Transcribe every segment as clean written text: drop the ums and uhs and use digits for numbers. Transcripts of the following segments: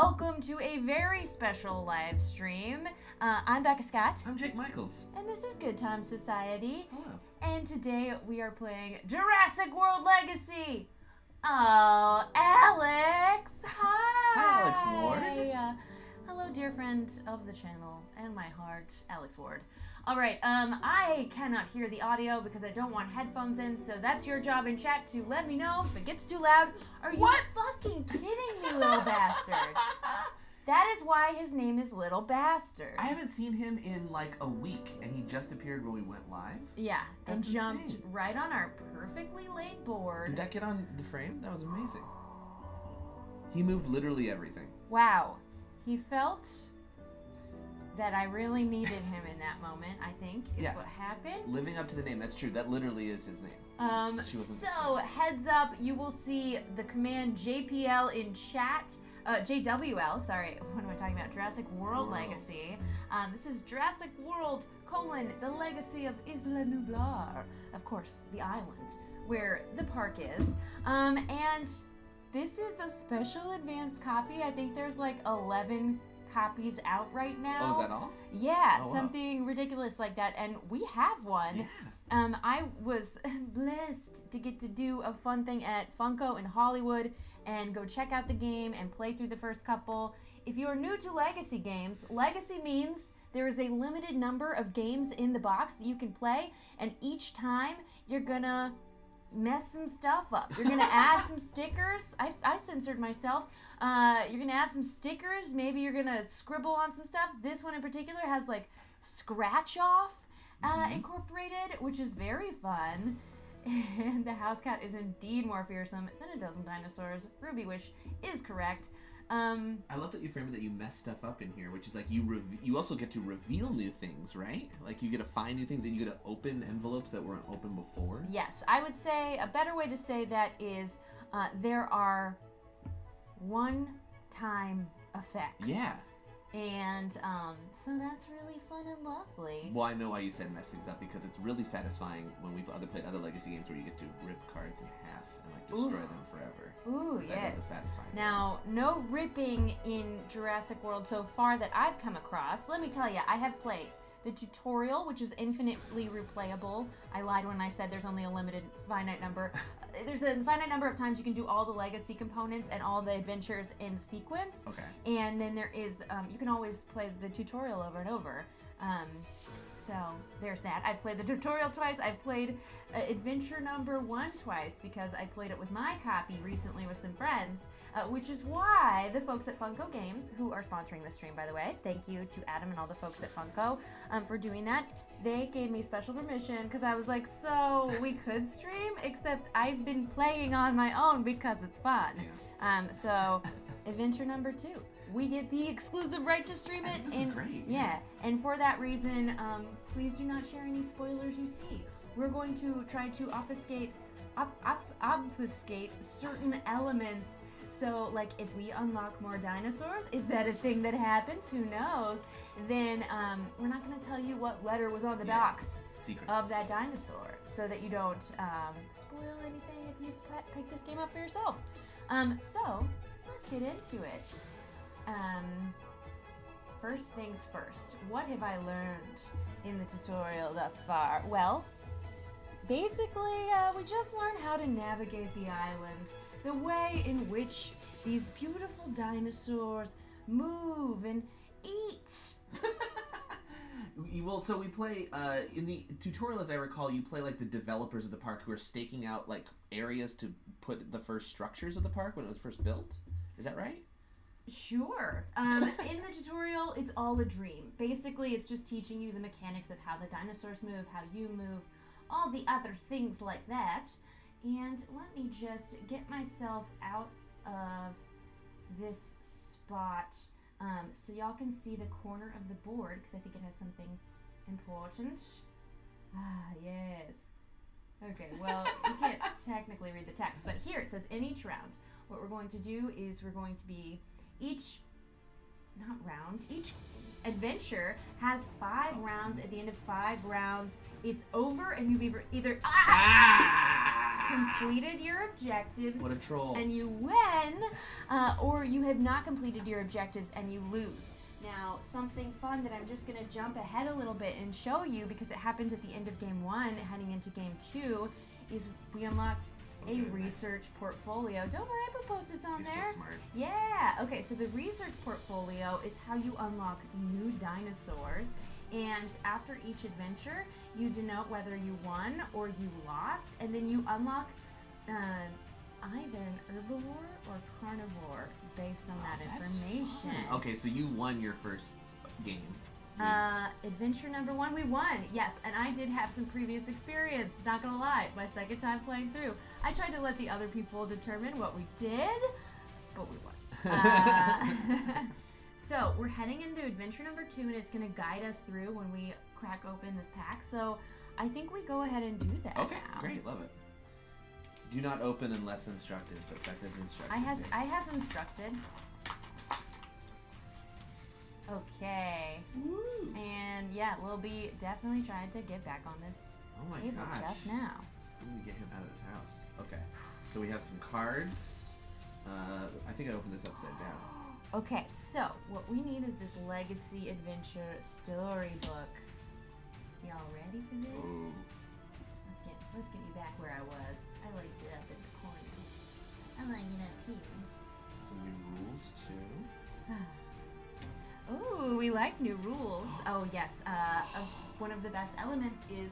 welcome to a very special live stream. I'm Becca Scott. I'm Jake Michaels. And this is Good Time Society. Hello. And today we are playing Jurassic World Legacy. Oh, Alex. Hi. Hi, Alex Ward. Hello, dear friend of the channel and my heart, Alex Ward. All right, I cannot hear the audio because I don't want headphones in, so that's your job in chat to let me know if it gets too loud. Are you fucking kidding me, little bastard? That is why his name is Little Bastard. I haven't seen him in like a week, and he just appeared when we went live. Yeah, That's and jumped insane. right on our perfectly laid board. Did that get on the frame? That was amazing. He moved literally everything. Wow. He felt that I really needed him in that moment, I think, is what happened. Living up to the name. That's true. That literally is his name. So, heads up, you will see the command JPL in chat. JWL, sorry, what am I talking about? Jurassic World Legacy. This is Jurassic World, the legacy of Isla Nublar. Of course, the island where the park is. And this is a special advanced copy. I think there's like 11 copies out right now. Oh, is that all? Yeah, Oh, wow. something ridiculous like that. And we have one. Yeah. I was blessed to get to do a fun thing at Funko in Hollywood and go check out the game and play through the first couple. If you are new to Legacy games, Legacy means there is a limited number of games in the box that you can play, and each time you're gonna mess some stuff up. You're gonna add some stickers. I censored myself. You're gonna add some stickers. Maybe you're gonna scribble on some stuff. This one in particular has like scratch off incorporated, which is very fun. And the house cat is indeed more fearsome than a dozen dinosaurs. Ruby Wish is correct. I love that you frame it that you mess stuff up in here, which is like you also get to reveal new things, right? Like you get to find new things and you get to open envelopes that weren't open before. Yes, I would say a better way to say that is there are one-time effects. Yeah. And so that's really fun and lovely. Well, I know why you said mess things up, because it's really satisfying when we've played other Legacy games where you get to rip cards in half and like destroy them forever. Ooh, That yes. is a satisfying. Now, no ripping in Jurassic World so far that I've come across. Let me tell you, I have played the tutorial, which is infinitely replayable. I lied when I said there's only a finite number. There's a finite number of times you can do all the Legacy components and all the adventures in sequence. Okay. And then there is, you can always play the tutorial over and over. So there's that. I've played the tutorial twice. I've played adventure number 1 twice because I played it with my copy recently with some friends, which is why the folks at Funko Games, who are sponsoring this stream, by the way, thank you to Adam and all the folks at Funko for doing that. They gave me special permission because I was like, so we could stream, except I've been playing on my own because it's fun. Yeah. So adventure number 2. We get the exclusive right to stream it. This is great. Yeah, and for that reason, please do not share any spoilers you see. We're going to try to obfuscate certain elements. So, like, if we unlock more dinosaurs, is that a thing that happens? Who knows? Then we're not going to tell you what letter was on the box Secrets. of that dinosaur, so that you don't spoil anything if you pick this game up for yourself. So, let's get into it. First things first, what have I learned in the tutorial thus far? Well, basically, we just learned how to navigate the island, the way in which these beautiful dinosaurs move and eat. So we play, in the tutorial, as I recall, you play like the developers of the park who are staking out like areas to put the first structures of the park when it was first built. Is that right? Sure. In the tutorial, it's all a dream. Basically, it's just teaching you the mechanics of how the dinosaurs move, how you move, all the other things like that. And let me just get myself out of this spot so y'all can see the corner of the board, because I think it has something important. Ah, yes. Okay, well, you can't technically read the text, but here it says, in each round, what we're going to do is we're going to be each adventure has 5 rounds. At the end of 5 rounds, it's over, and you either completed your objectives. What a troll. And you win, or you have not completed your objectives and you lose. Now, something fun that I'm just going to jump ahead a little bit and show you, because it happens at the end of Game 1, heading into Game 2, is we unlocked a research portfolio. Don't worry, I put Post-its on there. You're so smart. Yeah. Okay, so the research portfolio is how you unlock new dinosaurs. And after each adventure, you denote whether you won or you lost, and then you unlock either an herbivore or carnivore based on that information. Fun. Okay, so you won your first game. Adventure number 1, we won. Yes, and I did have some previous experience. Not gonna lie, my second time playing through, I tried to let the other people determine what we did, but we won. So we're heading into adventure number 2, and it's gonna guide us through when we crack open this pack. So I think we go ahead and do that. Okay, now. great, love it. Do not open unless instructed, but Becca's instructed. I has instructed. Okay. Woo. And yeah, Lil B definitely tried to get back on this table just now. I'm gonna get him out of this house. Okay. So we have some cards. I think I opened this upside down. Okay, so what we need is this Legacy Adventure storybook. Y'all ready for this? Ooh. Let's get me back where I was. I liked it up in the corner. I like it up here. Some new rules too. Ooh, we like new rules. Oh yes, one of the best elements is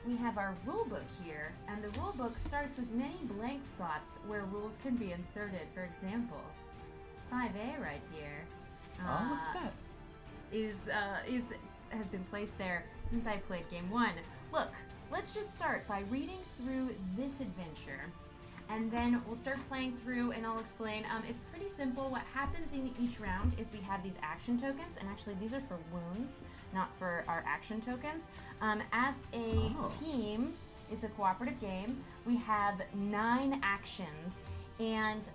we have our rule book here, and the rule book starts with many blank spots where rules can be inserted. For example, 5A right here Oh, look at that. has been placed there since I played Game 1. Look, let's just start by reading through this adventure. And then we'll start playing through, and I'll explain. It's pretty simple. What happens in each round is we have these action tokens, and actually these are for wounds, not for our action tokens. As a team, it's a cooperative game. We have 9 actions, and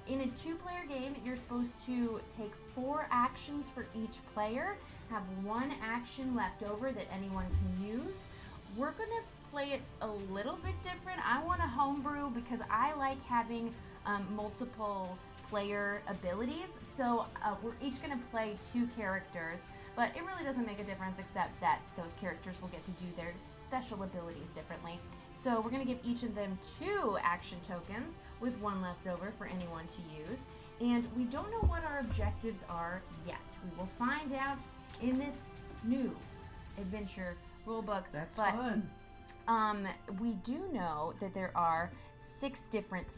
in a 2-player game, you're supposed to take 4 actions for each player, have 1 action left over that anyone can use. We're gonna play it a little bit different. I want to homebrew because I like having multiple player abilities. So we're each going to play 2 characters, but it really doesn't make a difference except that those characters will get to do their special abilities differently. So we're going to give each of them 2 action tokens with 1 left over for anyone to use. And we don't know what our objectives are yet. We will find out in this new adventure rulebook. That's fun. We do know that there are 6 different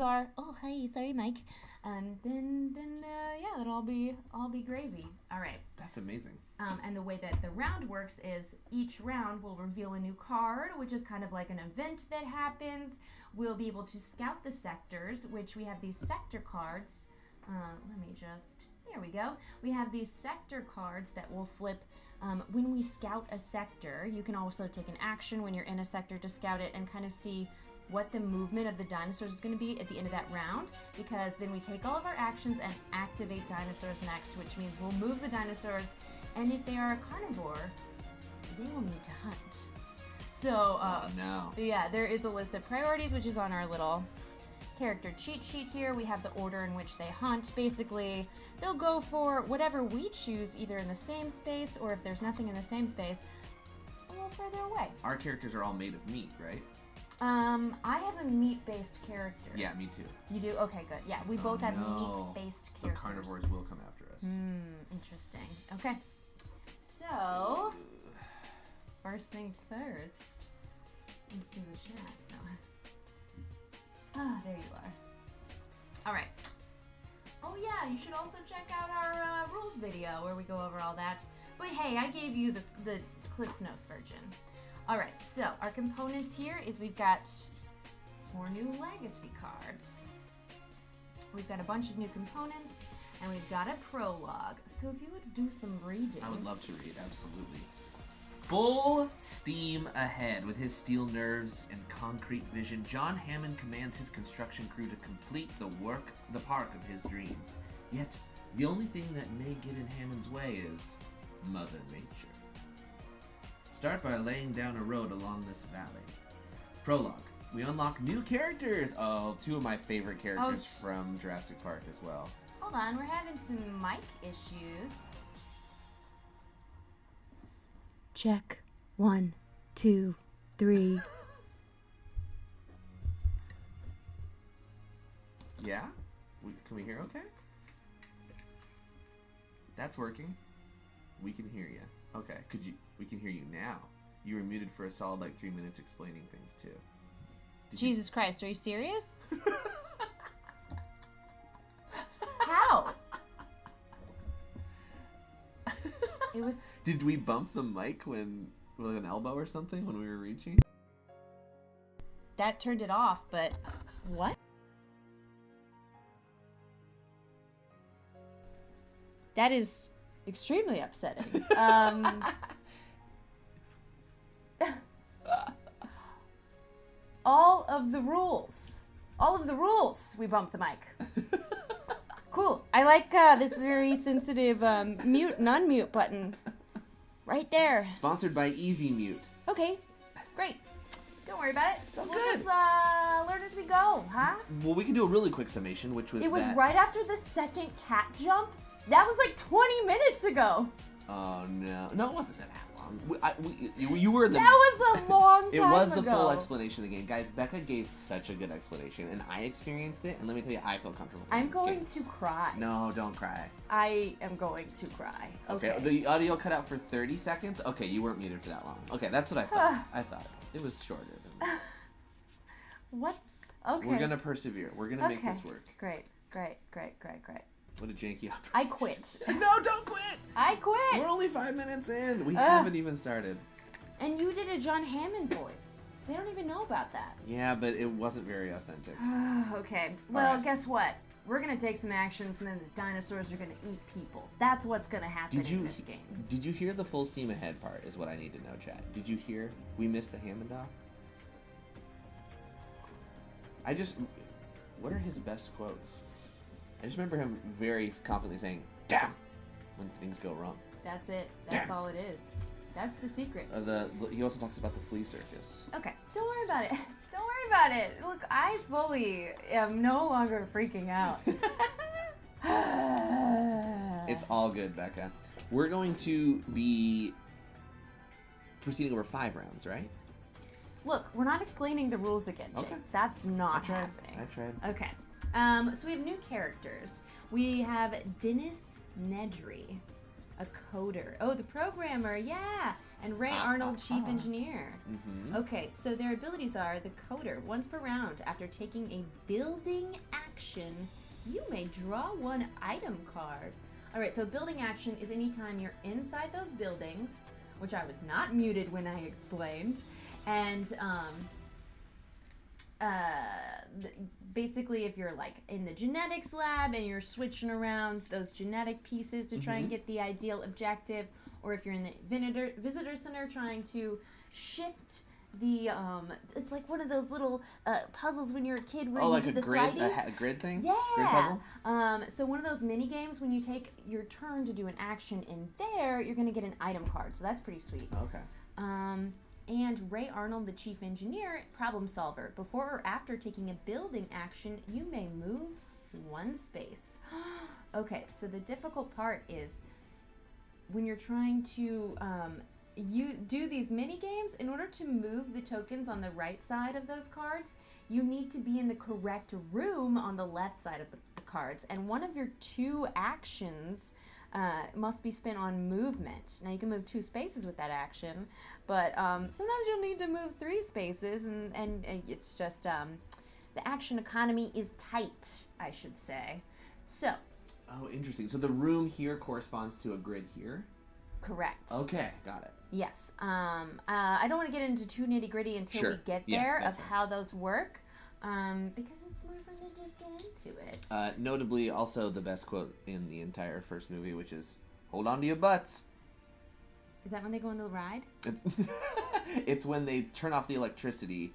are. Oh, hi, sorry, Mike. Then yeah, it'll all be gravy. All right. That's amazing. And the way that the round works is each round will reveal a new card, which is kind of like an event that happens. We'll be able to scout the sectors, which we have these sector cards. There we go. We have these sector cards that will flip when we scout a sector. You can also take an action when you're in a sector to scout it and kind of see what the movement of the dinosaurs is going to be at the end of that round, because then we take all of our actions and activate dinosaurs next, which means we'll move the dinosaurs, and if they are a carnivore, they will need to hunt. So, yeah, there is a list of priorities, which is on our little character cheat sheet here. We have the order in which they hunt. Basically, they'll go for whatever we choose, either in the same space, or if there's nothing in the same space, a little further away. Our characters are all made of meat, right? I have a meat-based character. Yeah, me too. You do? Okay, good. Yeah, we both have meat-based characters. So carnivores will come after us. Interesting. Okay. So, first things first. Let's see what you're at. No. Ah, there you are. All right. Oh yeah, you should also check out our rules video where we go over all that. But hey, I gave you the Cliff's Notes version. All right, so our components here is we've got 4 new legacy cards. We've got a bunch of new components, and we've got a prologue. So if you would do some reading. I would love to read, absolutely. Full steam ahead. With his steel nerves and concrete vision, John Hammond commands his construction crew to complete the park of his dreams. Yet, the only thing that may get in Hammond's way is Mother Nature. Start by laying down a road along this valley. Prologue. We unlock new characters. Oh, 2 of my favorite characters from Jurassic Park as well. Hold on, we're having some mic issues. Check. 1, 2, 3. Yeah? Can we hear okay? That's working. We can hear you. Okay. We can hear you now. You were muted for a solid 3 minutes explaining things too. Jesus Christ, are you serious? How? It was... Did we bump the mic with an elbow or something when we were reaching? That turned it off, but... What? That is extremely upsetting. All of the rules, we bumped the mic. Cool. I like this very sensitive mute and unmute button. Right there. Sponsored by Easy Mute. Okay, great. Don't worry about it. It's all we'll good. Just learn as we go, huh? Well, we can do a really quick summation, which was It was right after the second cat jump. That was 20 minutes ago. Oh, no. No, it wasn't that long. You were the... That was a long time ago. It was the ago. full explanation of the game. Guys, Becca gave such a good explanation, and I experienced it, and let me tell you, I feel comfortable. I'm going to cry. No, don't cry. I am going to cry. Okay. The audio cut out for 30 seconds? Okay, you weren't muted for that long. Okay, that's what I thought. I thought. It was shorter than that. What? Okay. We're going to persevere. We're going to make this work. Great. What a janky opera. I quit. No, don't quit! I quit! We're only 5 minutes in. We haven't even started. And you did a John Hammond voice. They don't even know about that. Yeah, but it wasn't very authentic. Okay. Well, guess what? We're going to take some actions, and then the dinosaurs are going to eat people. That's what's going to happen in this game. Did you hear the full steam ahead part is what I need to know, Chad. Did you hear we missed the Hammond off? What are his best quotes? I just remember him very confidently saying, "Damn," when things go wrong. That's it. That's all it is. That's the secret. He also talks about the flea circus. Okay, don't worry about it. Don't worry about it. Look, I fully am no longer freaking out. It's all good, Becca. We're going to be proceeding over 5 rounds, right? Look, we're not explaining the rules again, Jake. Okay. That's not happening. I tried. Okay. So we have new characters. We have Dennis Nedry, a coder. Oh, the programmer, yeah. And Ray Arnold, chief engineer. Mm-hmm. Okay, so their abilities are the coder. Once per round, after taking a building action, you may draw 1 item card. All right, so building action is anytime you're inside those buildings, which I was not muted when I explained, and basically if you're in the genetics lab and you're switching around those genetic pieces to try and get the ideal objective, or if you're in the visitor center trying to shift the it's like one of those little puzzles when you're a kid where you do the sliding. A grid thing? Yeah. Grid puzzle? So one of those mini games, when you take your turn to do an action in there, you're going to get an item card. So that's pretty sweet. Okay. And Ray Arnold, the chief engineer, problem solver. Before or after taking a building action, you may move 1 space. Okay, so the difficult part is when you're trying to you do these mini games. In order to move the tokens on the right side of those cards, you need to be in the correct room on the left side of the cards. And one of your 2 actions must be spent on movement. Now, you can move 2 spaces with that action, but sometimes you'll need to move 3 spaces, and it's just the action economy is tight, I should say. So. Oh, interesting. So the room here corresponds to a grid here? Correct. Okay, got it. Yes. I don't want to get into too nitty gritty until we get there of how those work, because it's more fun to just get into it. Notably, also the best quote in the entire first movie, which is, "Hold on to your butts." Is that when they go on the ride? It's when they turn off the electricity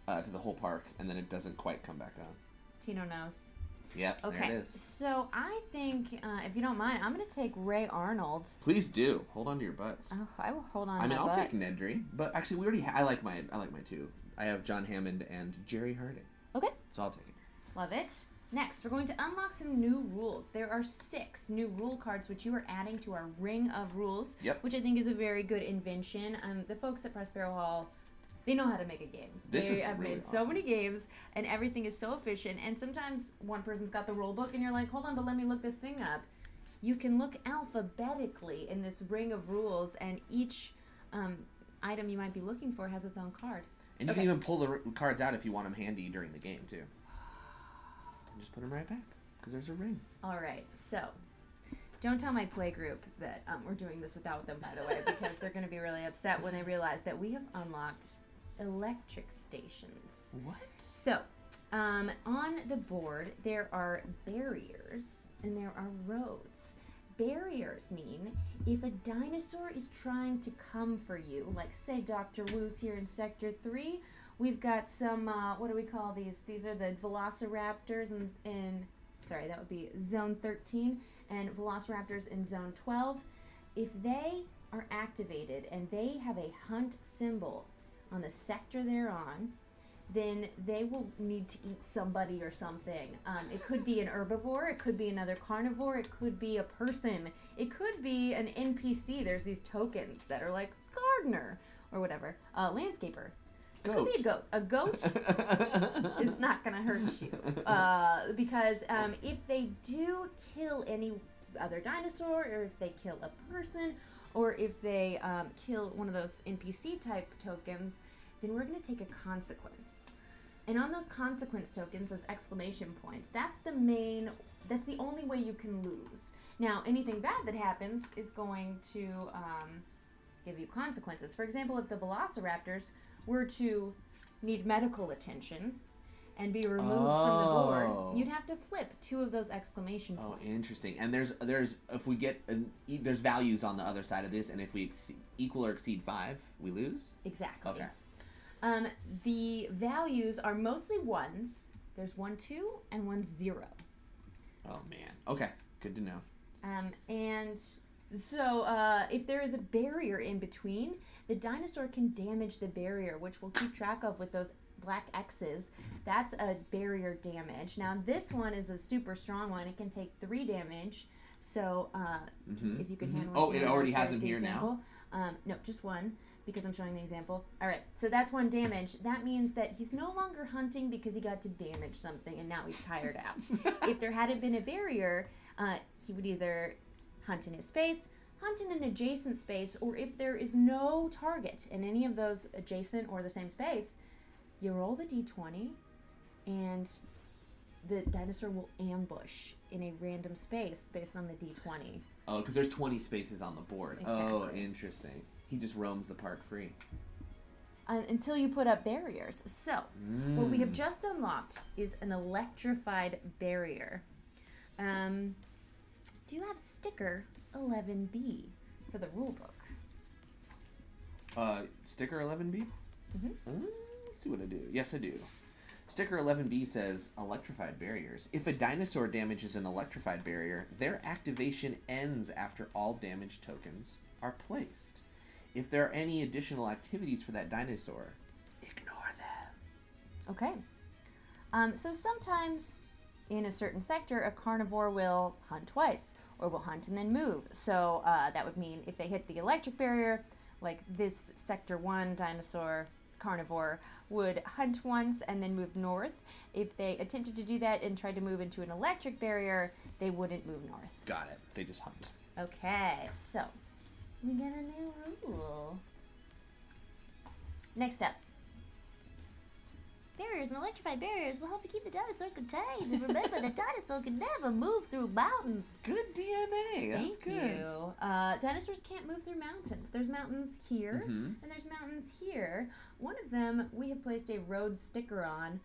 to the whole park, and then it doesn't quite come back on. Tino knows. Yep, okay. There it is. So I think, if you don't mind, I'm going to take Ray Arnold. Please do. Hold on to your butts. Oh, I will hold on to I mean, my I'll butt. take Nedry, but actually, we already. I like my 2. I have John Hammond and Jerry Harding. Okay. So I'll take it. Love it. Next, we're going to unlock some new rules. There are 6 new rule cards which you are adding to our ring of rules, which I think is a very good invention. The folks at Prospero Hall, they know how to make a game. They have really made so many games, and everything is so efficient. And sometimes one person's got the rule book, and you're like, hold on, but let me look this thing up. You can look alphabetically in this ring of rules, and each item you might be looking for has its own card. And you can even pull the cards out if you want them handy during the game, too. And just put them right back, because there's a ring. All right, so don't tell my play group that we're doing this without them, by the way, because they're going to be really upset when they realize that we have unlocked electric stations. What? So, on the board, there are barriers and there are roads. Barriers mean if a dinosaur is trying to come for you, like say Dr. Wu's here in Sector 3, we've got some, what do we call these? These are the Velociraptors sorry, that would be Zone 13, and Velociraptors in Zone 12. If they are activated and they have a hunt symbol on the sector they're on, then they will need to eat somebody or something. It could be an herbivore, it could be another carnivore, it could be a person, it could be an NPC. There's these tokens that are like gardener or whatever, landscaper. It could be a goat. A goat is not going to hurt you because if they do kill any other dinosaur, or if they kill a person, or if they kill one of those NPC type tokens, then we're going to take a consequence. And on those consequence tokens, those exclamation points, that's the only way you can lose. Now, anything bad that happens is going to give you consequences. For example, if the Velociraptors were to need medical attention and be removed from the board, you'd have to flip 2 of those exclamation points. Oh, interesting. And there's if we get there's values on the other side of this, and if we equal or exceed 5, we lose. Exactly. Okay. The values are mostly 1s. There's 1, 2, and 1, 0. Oh man. Okay. Good to know. And so if there is a barrier in between, the dinosaur can damage the barrier, which we'll keep track of with those black X's. That's a barrier damage. Now this one is a super strong one. It can take 3 damage. So if you could handle it. Oh, it already has him here example. Now? No, just 1, because I'm showing the example. All right, so that's 1 damage. That means that he's no longer hunting because he got to damage something and now he's tired out. If there hadn't been a barrier, he would either hunt in his space, hunt in an adjacent space, or if there is no target in any of those adjacent or the same space, you roll the d20 and the dinosaur will ambush in a random space based on the d20. Oh, because there's 20 spaces on the board. Exactly. Oh, interesting. He just roams the park free. Until you put up barriers. So, what we have just unlocked is an electrified barrier. Do you have sticker 11B for the rule book? Sticker 11B? Mm-hmm. Let's see what I do. Yes, I do. Sticker 11B says, Electrified Barriers. If a dinosaur damages an electrified barrier, their activation ends after all damaged tokens are placed. If there are any additional activities for that dinosaur, ignore them. Okay. So sometimes in a certain sector, a carnivore will hunt twice, or will hunt and then move. So that would mean if they hit the electric barrier, like this Sector 1 dinosaur carnivore would hunt once and then move north. If they attempted to do that and tried to move into an electric barrier, they wouldn't move north. Got it. They just hunt. Okay, so we got a new rule. Next up. Barriers and electrified barriers will help you keep the dinosaur contained. And remember, the dinosaur can never move through mountains. Good DNA. That's Thank good. you. Dinosaurs can't move through mountains. There's mountains here, and there's mountains here. One of them we have placed a road sticker on.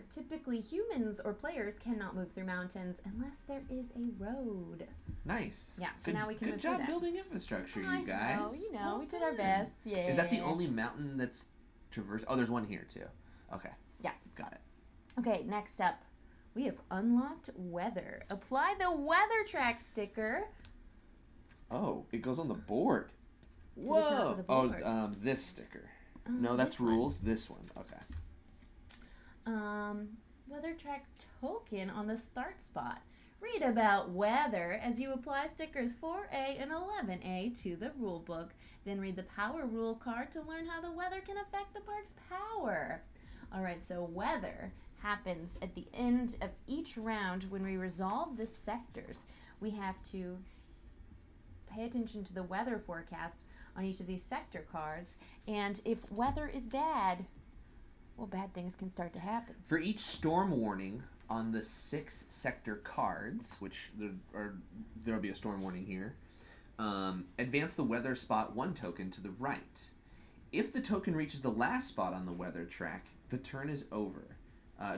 Typically, humans or players cannot move through mountains unless there is a road. Nice. Yeah, so now we can move through Good that. job building infrastructure, you guys. Well we did our best. Yeah. Is that the only mountain that's traversed? Oh, there's one here, too. Okay. Yeah. Got it. Okay, next up, we have unlocked weather. Apply the weather track sticker. Oh, it goes on the board. To the top Whoa. of the board. Oh, this sticker. No, that's this one. rules. This one. Okay. Weather track token on the start spot. Read about weather as you apply stickers 4A and 11A to the rule book. Then read the power rule card to learn how the weather can affect the park's power. All right, so weather happens at the end of each round when we resolve the sectors. We have to pay attention to the weather forecast on each of these sector cards, and if weather is bad, well, bad things can start to happen. For each storm warning on the 6 sector cards, which there'll be a storm warning here, advance the weather spot 1 token to the right. If the token reaches the last spot on the weather track, the turn is over.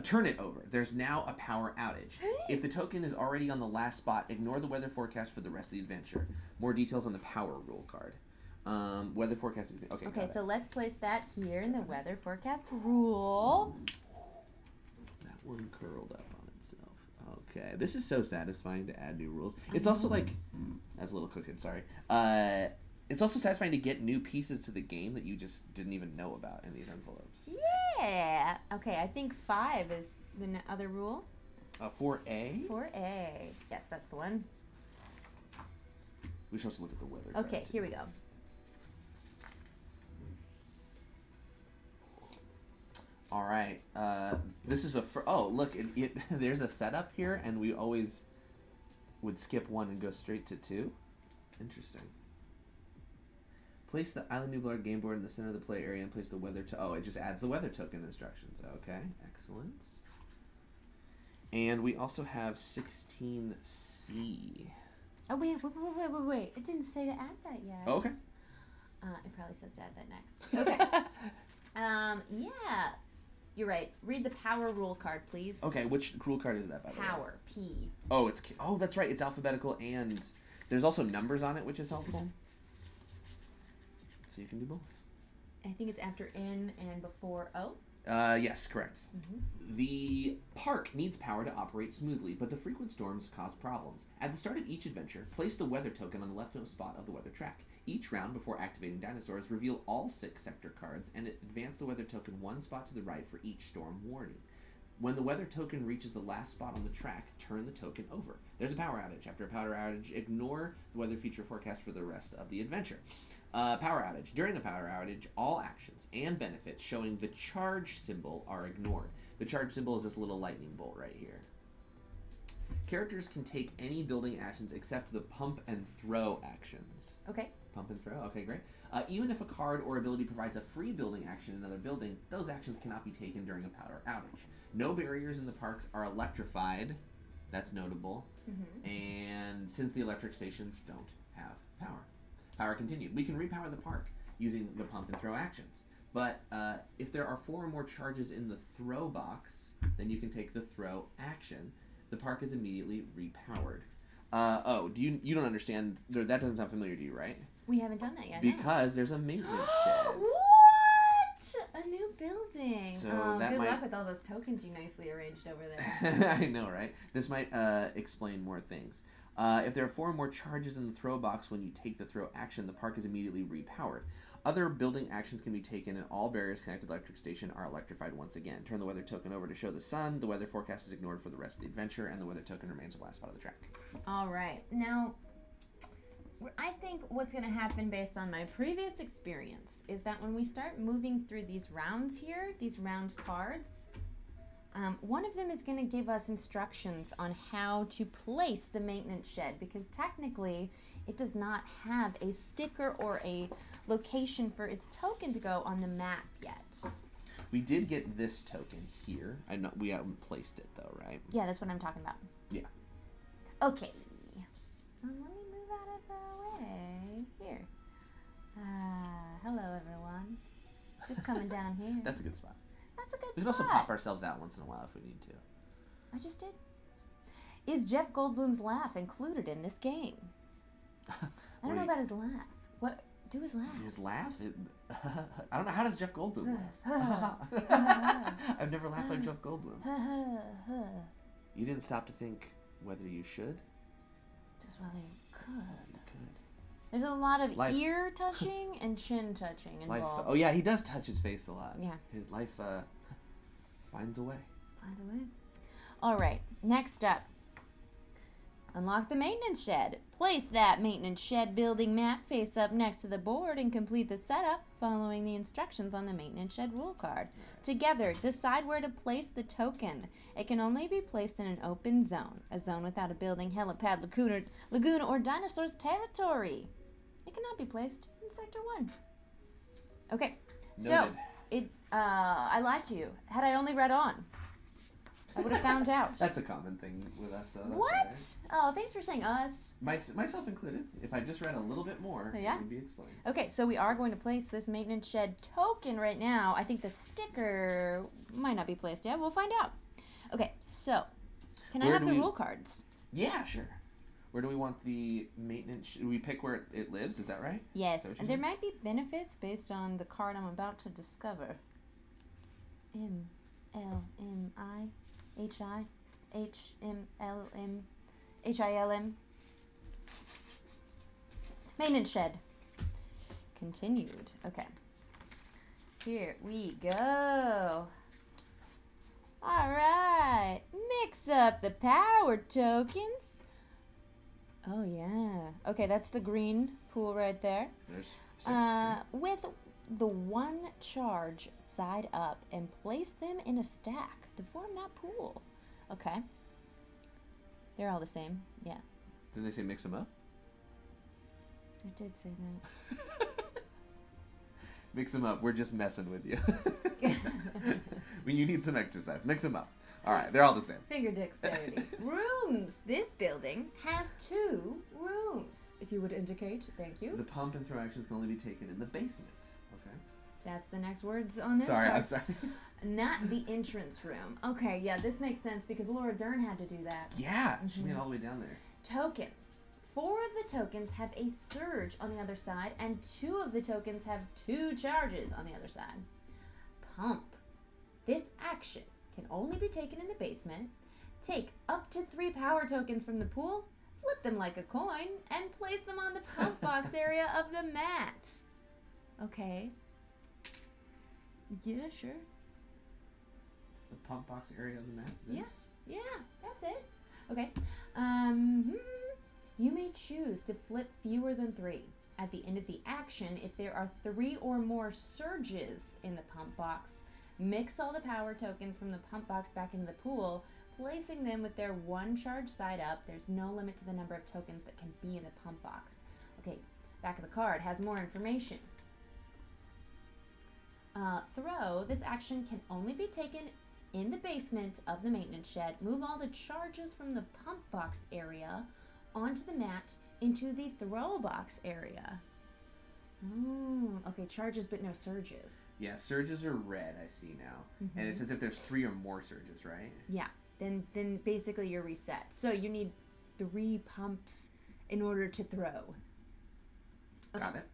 Turn it over. There's now a power outage. If the token is already on the last spot, ignore the weather forecast for the rest of the adventure. More details on the power rule card. Weather forecast. Okay, so let's place that here in the weather forecast rule. That one curled up on itself. Okay, this is so satisfying to add new rules. It's also like, that's a little cooking. Sorry. It's also satisfying to get new pieces to the game that you just didn't even know about in these envelopes. Yeah. Okay, I think 5 is the other rule. 4A? 4A. Yes, that's the one. We should also look at the weather. Okay, here we go. All right. This is oh, look, there's a setup here, and we always would skip 1 and go straight to 2. Interesting. Place the Island Nublar game board in the center of the play area and place the weather it just adds the weather token instructions. Okay, excellent. And we also have 16C. Oh, wait. It didn't say to add that yet. Oh, okay. It probably says to add that next. Okay. Yeah. You're right. Read the power rule card, please. Okay, which rule card is that, by the way? Power, P. Oh, that's right. It's alphabetical, and there's also numbers on it, which is helpful. So you can do both. I think it's after N and before O. Yes, correct. The park needs power to operate smoothly, but the frequent storms cause problems. At the start of each adventure, place the weather token on the leftmost spot of the weather track. Each round, before activating dinosaurs, reveal all 6 sector cards and advance the weather token 1 spot to the right for each storm warning. When the weather token reaches the last spot on the track, turn the token over. There's a power outage. After a power outage, ignore the weather feature forecast for the rest of the adventure. Power outage. During the power outage, all actions and benefits showing the charge symbol are ignored. The charge symbol is this little lightning bolt right here. Characters can take any building actions except the pump and throw actions. Okay. Pump and throw? Okay, great. Even if a card or ability provides a free building action in another building, those actions cannot be taken during a power outage. No barriers in the park are electrified. That's notable. And since the electric stations don't have power. Power continued. We can repower the park using the pump and throw actions. But if there are 4 or more charges in the throw box, then you can take the throw action. The park is immediately repowered. You don't understand? That doesn't sound familiar to you, right? We haven't done that yet. Because there's a maintenance shed. What? A new building. So good luck with all those tokens you nicely arranged over there. I know, right? This might explain more things. If there are 4 or more charges in the throw box when you take the throw action, the park is immediately repowered. Other building actions can be taken, and all barriers connected to the electric station are electrified once again. Turn the weather token over to show the sun. The weather forecast is ignored for the rest of the adventure, and the weather token remains the last spot of the track. All right. Now, I think what's going to happen based on my previous experience is that when we start moving through these rounds here, these round cards, one of them is going to give us instructions on how to place the maintenance shed, because technically it does not have a sticker or a location for its token to go on the map yet. We did get this token here. We haven't placed it though, right? Yeah, that's what I'm talking about. Yeah. Okay. Let me move out of the way. Here. Hello, everyone. Just coming down here. That's a good spot. That's a good We spot. can also pop ourselves out once in a while if we need to. I just did. Is Jeff Goldblum's laugh included in this game? I don't know about his laugh. What? Do his laugh. His laugh? I don't know. How does Jeff Goldblum laugh? I've never laughed like Jeff Goldblum. You didn't stop to think whether you should? Just whether you could. You could. There's a lot of Life. ear touching and chin touching Life. involved. Oh yeah, he does touch his face a lot. Yeah. His life finds a way. Finds a way. All right. Next up. Unlock the maintenance shed. Place that maintenance shed building map face up next to the board and complete the setup following the instructions on the maintenance shed rule card. Together, decide where to place the token. It can only be placed in an open zone, a zone without a building, helipad, lagoon, or dinosaur's territory. It cannot be placed in Sector 1. Okay, so I lied to you. Had I only read on, I would have found out. That's a common thing with us, though. What? Right. Oh, thanks for saying us. Myself included. If I just read a little bit more, Yeah. it would be explained. Okay, so we are going to place this maintenance shed token right now. I think the sticker might not be placed yet. We'll find out. Okay, so can I have the rule cards? Yeah, sure. Where do we want the maintenance? Do we pick where it lives? Is that right? Yes, Is that what and you there might be benefits based on the card I'm about to discover. M-L-M-I. H-I, H-M-L-M, H-I-L-M. Maintenance shed. Continued. Okay. Here we go. All right. Mix up the power tokens. Oh, yeah. Okay, that's the green pool right there. There's 6. With the one charge side up and place them in a stack to form that pool. Okay. They're all the same. Yeah. Did they say mix them up? I did say that. Mix them up. We're just messing with you. When you need some exercise, mix them up. All right, they're all the same. Finger dexterity. Rooms. This building has 2 rooms. If you would indicate, thank you. The pump and throw actions can only be taken in the basement. Okay. That's the next words on this Sorry, card. I'm sorry. Not the entrance room. Okay, yeah, this makes sense because Laura Dern had to do that. Yeah, she made it all the way down there. Tokens. 4 of the tokens have a surge on the other side, and 2 of the tokens have 2 charges on the other side. Pump. This action can only be taken in the basement. Take up to 3 power tokens from the pool, flip them like a coin, and place them on the pump box area of the mat. Okay. Yeah, sure. The pump box area of the map? This? Yeah, that's it. Okay. You may choose to flip fewer than 3. At the end of the action, if there are 3 or more surges in the pump box, mix all the power tokens from the pump box back into the pool, placing them with their 1 charge side up. There's no limit to the number of tokens that can be in the pump box. Okay, back of the card has more information. Throw. This action can only be taken in the basement of the maintenance shed. Move all the charges from the pump box area onto the mat into the throw box area. Okay, charges but no surges. Yeah, surges are red, I see now. And it says if there's 3 or more surges, right? Yeah, then basically you're reset. So you need 3 pumps in order to throw. Okay. Got it.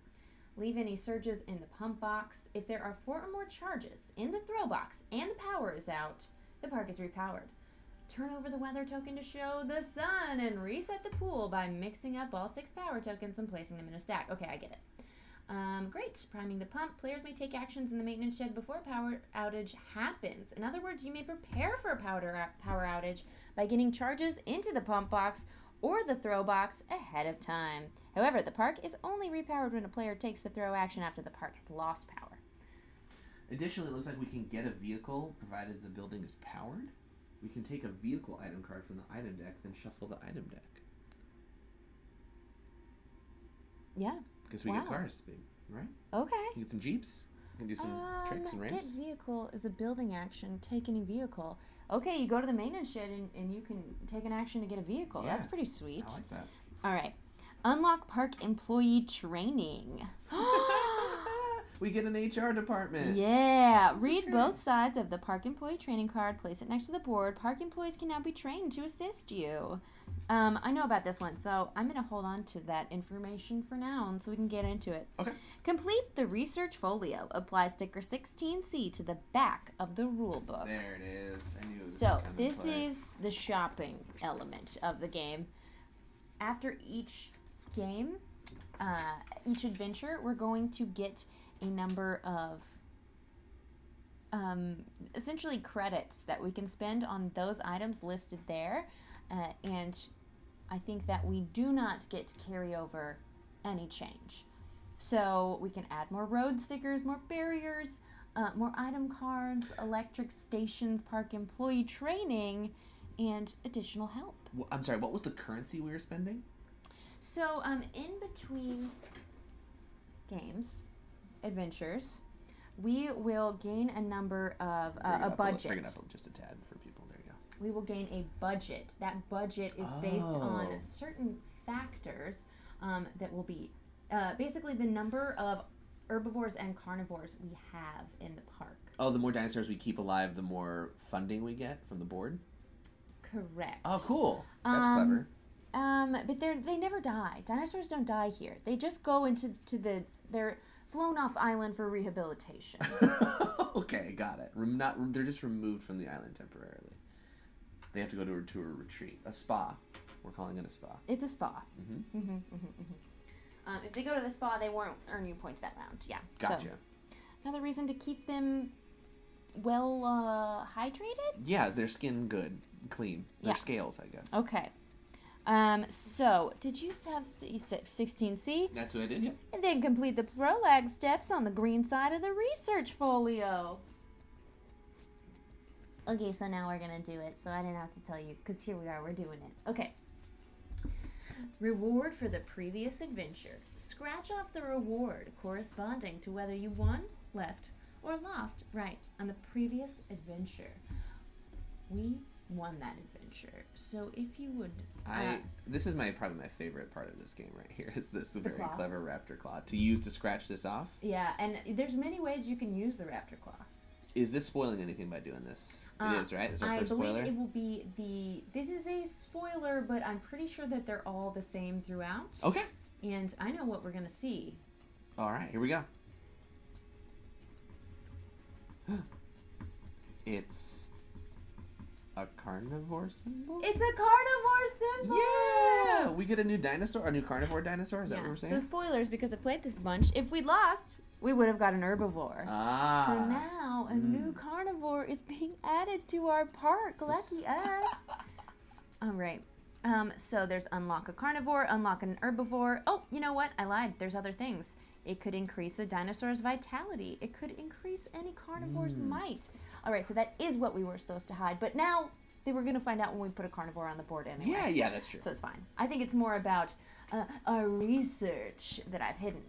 Leave any surges in the pump box. If there are 4 or more charges in the throw box and the power is out, the park is repowered. Turn over the weather token to show the sun and reset the pool by mixing up all 6 power tokens and placing them in a stack. Okay, I get it. Great. Priming the pump. Players may take actions in the maintenance shed before a power outage happens. In other words, you may prepare for a power outage by getting charges into the pump box or the throw box ahead of time. However, the park is only repowered when a player takes the throw action after the park has lost power. Additionally, it looks like we can get a vehicle provided the building is powered. We can take a vehicle item card from the item deck, then shuffle the item deck. Yeah. Guess we get cars, babe. Right? Okay. We get some Jeeps. We can do some tricks and ramps. Get vehicle is a building action. Take any vehicle. Okay, you go to the maintenance shed and you can take an action to get a vehicle. Yeah. That's pretty sweet. I like that. All right. Unlock park employee training. We get an HR department. Yeah. Read both sides of the park employee training card. Place it next to the board. Park employees can now be trained to assist you. I know about this one, so I'm going to hold on to that information for now so we can get into it. Okay. Complete the research folio. Apply sticker 16C to the back of the rule book. There it is. I knew it was So this is the shopping element of the game. After each game, each adventure, we're going to get a number of essentially credits that we can spend on those items listed there. And I think that we do not get to carry over any change. So we can add more road stickers, more barriers, more item cards, electric stations, park employee training, and additional help. Well, I'm sorry, what was the currency we were spending? So in between games, adventures, we will gain a number of a budget. Bring it up just a tad for people. There you go. We will gain a budget. That budget is based on certain factors that will be basically the number of herbivores and carnivores we have in the park. Oh, the more dinosaurs we keep alive, the more funding we get from the board? Correct. Oh, cool. That's clever. But they never die. Dinosaurs don't die here. They just go into they're flown off island for rehabilitation. Okay, got it. They're just removed from the island temporarily. They have to go to a retreat, a spa. We're calling it a spa. It's a spa. Mm-hmm. Mm-hmm, mm-hmm, mm-hmm. If they go to the spa, they won't earn you points that round. Yeah. Gotcha. So, another reason to keep them well hydrated? Yeah, their skin good, clean. Their scales, I guess. Okay. So, did you have 16C? That's what I did, yeah. And then complete the Prologue steps on the green side of the research folio. Okay, so now we're going to do it. So I didn't have to tell you, because here we are, we're doing it. Okay. Reward for the previous adventure. Scratch off the reward corresponding to whether you won, left, or lost right on the previous adventure. We won that adventure. So if you would... this is probably my favorite part of this game right here, is this very claw. clever raptor claw. To use to scratch this off? Yeah, and there's many ways you can use the raptor claw. Is this spoiling anything by doing this? It is, right? It's our first spoiler? I believe it will be this is a spoiler, but I'm pretty sure that they're all the same throughout. Okay. And I know what we're going to see. All right, here we go. It's a carnivore symbol? It's a carnivore symbol! Yeah! We get a new dinosaur, a new carnivore dinosaur? Is that what we're saying? So spoilers, because I played this bunch. If we'd lost, we would have got an herbivore. Ah. So now a new carnivore is being added to our park. Lucky us. All right. So there's unlock a carnivore, unlock an herbivore. Oh, you know what? I lied. There's other things. It could increase a dinosaur's vitality. It could increase any carnivore's might. All right, so that is what we were supposed to hide. But now they were going to find out when we put a carnivore on the board anyway. Yeah, that's true. So it's fine. I think it's more about our research that I've hidden.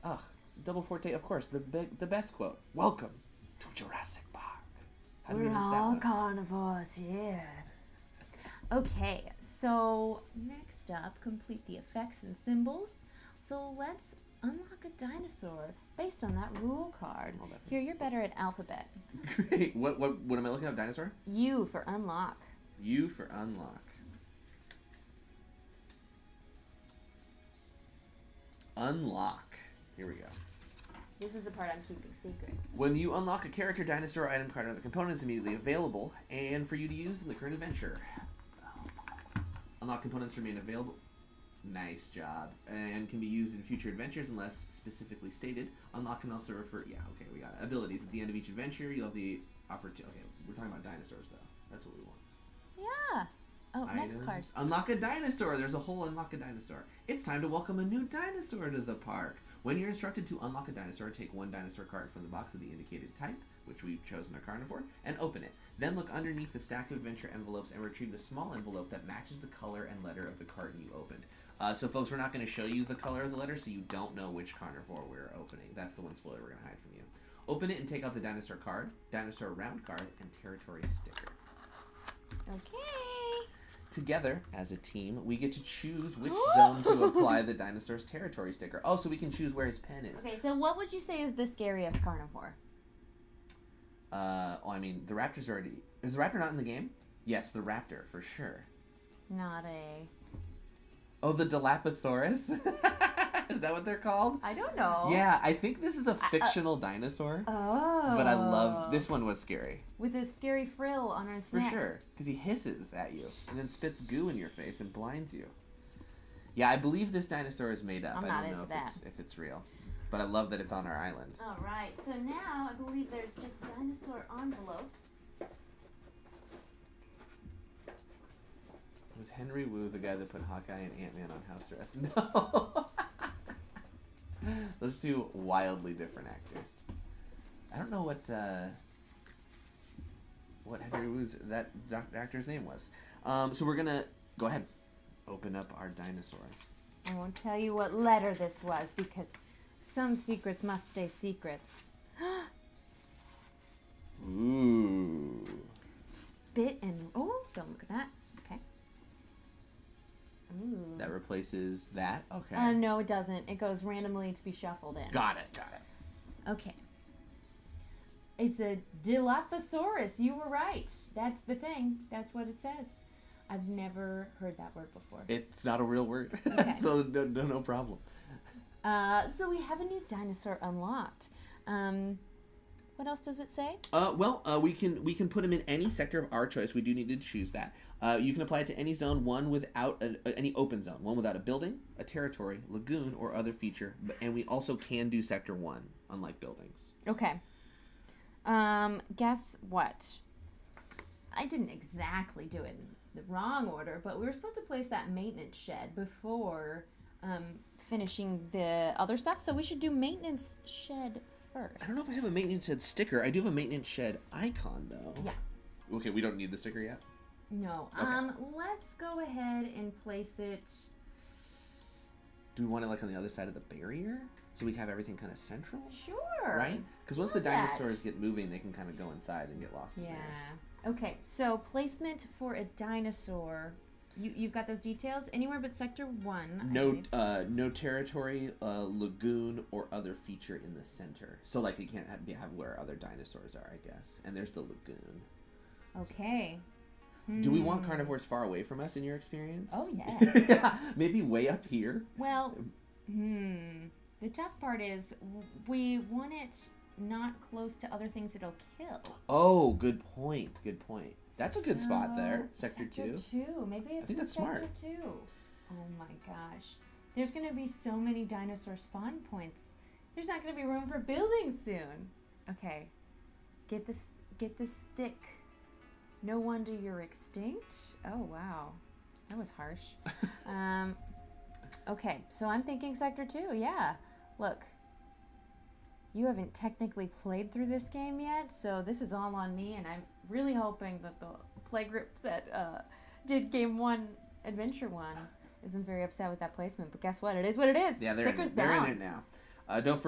Ugh, Double Forte, of course, the best quote. Welcome to Jurassic Park. How do we We're miss that all one? carnivores here. Okay, so next up, complete the effects and symbols. So let's unlock a dinosaur based on that rule card. Here, you're better at alphabet. Great. What am I looking up? Dinosaur? U for unlock. U for unlock. Unlock. Here we go. This is the part I'm keeping secret. When you unlock a character, dinosaur, item card, or other component is immediately available and for you to use in the current adventure. Unlock components remain available. Nice job. And can be used in future adventures unless specifically stated. Unlock can also refer... Yeah, okay, we got it. Abilities. At the end of each adventure, you'll have the opportunity... Okay, we're talking about dinosaurs, though. That's what we want. Yeah. Oh, next card. Unlock a dinosaur. There's a whole unlock a dinosaur. It's time to welcome a new dinosaur to the park. When you're instructed to unlock a dinosaur, take one dinosaur card from the box of the indicated type, which we've chosen a carnivore, and open it. Then look underneath the stack of adventure envelopes and retrieve the small envelope that matches the color and letter of the carton you opened. So folks, we're not going to show you the color of the letter, so you don't know which carnivore we're opening. That's the one spoiler we're going to hide from you. Open it and take out the dinosaur card, dinosaur round card, and territory sticker. Okay. Together, as a team, we get to choose which zone to apply the dinosaur's territory sticker. Oh, so we can choose where his pen is. Okay, so what would you say is the scariest carnivore? Well, I mean, the raptor's already... Is the raptor not in the game? Yes, the raptor, for sure. Not a... Oh, the Dilophosaurus? Is that what they're called? I don't know. Yeah, I think this is a fictional dinosaur. Oh. But I love... This one was scary. With a scary frill on his For neck. sure. Because he hisses at you and then spits goo in your face and blinds you. Yeah, I believe this dinosaur is made up. I'm I not don't know into that. if it's real. But I love that it's on our island. All right, so now I believe there's just dinosaur envelopes. Was Henry Wu the guy that put Hawkeye and Ant-Man on house arrest? No. Those are two wildly different actors. I don't know what Henry Wu's that actor's name was. So we're gonna go ahead, open up our dinosaur. I won't tell you what letter this was because some secrets must stay secrets. Ooh. Spit and don't look at that. Okay. Ooh. That replaces that? Okay. No, it doesn't. It goes randomly to be shuffled in. Got it. Okay. It's a Dilophosaurus. You were right. That's the thing. That's what it says. I've never heard that word before. It's not a real word. Okay. So no problem. So we have a new dinosaur unlocked. What else does it say? We can put him in any sector of our choice. We do need to choose that. You can apply it to any zone, one without any open zone, one without a building, a territory, lagoon, or other feature. And we also can do sector 1, unlike buildings. Okay. Guess what? I didn't exactly do it in the wrong order, but we were supposed to place that maintenance shed before finishing the other stuff, so we should do maintenance shed first. I don't know if I have a maintenance shed sticker. I do have a maintenance shed icon, though. Yeah. Okay, we don't need the sticker yet? No. Okay. Let's go ahead and place it... Do we want it like on the other side of the barrier? So we have everything kind of central? Sure. Right? Because once Love the that. dinosaurs get moving, they can kind of go inside and get lost in there. Yeah. Okay, so placement for a dinosaur. You've got those details? Anywhere but sector 1. No territory, lagoon, or other feature in the center. So like you can't have where other dinosaurs are, I guess. And there's the lagoon. Okay. Do we want carnivores far away from us in your experience? Oh, yes. Yeah, maybe way up here. Well, the tough part is we want it not close to other things it'll kill. Oh, good point. That's a good spot there. Sector 2. 2. Maybe it's I think that's smart. Sector 2. Oh my gosh. There's going to be so many dinosaur spawn points. There's not going to be room for buildings soon. Okay. Get the stick. No wonder you're extinct. Oh, wow. That was harsh. Okay, so I'm thinking sector 2. Yeah. Look. You haven't technically played through this game yet, so this is all on me, and I'm really hoping that the playgroup that did Game 1, Adventure 1, isn't very upset with that placement. But guess what? It is what it is. Yeah, they're in it now. Don't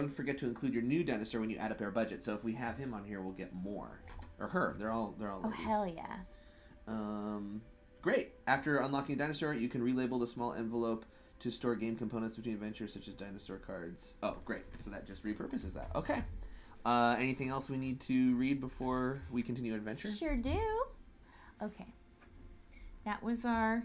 forget to include your new dinosaur when you add up our budget. So if we have him on here, we'll get more. Or her. They're all Oh, ladies. hell yeah. Great. After unlocking a dinosaur, you can relabel the small envelope to store game components between adventures such as dinosaur cards. Oh, great. So that just repurposes that. Okay. Anything else we need to read before we continue adventure? Sure do. Okay. That was our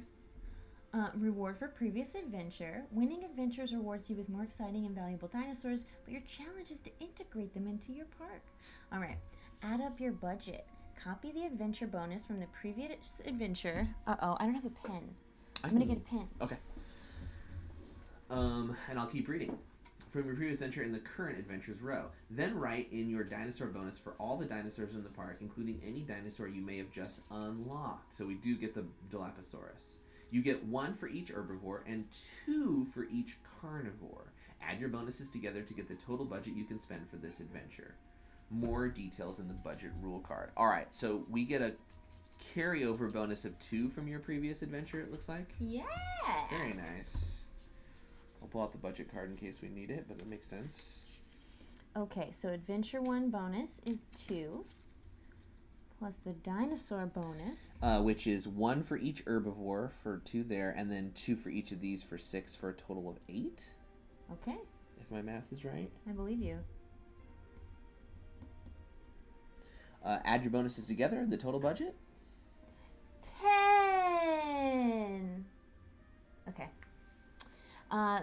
reward for previous adventure. Winning adventures rewards you with more exciting and valuable dinosaurs, but your challenge is to integrate them into your park. All right. Add up your budget. Copy the adventure bonus from the previous adventure. Uh-oh, I don't have a pen. I'm going to get a pen. Okay. And I'll keep reading. from your previous adventure in the current adventures row. Then write in your dinosaur bonus for all the dinosaurs in the park, including any dinosaur you may have just unlocked. So we do get the Dilophosaurus. You get 1 for each herbivore and 2 for each carnivore. Add your bonuses together to get the total budget you can spend for this adventure. More details in the budget rule card. All right, so we get a carryover bonus of 2 from your previous adventure, it looks like. Yeah. Very nice. I'll pull out the budget card in case we need it, but that makes sense. Okay, so Adventure 1 bonus is 2, plus the Dinosaur bonus. Which is 1 for each herbivore for 2 there, and then 2 for each of these for 6 for a total of 8. Okay. If my math is right. I believe you. Add your bonuses together, the total budget? 10. Okay.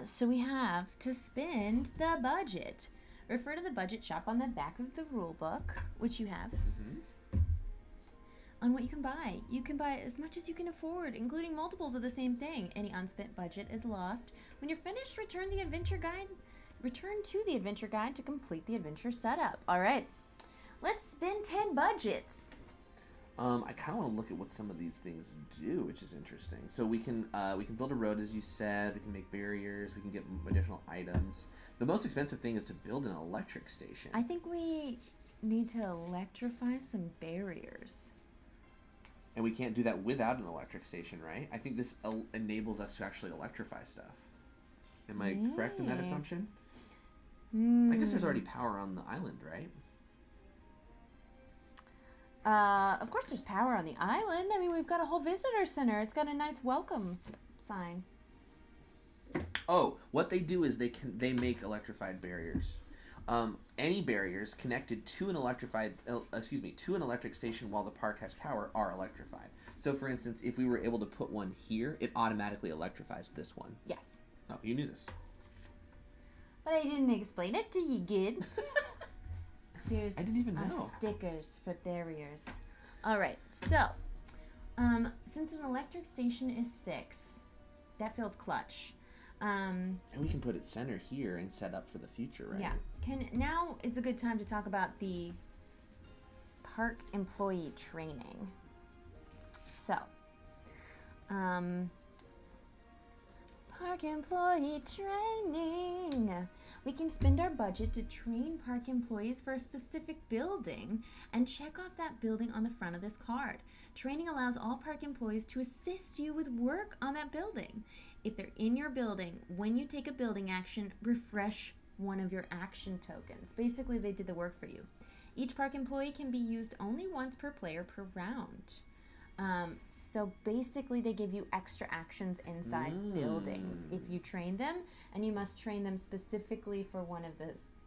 So we have to spend the budget. Refer to the budget shop on the back of the rule book, which you have, on what you can buy. You can buy as much as you can afford, including multiples of the same thing. Any unspent budget is lost. When you're finished, return to the adventure guide to complete the adventure setup. All right, let's spend 10 budgets. I kind of want to look at what some of these things do, which is interesting. So we can build a road, as you said. We can make barriers. We can get additional items. The most expensive thing is to build an electric station. I think we need to electrify some barriers. And we can't do that without an electric station, right? I think this enables us to actually electrify stuff. Am I correct in that assumption? I guess there's already power on the island, right? Of course there's power on the island. I mean, we've got a whole visitor center. It's got a nice welcome sign. Oh, what they do is they make electrified barriers. Any barriers connected to an electric station while the park has power are electrified. So, for instance, if we were able to put one here, it automatically electrifies this one. Yes. Oh, you knew this. But I didn't explain it to you, kid. Here's I didn't even our know. stickers for barriers. All right, so since an electric station is 6, that feels clutch. And we can put it center here and set up for the future, right? Yeah. Now is a good time to talk about the park employee training. So, park employee training. We can spend our budget to train park employees for a specific building and check off that building on the front of this card. Training allows all park employees to assist you with work on that building. If they're in your building, when you take a building action, refresh one of your action tokens. Basically, they did the work for you. Each park employee can be used only once per player per round. So basically they give you extra actions inside buildings if you train them, and you must train them specifically for one of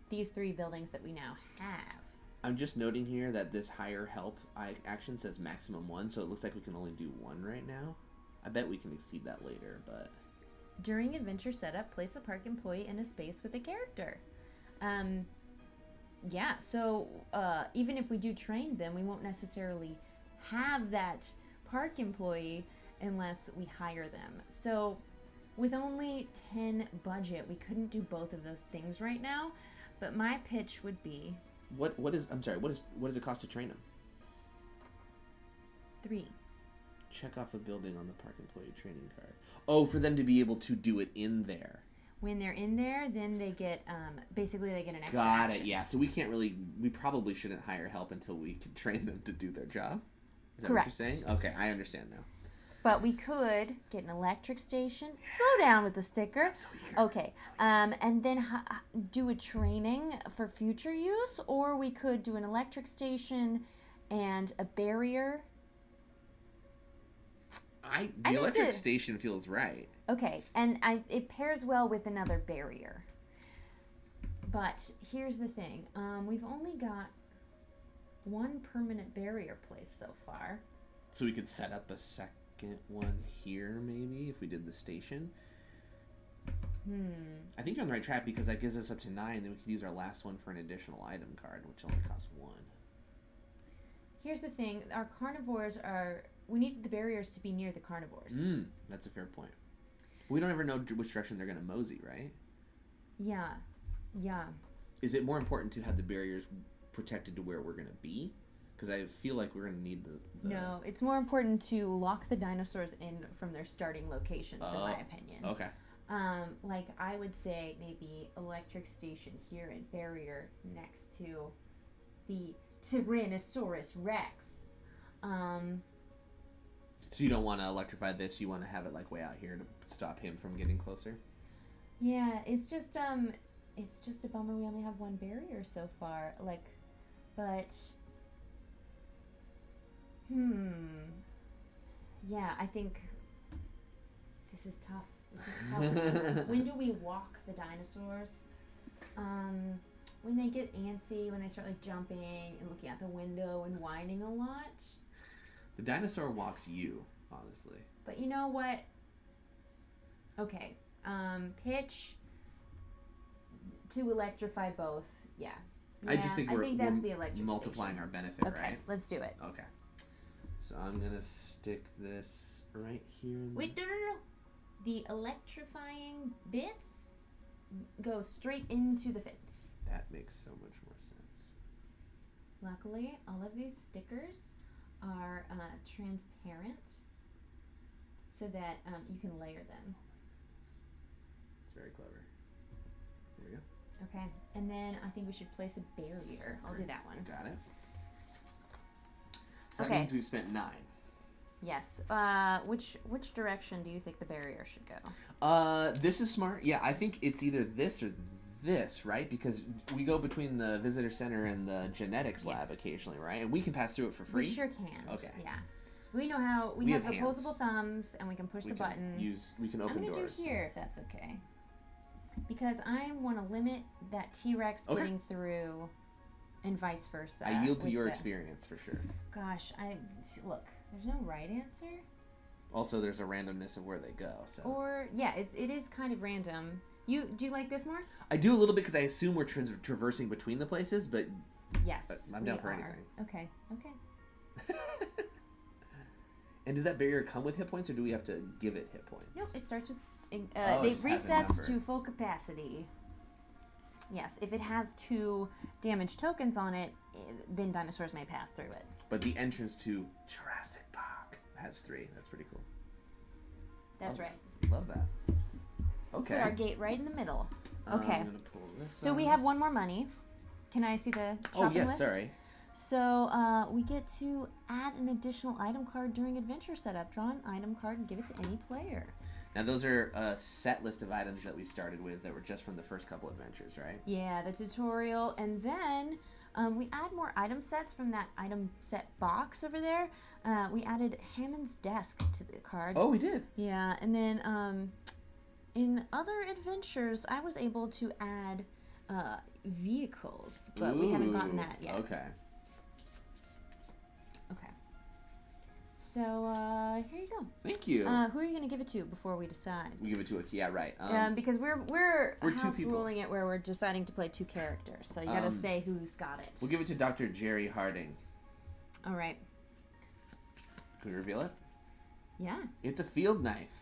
these 3 buildings that we now have. I'm just noting here that this higher help action says maximum 1, so it looks like we can only do 1 right now. I bet we can exceed that later, but... During adventure setup, place a park employee in a space with a character. Yeah, so even if we do train them, we won't necessarily have that park employee unless we hire them. So with only 10 budget, we couldn't do both of those things right now, but my pitch would be... What does it cost to train them? 3. Check off a building on the park employee training card. Oh, for them to be able to do it in there. When they're in there, then they get, basically they get an extra Got action. it, yeah. So we probably shouldn't hire help until we can train them to do their job. Is that Correct. what you're saying? Okay, I understand now. But we could get an electric station. Slow down with the sticker. Okay. And then do a training for future use, or we could do an electric station and a barrier. The electric station feels right. Okay, and it pairs well with another barrier. But here's the thing. We've only got 1 permanent barrier placed so far. So we could set up a second one here, maybe, if we did the station. I think you're on the right track, because that gives us up to 9, then we could use our last one for an additional item card, which only costs 1. Here's the thing. Our carnivores are... We need the barriers to be near the carnivores. That's a fair point. We don't ever know which direction they're going to mosey, right? Yeah. Yeah. Is it more important to have the barriers protected to where we're going to be? Because I feel like we're going to need the... No, it's more important to lock the dinosaurs in from their starting locations, in my opinion. Okay. Like, I would say maybe electric station here and barrier next to the Tyrannosaurus Rex. So you don't want to electrify this, you want to have it like way out here to stop him from getting closer? Yeah, it's just a bummer we only have one barrier so far. Like, but yeah, I think this is tough. When do we walk the dinosaurs? When they get antsy, when they start like jumping and looking out the window and whining a lot. The dinosaur walks you, honestly. But you know what? Okay. Pitch to electrify both. Yeah. I just think we're that's the electric multiplying station. our benefit, okay, right? Let's do it. Okay. So I'm going to stick this right here. Wait, no. The electrifying bits go straight into the fence. That makes so much more sense. Luckily, all of these stickers are transparent so that you can layer them. It's very clever. There we go. Okay, and then I think we should place a barrier. I'll do that one. Got it. So that means we've spent 9. Yes. Which direction do you think the barrier should go? This is smart. Yeah, I think it's either this or this, right? Because we go between the visitor center and the genetics lab occasionally, right? And we can pass through it for free. We sure can. Okay. Yeah. We know how we have opposable thumbs and we can push the button. We can open doors. I'm gonna do here if that's okay. Because I want to limit that T-Rex getting through and vice versa. I yield to your experience for sure. Gosh, look, there's no right answer. Also, there's a randomness of where they go. So. Or yeah, it is kind of random. Do you like this more? I do a little bit because I assume we're traversing between the places, but yes, but I'm down for anything. Okay. And does that barrier come with hit points, or do we have to give it hit points? No, it starts with. It just resets to full capacity. Yes, if it has 2 damage tokens on it, then dinosaurs may pass through it. But the entrance to Jurassic Park has 3. That's pretty cool. That's right. Love that. Okay. Put our gate right in the middle. Okay. I'm gonna pull this so we have one more money. Can I see the shopping list? Sorry. So we get to add an additional item card during adventure setup. Draw an item card and give it to any player. Now those are a set list of items that we started with that were just from the first couple adventures, right? Yeah, the tutorial, and then we add more item sets from that item set box over there. We added Hammond's desk to the card. Oh, we did. Yeah, and then in other adventures, I was able to add vehicles, but we haven't gotten that yet. Okay. So here you go. Thank you. Who are you going to give it to before we decide? We give it to a right. Because we're house ruling it where we're deciding to play 2 characters. So you got to say who's got it. We'll give it to Dr. Jerry Harding. All right. Can we reveal it? Yeah. It's a field knife.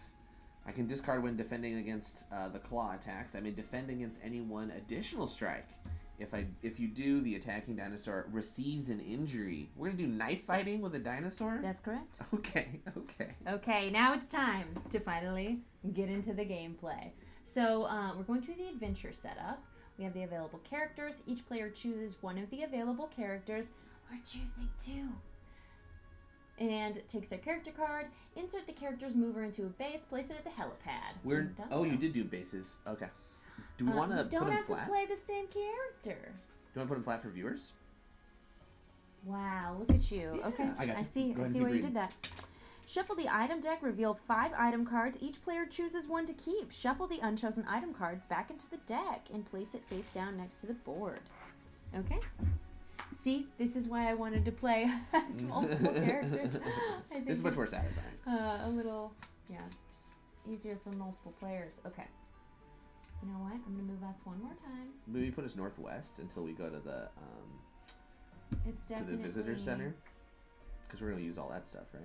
I can discard when defending against the claw attacks. I may defend against any one additional strike. If you do, the attacking dinosaur receives an injury. We're gonna do knife fighting with a dinosaur? That's correct. Okay. Okay, now it's time to finally get into the gameplay. So we're going through the adventure setup. We have the available characters. Each player chooses one of the available characters. We're choosing 2. And takes their character card. Insert the character's mover into a base. Place it at the helipad. You did do bases. Okay. Do we want to put them flat? You don't have to play the same character. Do you want to put them flat for viewers? Wow, look at you. Yeah, Okay, I got you. I see why you did that. Shuffle the item deck, reveal 5 item cards. Each player chooses one to keep. Shuffle the unchosen item cards back into the deck and place it face down next to the board. Okay? See, this is why I wanted to play as multiple characters. I think this is much more satisfying. A little, easier for multiple players. Okay. You know what? I'm going to move us one more time. Maybe put us northwest until we go to the it's definitely to the visitor center, because we're going to use all that stuff, right?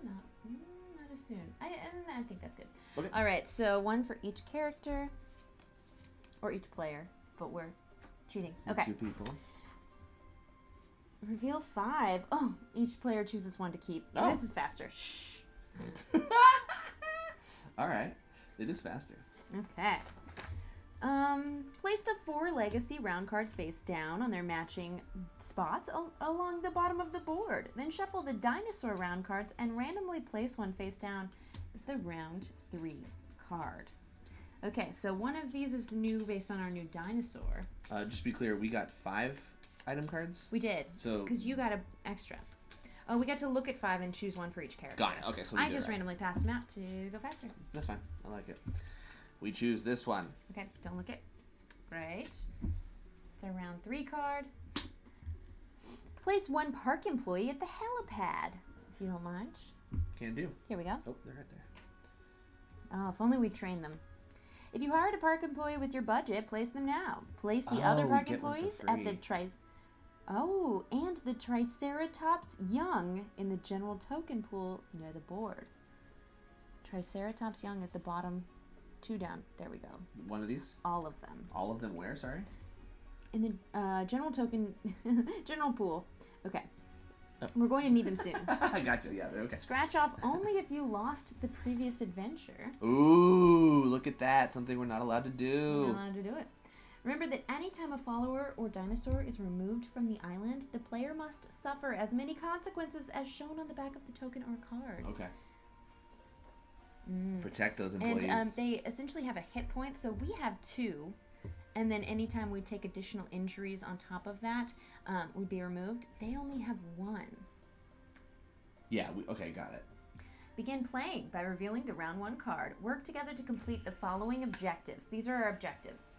Okay, not as soon. I think that's good. Okay. All right, so one for each character or each player. but we're cheating. Okay. 2 people. Reveal 5. Oh, each player chooses 1 to keep. Oh. This is faster. Shh. All right. It is faster. Okay. Place the 4 legacy round cards face down on their matching spots along the bottom of the board. Then shuffle the dinosaur round cards and randomly place one face down as the round 3 card. Okay, so one of these is new based on our new dinosaur. Just to be clear, we got 5 item cards? We did. So because you got an extra. Oh, we got to look at 5 and choose 1 for each character. Got it. Okay, so I just randomly passed them out to go faster. That's fine. I like it. We choose this one. Okay, don't look it. Great. It's our round 3 card. Place 1 park employee at the helipad, if you don't mind. Can do. Here we go. Oh, they're right there. Oh, if only we trained them. If you hired a park employee with your budget, place them now. Place the other park employees at the and the Triceratops young in the general token pool near the board. Triceratops young is the bottom 2 down. There we go. One of these? All of them. All of them where, sorry? In the general token, general pool. Okay. Oh. We're going to need them soon. I got you. Yeah, they're okay. Scratch off only if you lost the previous adventure. Ooh, look at that. Something we're not allowed to do. We're not allowed to do it. Remember that anytime a follower or dinosaur is removed from the island, the player must suffer as many consequences as shown on the back of the token or card. Okay. Protect those employees. And they essentially have a hit point, so we have 2. And then anytime we take additional injuries on top of that, would be removed. They only have 1. Yeah, okay, got it. Begin playing by revealing the round 1 card. Work together to complete the following objectives. These are our objectives.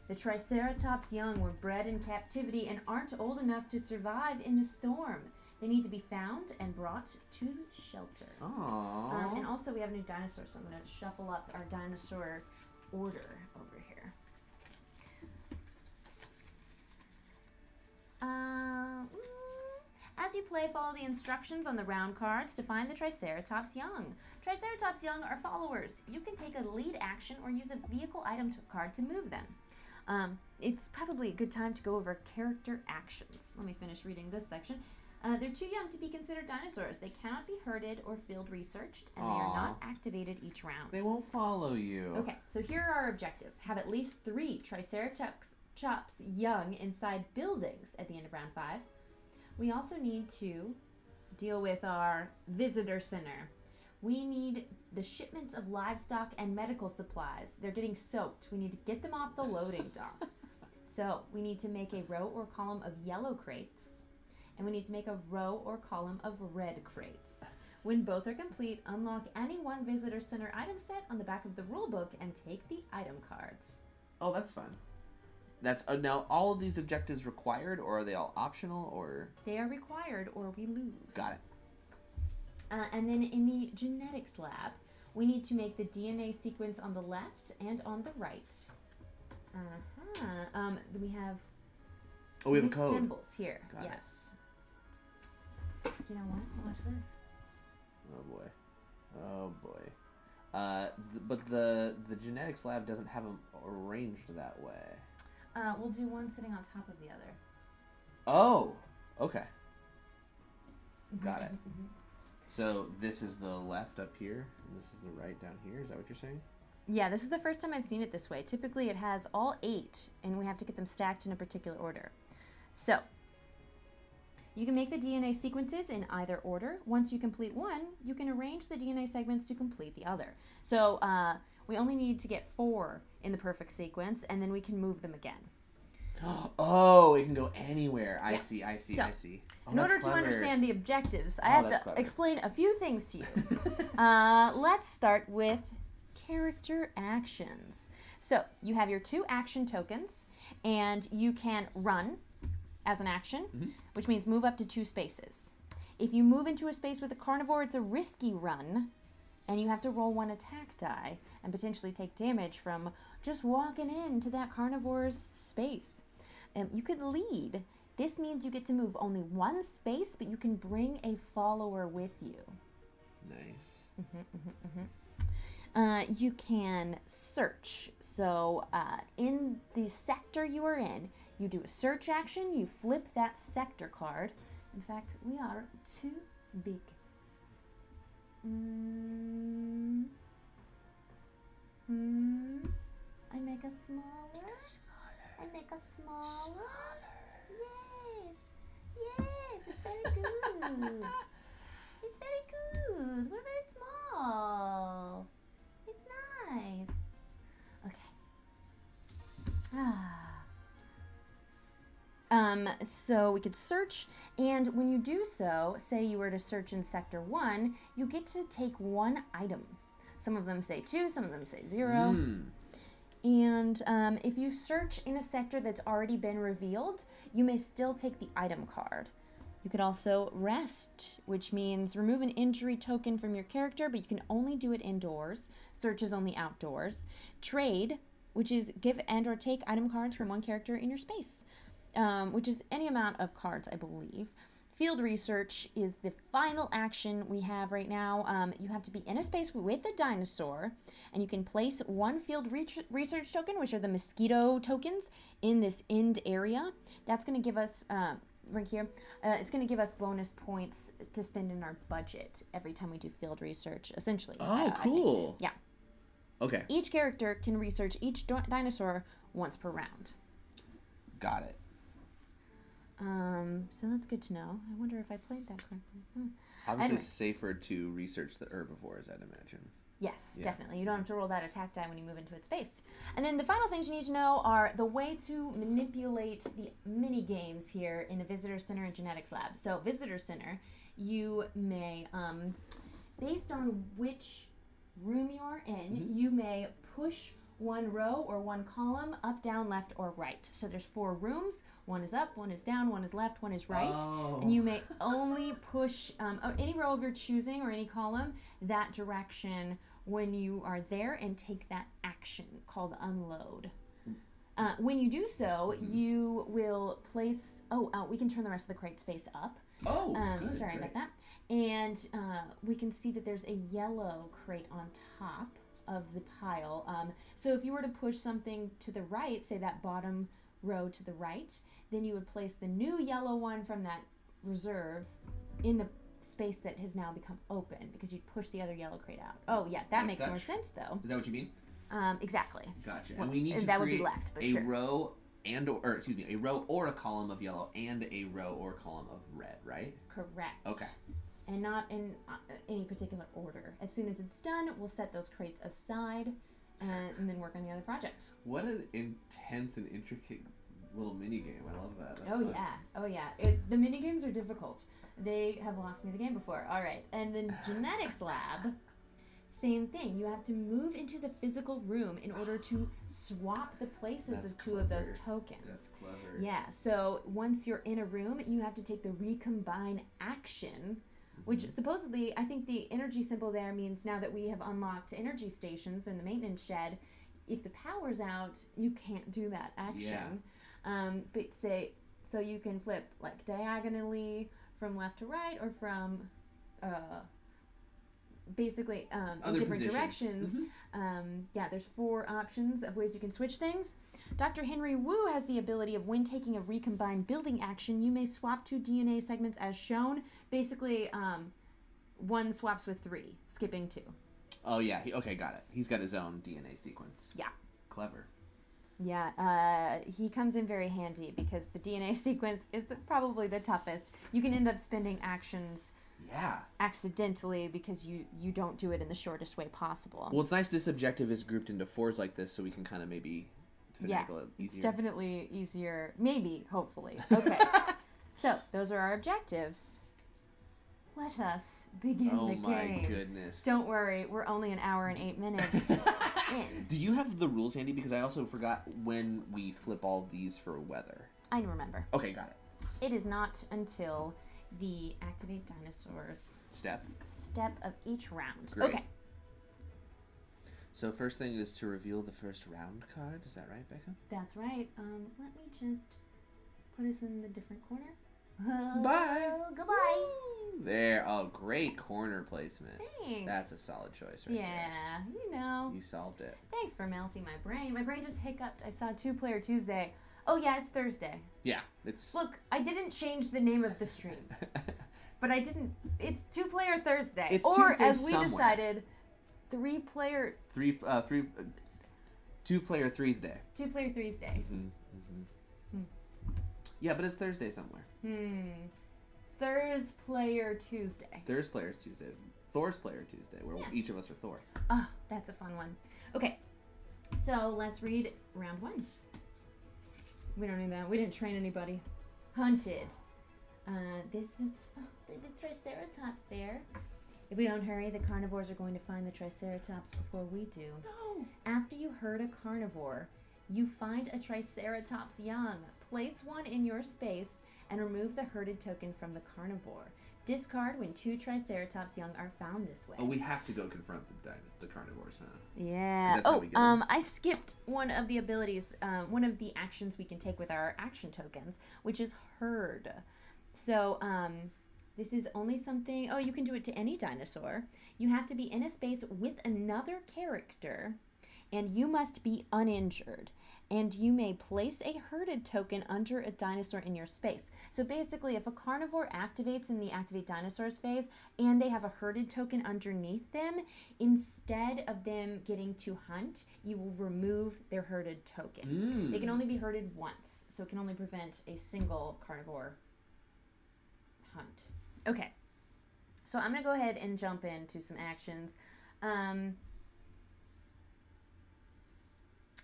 The Triceratops young were bred in captivity and aren't old enough to survive in the storm. They need to be found and brought to shelter. Aww. And also we have a new dinosaur, so I'm going to shuffle up our dinosaur order over here. As you play, follow the instructions on the round cards to find the Triceratops young. Triceratops young are followers. You can take a lead action or use a vehicle item card to move them. It's probably a good time to go over character actions. Let me finish reading this section. They're too young to be considered dinosaurs. They cannot be herded or field researched, and they are not activated each round. They won't follow you. Okay, so here are our objectives. Have at least 3 Triceratops young inside buildings at the end of round 5. We also need to deal with our visitor center. We need the shipments of livestock and medical supplies. They're getting soaked. We need to get them off the loading dock. So we need to make a row or column of yellow crates, and we need to make a row or column of red crates. When both are complete, unlock any one visitor center item set on the back of the rulebook and take the item cards. Oh, that's fun. That's now all of these objectives required, or are they all optional, or? They are required, or we lose. Got it. And then in the genetics lab, we need to make the DNA sequence on the left and on the right. We have. Oh, we have a code. Symbols here. Got it. Yes. You know what? Watch this. Oh boy. Oh boy. But the genetics lab doesn't have them arranged that way. We'll do one sitting on top of the other. Oh, okay. Got it. So this is the left up here, and this is the right down here. Is that what you're saying? Yeah, this is the first time I've seen it this way. Typically it has all 8, and we have to get them stacked in a particular order. So, you can make the DNA sequences in either order. Once you complete one, you can arrange the DNA segments to complete the other. So, we only need to get 4 in the perfect sequence, and then we can move them again. Oh, it can go anywhere. I see. So, I see. Oh, in order to understand the objectives, I have to explain a few things to you. Let's start with character actions. So, you have your 2 action tokens, and you can run as an action, which means move up to 2 spaces. If you move into a space with a carnivore, it's a risky run, and you have to roll 1 attack die and potentially take damage from just walking into that carnivore's space. You could lead. This means you get to move only 1 space, but you can bring a follower with you. Nice. You can search. So in the sector you are in, you do a search action, you flip that sector card. In fact, we are too big. I make us smaller. I make us smaller. Yes. Yes, it's very good. It's very good. We're very small. It's nice. Okay. So we could search, and when you do so, say you were to search in Sector 1, you get to take one item. Some of them say 2, some of them say 0. And if you search in a sector that's already been revealed, you may still take the item card. You could also rest, which means remove an injury token from your character, but you can only do it indoors. Search is only outdoors. Trade, which is give and or take item cards from one character in your space, which is any amount of cards, I believe. Field research is the final action we have right now. You have to be in a space with a dinosaur, and you can place one field research token, which are the mosquito tokens, in this end area. That's going to give us, right here, it's going to give us bonus points to spend in our budget every time we do field research, essentially. Oh, cool. Yeah. Okay. Each character can research each dinosaur once per round. Got it. So that's good to know. I wonder if I played that correctly. Obviously, Anyway. it's safer to research the herbivores, I'd imagine. Yes, Yeah. definitely. You don't have to roll that attack die when you move into its space. And then the final things you need to know are the way to manipulate the mini games here in the Visitor Center and Genetics Lab. So Visitor Center, you may, based on which room you're in, you may push one row or one column up, down, left, or right. So there's 4 rooms. One is up, one is down, one is left, one is right. Oh. And you may only push any row of your choosing or any column that direction when you are there and take that action called unload. When you do so, you will place... we can turn the rest of the crate's face up. Oh, good. Sorry Great. about that. And we can see that there's a yellow crate on top of the pile. So if you were to push something to the right, say that bottom row to the right, then you would place the new yellow one from that reserve in the space that has now become open because you'd push the other yellow crate out. Oh yeah, that makes more sense though. Is that what you mean? Exactly. Gotcha. Well, and we need to that would create be left, but a sure. row a row or a column of yellow and a row or column of red, right? Correct. Okay. And not in any particular order. As soon as it's done, we'll set those crates aside and then work on the other project. What an intense and intricate little mini game. I love that. That's fun. Oh yeah. The mini games are difficult. They have lost me the game before. All right. And then Genetics Lab, same thing. You have to move into the physical room in order to swap the places of 2 of those tokens. That's clever. Yeah. So once you're in a room, you have to take the recombine action, which supposedly, I think the energy symbol there means now that we have unlocked energy stations in the maintenance shed, if the power's out, you can't do that action. But say, so you can flip like diagonally from left to right or from basically in different directions. There's 4 options of ways you can switch things. Dr. Henry Wu has the ability of when taking a recombined building action, you may swap 2 DNA segments as shown. Basically, 1 swaps with 3, skipping 2. Oh yeah. Okay, got it. He's got his own DNA sequence. Yeah. Clever. Yeah, he comes in very handy because the DNA sequence is probably the toughest. You can end up spending actions accidentally because you don't do it in the shortest way possible. Well, it's nice this objective is grouped into 4s like this so we can kind of maybe finagle it easier. It's definitely easier. Maybe, hopefully. Okay. So, those are our objectives. Let us begin the game. Oh my goodness. Don't worry, we're only an hour and 8 minutes in. Do you have the rules handy? Because I also forgot when we flip all these for weather. I remember. Okay, got it. It is not until the activate dinosaurs step of each round. Great. Okay. So first thing is to reveal the first round card. Is that right, Becca? That's right. Let me just put us in the different corner. Bye. Goodbye. Woo. There. Oh, great corner placement. Thanks. That's a solid choice right Yeah, you know. there. You solved it. Thanks for melting my brain. My brain just hiccuped. I saw 2-Player Tuesday. Oh, yeah, it's Thursday. Yeah, it's... Look, I didn't change the name of the stream. But I didn't... It's 2-Player Thursday. It's or, Tuesday as we somewhere. decided, 3-Player... 2-Player Threes Day. 2-Player Thursday. Yeah, but it's Thursday somewhere. Thurs Player Tuesday. Thurs Player Tuesday. Thor's Player Tuesday, where each of us are Thor. Oh, that's a fun one. Okay, so let's read round 1. We don't need that. We didn't train anybody. Hunted. This is the Triceratops there. If we don't hurry, the carnivores are going to find the Triceratops before we do. No. After you herd a carnivore, you find a Triceratops young. Place one in your space and remove the herded token from the carnivore. Discard when 2 Triceratops young are found this way. Oh, we have to go confront the carnivores, huh? Yeah. That's how we get them. I skipped one of the abilities, one of the actions we can take with our action tokens, which is herd. So, this is only something, you can do it to any dinosaur. You have to be in a space with another character, and you must be uninjured. And you may place a herded token under a dinosaur in your space. So basically, if a carnivore activates in the Activate Dinosaurs phase, and they have a herded token underneath them, instead of them getting to hunt, you will remove their herded token. They can only be herded once, so it can only prevent a single carnivore hunt. Okay, so I'm going to go ahead and jump into some actions.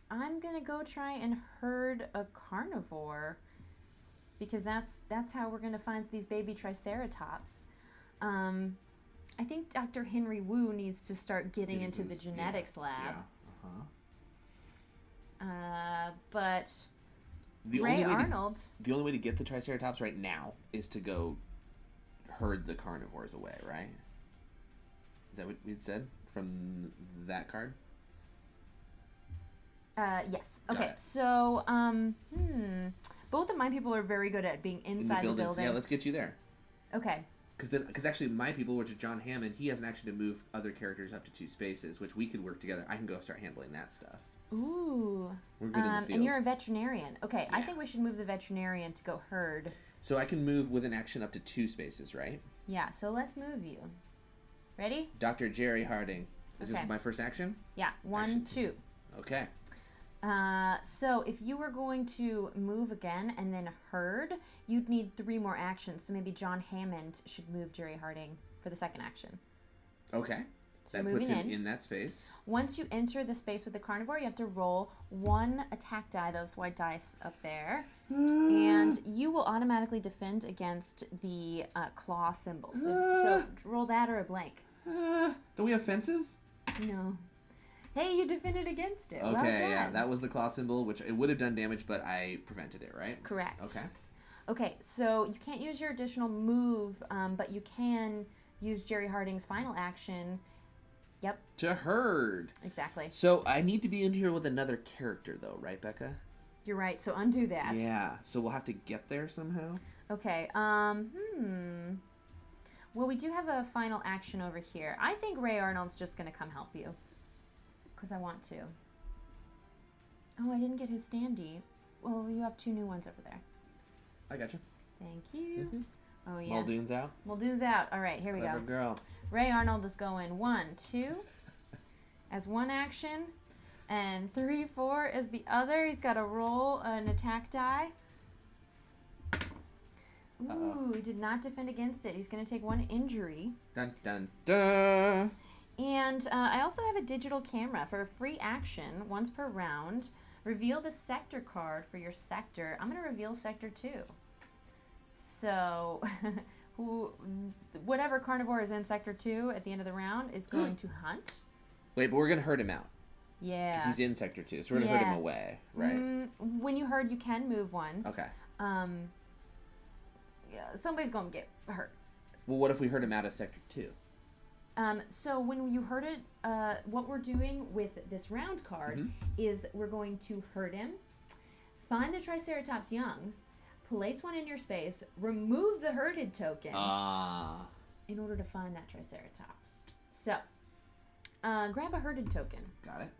I'm gonna go try and herd a carnivore because that's how we're gonna find these baby Triceratops. I think Dr. Henry Wu needs to start getting into the genetics lab. Yeah. But The Ray only way Arnold. The only way to get the Triceratops right now is to go herd the carnivores away, right? Is that what we'd said from that card? Yes. Okay. So, both of my people are very good at being inside the buildings. Yeah, let's get you there. Okay. Because actually my people, which is John Hammond, he has an action to move other characters up to 2 spaces, which we could work together. I can go start handling that stuff. Ooh. We're good in the field. And you're a veterinarian. Okay, Yeah. I think we should move the veterinarian to go herd. So I can move with an action up to 2 spaces, right? Yeah, so let's move you. Ready? Dr. Jerry Harding. Is Okay. this my first action? Yeah, 1, Action. 2. Okay. So if you were going to move again and then herd, you'd need 3 more actions. So maybe John Hammond should move Jerry Harding for the second action. Okay. So that you're puts moving him in that space. Once you enter the space with the carnivore, you have to roll 1 attack die, those white dice up there. And you will automatically defend against the claw symbol. So roll that or a blank. Don't we have fences? No. Hey, you defended against it. Okay, Well yeah, done. that was the claw symbol, which it would have done damage, but I prevented it, right? Correct. Okay. Okay, so you can't use your additional move, but you can use Jerry Harding's final action. Yep. To herd. Exactly. So I need to be in here with another character, though, right, Becca? You're right, so undo that. Yeah, so we'll have to get there somehow? Okay, well, we do have a final action over here. I think Ray Arnold's just going to come help you. Because I want to. Oh, I didn't get his standee. Well, you have 2 new ones over there. I gotcha. Thank you. Mm-hmm. Oh, yeah. Muldoon's out. Muldoon's out. All right, here we Clever go. girl. Ray Arnold is going 1, 2 as 1 action, and 3, 4 as the other. He's got to roll an attack die. Ooh, he did not defend against it. He's going to take 1 injury. Dun, dun, dun. And I also have a digital camera for a free action, once per round. Reveal the sector card for your sector. I'm going to reveal sector 2. So, whatever carnivore is in sector 2 at the end of the round is going to hunt. Wait, but we're going to herd him out. Yeah. Because he's in sector 2, so we're going to herd him away, right? When you herd, you can move one. Okay. Yeah, somebody's going to get hurt. Well, what if we herd him out of sector 2? So when you herd it, what we're doing with this round card is we're going to herd him, find the Triceratops young, place one in your space, remove the herded token, in order to find that Triceratops. So, grab a herded token. Got it.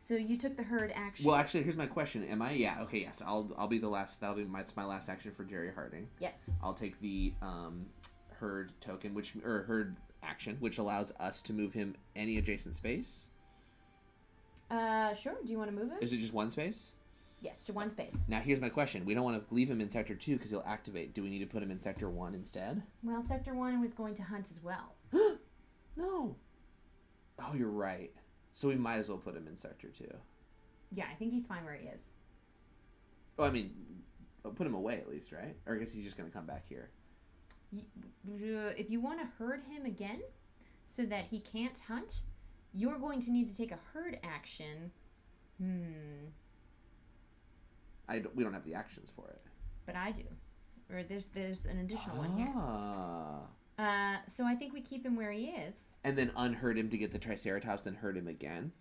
So you took the herd action. Well, actually, here's my question. Am I? Yeah. Okay. Yes. I'll be the last. That'll be my last action for Jerry Harding. Yes. I'll take the herd token, herd action, which allows us to move him any adjacent space. Sure. Do you want to move him? Is it just one space? Yes, to one space. Now, here's my question. We don't want to leave him in Sector 2 because he'll activate. Do we need to put him in Sector 1 instead? Well, Sector 1 was going to hunt as well. No. Oh, you're right. So we might as well put him in Sector 2. Yeah, I think he's fine where he is. Oh, I mean, put him away at least, right? Or I guess he's just going to come back here. If you want to herd him again so that he can't hunt, you're going to need to take a herd action. We don't have the actions for it. But I do. Or there's an additional one here. So I think we keep him where he is. And then unherd him to get the Triceratops, then herd him again?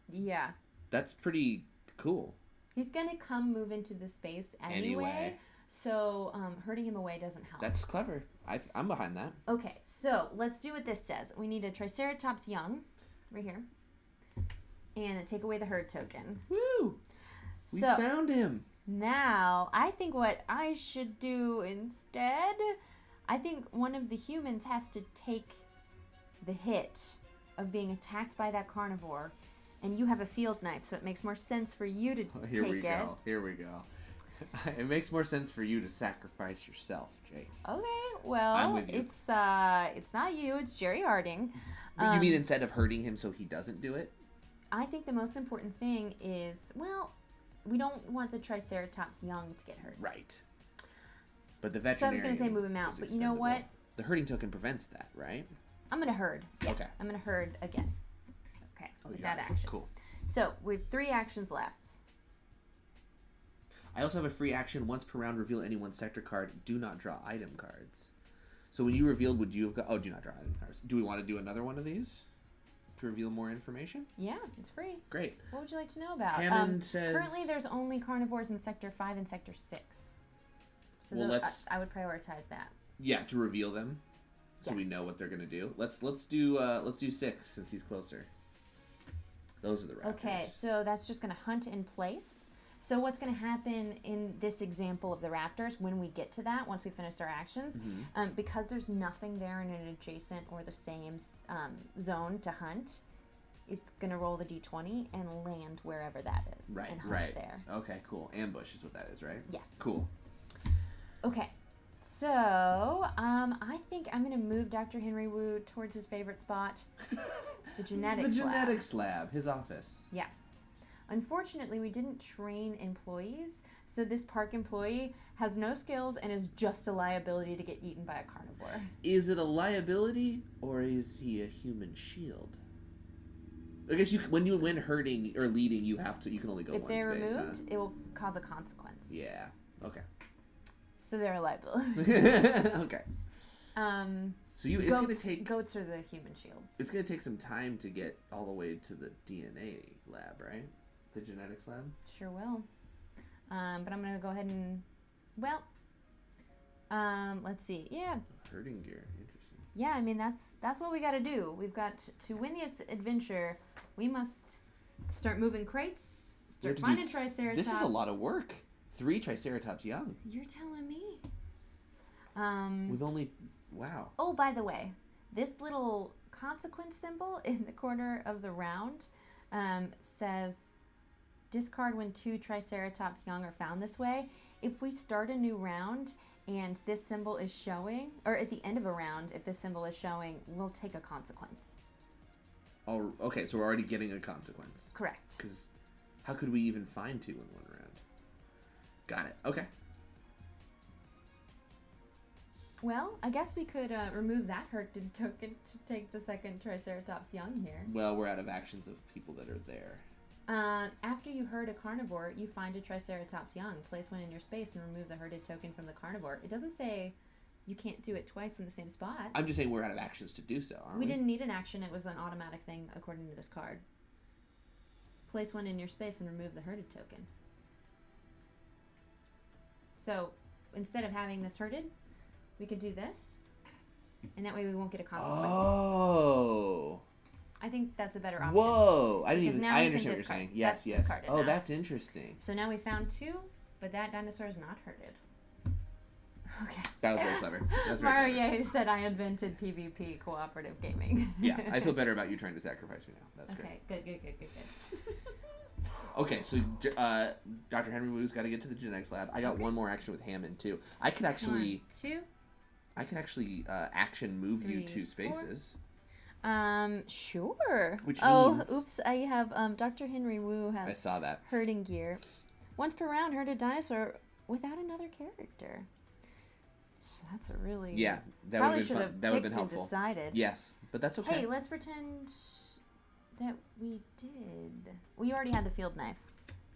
Yeah. That's pretty cool. He's going to come move into the space anyway. So herding him away doesn't help. That's clever. I'm behind that. Okay, so let's do what this says. We need a Triceratops young, right here. And take away the herd token. Woo! We found him. Now, I think what I should do instead, I think one of the humans has to take the hit of being attacked by that carnivore, and you have a field knife, so it makes more sense for you to take it. Here we go. It makes more sense for you to sacrifice yourself, Jake. Okay, well, I'm with you. It's not you, it's Jerry Harding. But you mean instead of hurting him so he doesn't do it? I think the most important thing is, well, we don't want the Triceratops young to get hurt. Right. But the veterinarian. So I was going to say move him out, but you know what? The herding token prevents that, right? I'm going to herd. Yeah, okay. I'm going to herd again. Okay, with that action. Cool. So we have 3 actions left. I also have a free action. Once per round, reveal any one sector card. Do not draw item cards. So when you revealed, would you have got... Oh, do not draw item cards. Do we want to do another one of these? To reveal more information? Yeah, it's free. Great. What would you like to know about? Hammond says... Currently, there's only carnivores in Sector 5 and Sector 6. So well, I would prioritize that. Yeah, to reveal them. So yes. we know what they're going to do. Let's do 6 since he's closer. Those are the raptors. Okay, so that's just going to hunt in place. So what's going to happen in this example of the raptors when we get to that, once we finished our actions, because there's nothing there in an adjacent or the same zone to hunt, it's going to roll the d20 and land wherever that is. Right, and hunt there. Okay, cool. Ambush is what that is, right? Yes. Cool. Okay, so I think I'm going to move Dr. Henry Wu towards his favorite spot, the genetics lab. The genetics lab, his office. Yeah. Unfortunately, we didn't train employees, so this park employee has no skills and is just a liability to get eaten by a carnivore. Is it a liability, or is he a human shield? I guess when you win herding or leading, you can only go one space. If they're removed, it will cause a consequence. Yeah. Okay. So they're a liability. Okay. So it's going to take goats are the human shields. It's going to take some time to get all the way to the DNA lab, right? The genetics lab? Sure will. But I'm going to go ahead and... Well, let's see. Yeah. Herding gear. Interesting. Yeah, I mean, that's what we got to do. We've got to win this adventure. We must start moving crates, start finding Triceratops. This is a lot of work. 3 Triceratops young. You're telling me. With only... Wow. Oh, by the way, this little consequence symbol in the corner of the round says... Discard when 2 Triceratops young are found this way. If we start a new round and this symbol is showing, or at the end of a round, if this symbol is showing, we'll take a consequence. Oh, okay, so we're already getting a consequence. Correct. Because how could we even find 2 in one round? Got it. Okay. Well, I guess we could remove that herded token to take the second Triceratops young here. Well, we're out of actions of people that are there. After you herd a carnivore, you find a Triceratops young. Place one in your space and remove the herded token from the carnivore. It doesn't say you can't do it twice in the same spot. I'm just saying we're out of actions to do so, aren't we? We didn't need an action. It was an automatic thing according to this card. Place one in your space and remove the herded token. So, instead of having this herded, we could do this, and that way we won't get a consequence. Oh. I think that's a better option. Whoa! I understand what you're saying. Yes, That's yes. discarded Oh, now. that's interesting. So now we found 2, but that dinosaur is not hurted. Okay. That was very clever. That was very clever. Mario said I invented PvP cooperative gaming. Yeah, I feel better about you trying to sacrifice me now. That's Okay, great. good. Okay, so Dr. Henry Wu's got to get to the genetics lab. I got one more action with Hammond too. I could actually 1, 2. I can actually action move 3, you 2 spaces. 4. Sure. Which means... Oh, oops, I have, Dr. Henry Wu has... I saw that. Herding gear. Once per round, herd a dinosaur without another character. So that's a really... Yeah, that would have been fun. That would have been helpful. Decided. Yes, but that's okay. Hey, let's pretend that we did. We already had the field knife.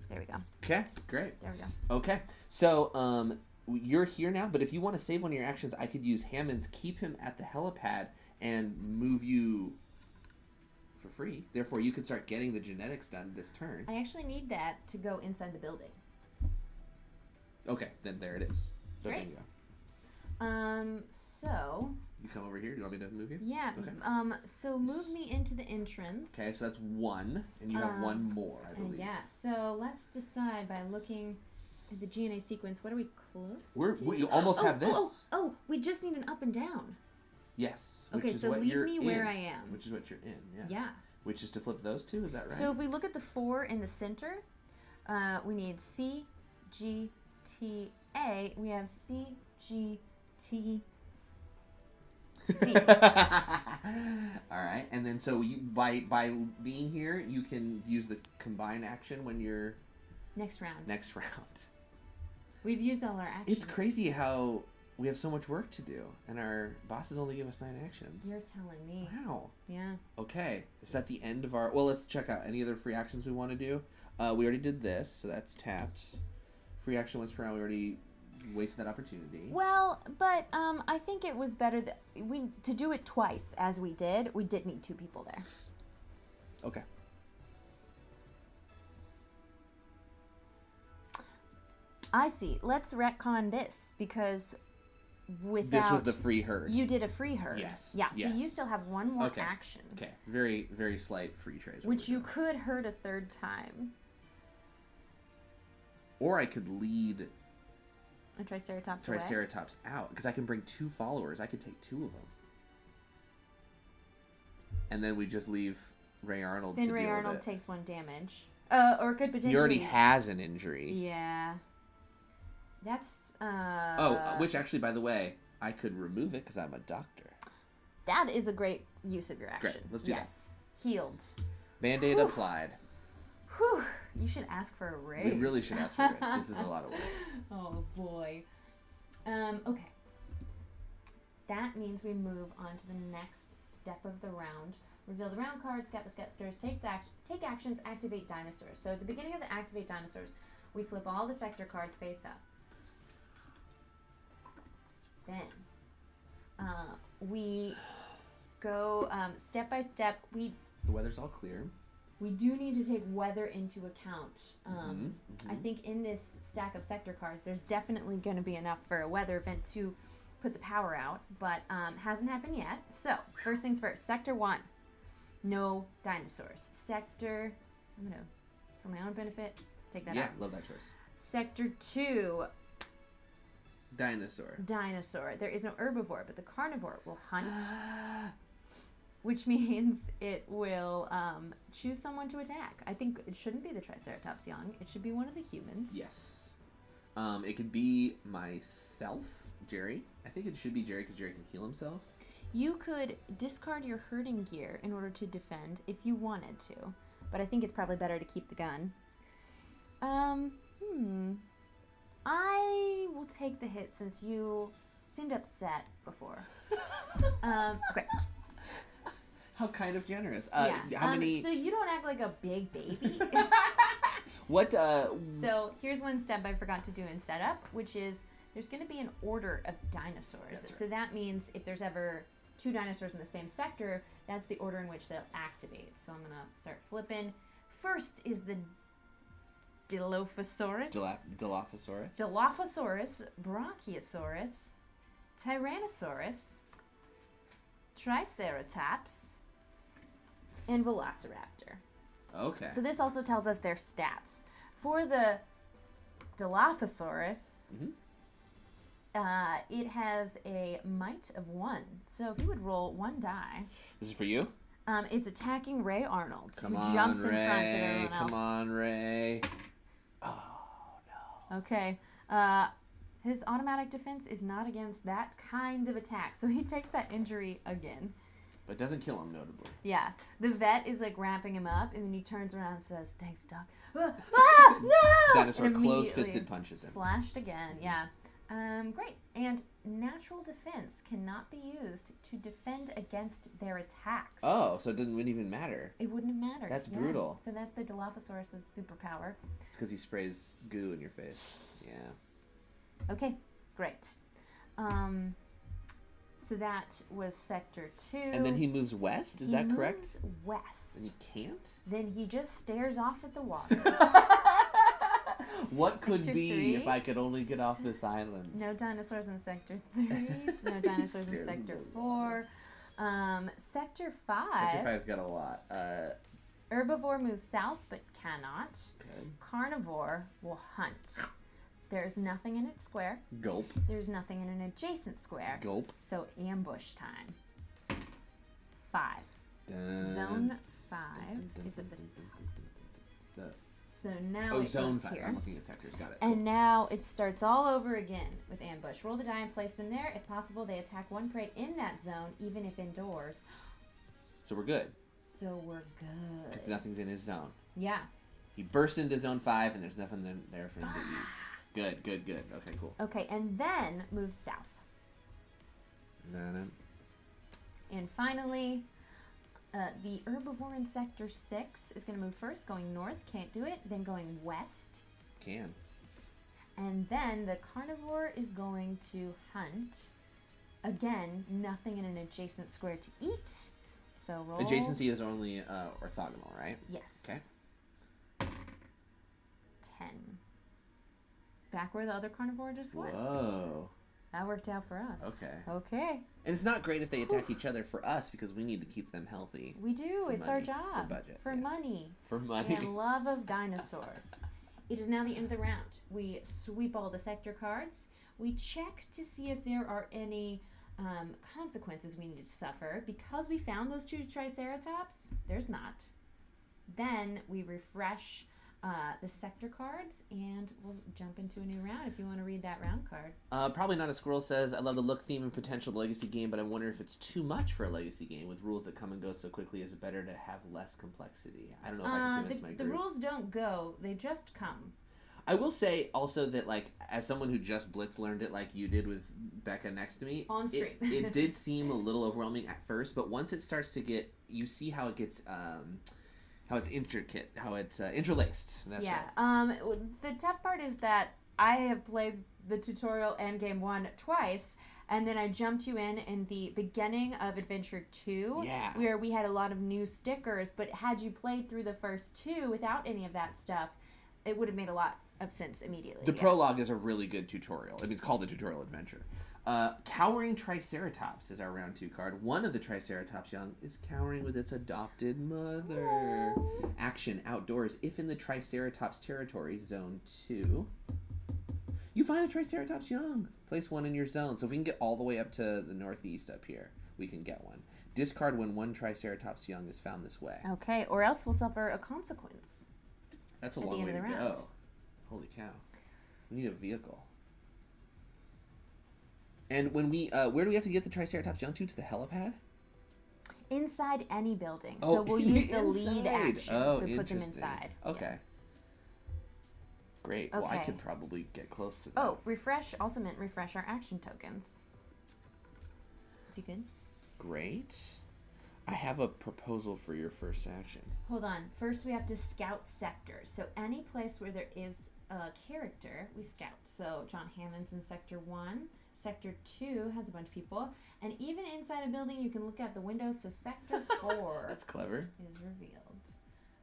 There we go. Okay, great. There we go. Okay, so you're here now, but if you want to save one of your actions, I could use Hammond's keep him at the helipad and move you for free. Therefore, you could start getting the genetics done this turn. I actually need that to go inside the building. Okay, then there it is. So Great. there you go. So... You come over here. Do you want me to move you? Yeah. Okay. So move me into the entrance. Okay, so that's 1, and you have 1 more, I believe. Yeah. So let's decide by looking at the GNA sequence. What are we close to? We almost have this. Oh, we just need an up and down. Yes. Okay, so leave me where I am. Which is what you're in, yeah. Yeah. Which is to flip those 2, is that right? So if we look at the 4 in the center, we need C, G, T, A. We have C, G, T, C. All right, and then so you by being here, you can use the combine action when you're next round. We've used all our actions. It's crazy how we have so much work to do, and our bosses only give us 9 actions. You're telling me. Wow. Yeah. Okay, is that the end of our... Well, let's check out any other free actions we want to do. We already did this, so that's tapped. Free action once per round, we already wasted that opportunity. Well, but I think it was better that to do it twice as we did need 2 people there. Okay. I see. Let's retcon this because without... This was the free herd. You did a free herd. Yes. Yeah, so you still have 1 more action. Okay. Very, very slight free trades. Which you could herd a 3rd time. Or I could lead... A Triceratops Triceratops out. Because I can bring 2 followers. I could take 2 of them. And then we just leave Ray Arnold to deal with it. Then Ray Arnold takes 1 damage. Or could potentially... He already has an injury. Yeah. That's, which actually, by the way, I could remove it because I'm a doctor. That is a great use of your action. Great, let's do that. Yes. Healed. Band-Aid applied. Whew. You should ask for a raise. We really should ask for a raise. This is a lot of work. Oh, boy. Okay. That means we move on to the next step of the round. Reveal the round card, scatter scepters, take actions, activate dinosaurs. So at the beginning of the activate dinosaurs, we flip all the sector cards face up. Then we go step by step. The weather's all clear. We do need to take weather into account. I think in this stack of sector cards, there's definitely going to be enough for a weather event to put the power out, but hasn't happened yet. So first things first, Sector 1, no dinosaurs. Sector, I'm going to, for my own benefit, take that out. Yeah, love that choice. Sector 2, dinosaur. There is no herbivore, but the carnivore will hunt, which means it will choose someone to attack. I think it shouldn't be the Triceratops young. It should be one of the humans. Yes. It could be myself, Jerry. I think it should be Jerry because Jerry can heal himself. You could discard your herding gear in order to defend if you wanted to, but I think it's probably better to keep the gun. I will take the hit since you seemed upset before. Great. How kind of generous. Yeah. How many? So you don't act like a big baby. What? So here's one step I forgot to do in setup, which is there's going to be an order of dinosaurs. That's right. So that means if there's ever 2 dinosaurs in the same sector, that's the order in which they'll activate. So I'm going to start flipping. First is the Dilophosaurus. Dilophosaurus. Dilophosaurus, Brachiosaurus, Tyrannosaurus, Triceratops, and Velociraptor. Okay. So this also tells us their stats. For the Dilophosaurus, it has a might of 1. So if you would roll 1 die. This is for you? It's attacking Ray Arnold, Come who on, jumps Ray. in front of everyone else. Come on, Ray. Oh, no. Okay. His automatic defense is not against that kind of attack, so he takes that injury again. But it doesn't kill him, notably. Yeah. The vet is like wrapping him up, and then he turns around and says, "Thanks, Doc." Ah, no! Dinosaur And immediately close-fisted punches him. Slashed again, yeah. Great. And natural defense cannot be used to defend against their attacks. Oh, so it wouldn't even matter. It wouldn't have mattered. That's brutal. So that's the Dilophosaurus' superpower. It's because he sprays goo in your face. Yeah. Okay, great. So that was Sector 2. And then he moves west, is that correct? He moves west. And he can't? Then he just stares off at the water. What could Sector be 3? if I could only get off this island? No dinosaurs in Sector 3. No dinosaurs in Sector 4. Sector 5. Sector 5's got a lot. Herbivore moves south but cannot. Good. Carnivore will hunt. There's nothing in its square. Gulp. There's nothing in an adjacent square. Gulp. So ambush time. 5. Dun, Zone 5 dun, is at the dun, top. dun, dun. So now Oh, it zone goes 5. here. I'm looking at sectors. Got it. And now it starts all over again with ambush. Roll the die and place them there. If possible, they attack one prey in that zone, even if indoors. So we're good. So we're good. Because nothing's in his zone. Yeah. He bursts into zone 5 and there's nothing in there for him to eat. Good, good, good. Okay, cool. Okay, and then move south. Dun, And finally, the herbivore in Sector 6 is going to move first, going north, can't do it, then going west. Can. And then the carnivore is going to hunt. Again, nothing in an adjacent square to eat. So roll. Adjacency is only orthogonal, right? Yes. Okay. 10. Back where the other carnivore just was. Whoa. That worked out for us. Okay. Okay. And it's not great if they attack each other for us because we need to keep them healthy. We do. For It's money, our for job. budget, For yeah. money. For money. And love of dinosaurs. It is now the end of the round. We sweep all the sector cards. We check to see if there are any consequences we need to suffer. Because we found those 2 Triceratops, there's not. Then we refresh the sector cards, and we'll jump into a new round if you want to read that round card. Probably Not a Squirrel says, I love the look, theme, and potential of the Legacy game, but I wonder if it's too much for a Legacy game. With rules that come and go so quickly, is it better to have less complexity? I don't know if I can convince my The group. rules don't go, they just come. I will say also that, like, as someone who just blitz learned it like you did with Becca next to me, On stream. it did seem a little overwhelming at first, but once it starts to get, you see how it gets, how it's intricate, how it's interlaced. That's Yeah. right. The tough part is that I have played the tutorial and game 1 twice, and then I jumped you in the beginning of Adventure 2, Yeah. where we had a lot of new stickers, but had you played through the first 2 without any of that stuff, it would have made a lot of sense immediately. The prologue is a really good tutorial. I mean, it's called the Tutorial Adventure. Cowering Triceratops is our round 2 card. One of the Triceratops young is cowering with its adopted mother. Aww. Action outdoors. If in the Triceratops territory, zone 2, you find a Triceratops young. Place 1 in your zone. So if we can get all the way up to the northeast up here, we can get one. Discard when 1 Triceratops young is found this way. Okay, or else we'll suffer a consequence. That's a At the long end way of to the round. go. Holy cow. We need a vehicle. And when we, where do we have to get the Triceratops young to? To the helipad? Inside any building. Oh, So we'll use the inside. lead action Oh, to put them interesting. inside. Okay. Yeah. Great. Well, I Okay. could probably get close to that. Oh, refresh also meant refresh our action tokens. If you could. Great. I have a proposal for your first action. Hold on. First, we have to scout sectors. So any place where there is a character, we scout. So John Hammond's in Sector 1. Sector 2 has a bunch of people. And even inside a building, you can look out the window. So Sector 4 That's clever. is revealed.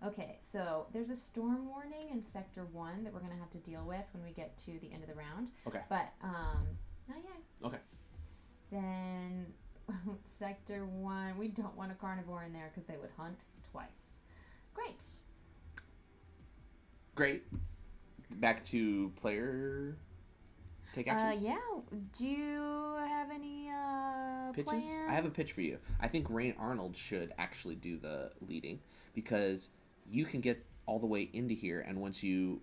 Okay, so there's a storm warning in Sector 1 that we're going to have to deal with when we get to the end of the round. Okay. But, not yet. Okay. Then Sector 1, we don't want a carnivore in there because they would hunt twice. Great. Back to player take actions. Yeah. Do you have any pitches? plans? I have a pitch for you. I think Ray Arnold should actually do the leading because you can get all the way into here, and once you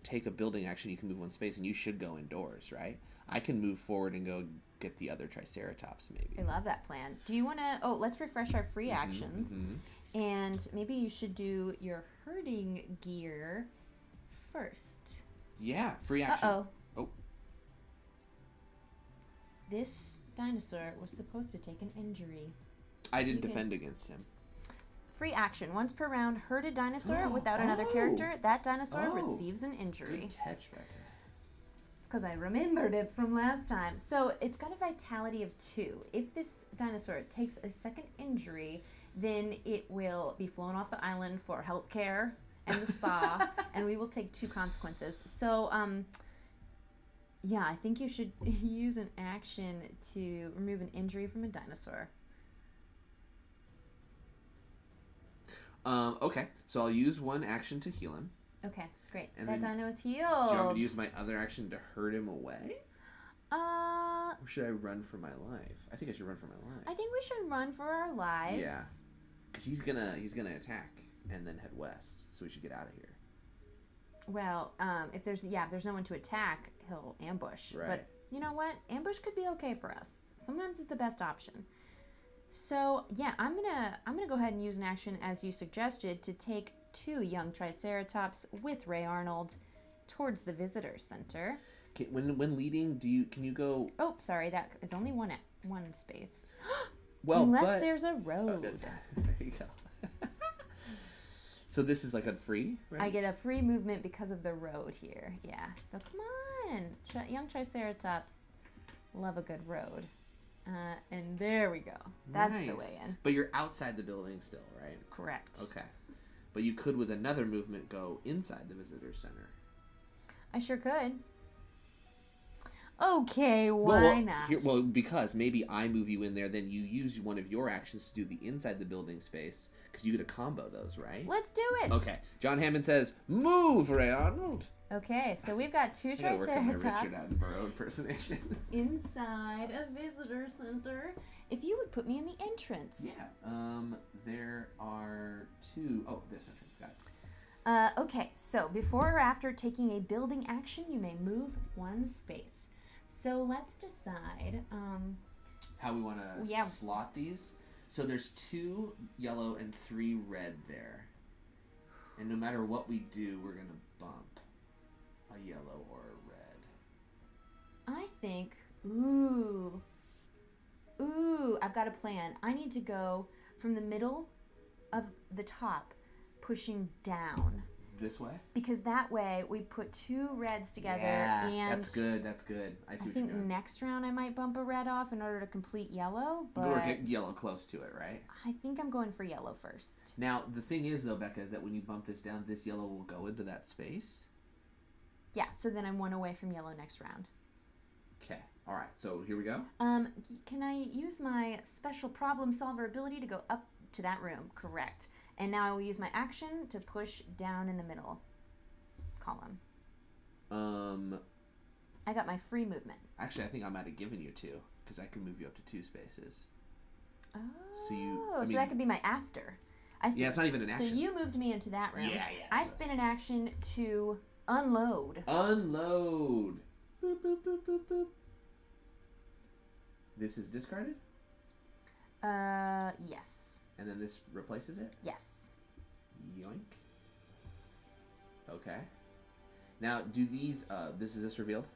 take a building action, you can move one space, and you should go indoors, right? I can move forward and go get the other Triceratops, maybe. I love that plan. Do you want to... Oh, let's refresh our free actions. And maybe you should do your herding gear first. Yeah, free action. Uh-oh. Oh. This dinosaur was supposed to take an injury. I didn't defend against him. Free action. Once per round, herd a dinosaur without another character. That dinosaur receives an injury. Good catch, Becca. It's because I remembered it from last time. So it's got a vitality of 2. If this dinosaur takes a second injury, then it will be flown off the island for health care and the spa, and we will take 2 consequences. So, yeah, I think you should use an action to remove an injury from a dinosaur. Okay, so I'll use one action to heal him. Okay, great. And that then dino is Do you healed. want me to use my other action to hurt him away? Or should I run for my life? I think I should run for my life. I think we should run for our lives. Yeah. Because he's gonna attack and then head west, so we should get out of here. Well, if there's no one to attack, he'll ambush. Right. But you know what? Ambush could be okay for us. Sometimes it's the best option. So yeah, I'm gonna go ahead and use an action as you suggested to take 2 young Triceratops with Ray Arnold towards the visitor center. Okay, when leading, can you go? Oh, sorry, that is only one space. Well, unless there's a road. There you go. So this is like a free, right? I get a free movement because of the road here. Yeah. So come on, young Triceratops love a good road. And there we go. That's the way in. But you're outside the building still, right? Correct. Okay. But you could, with another movement, go inside the visitor center. I sure could. Okay, why not? Because maybe I move you in there, then you use one of your actions to do the inside the building space, because you get to combo those, right? Let's do it. Okay. John Hammond says, "Move, Ray Arnold." Okay, so we've got 2 Triceratops. I gotta work on my Richard Attenborough impersonation. Inside a visitor center. If you would put me in the entrance. Yeah. There are 2. Oh, this entrance. Got it. Okay, so before or after taking a building action, you may move 1 space. So let's decide how we want to slot these. So there's 2 yellow and 3 red there. And no matter what we do, we're going to bump a yellow or a red. I think, I've got a plan. I need to go from the middle of the top, pushing down. This way? Because that way we put 2 reds together. Yeah, and that's good. I see what you're doing. I think next round I might bump a red off in order to complete yellow. But or get yellow close to it, right? I think I'm going for yellow first. Now, the thing is, though, Becca, is that when you bump this down, this yellow will go into that space. Yeah, so then I'm 1 away from yellow next round. Okay. All right. So here we go. Can I use my special problem solver ability to go up to that room? Correct. And now I will use my action to push down in the middle column. I got my free movement. Actually, I think I might have given you 2 because I can move you up to 2 spaces. Oh, so that could be my after. I see. Yeah, it's not even an action. So you moved me into that room. Yeah. I spin an action to unload. Unload. Boop, boop, boop, boop, boop. This is discarded? Yes. And then this replaces it? Yes. Yoink. Okay. Now, do these, is this revealed?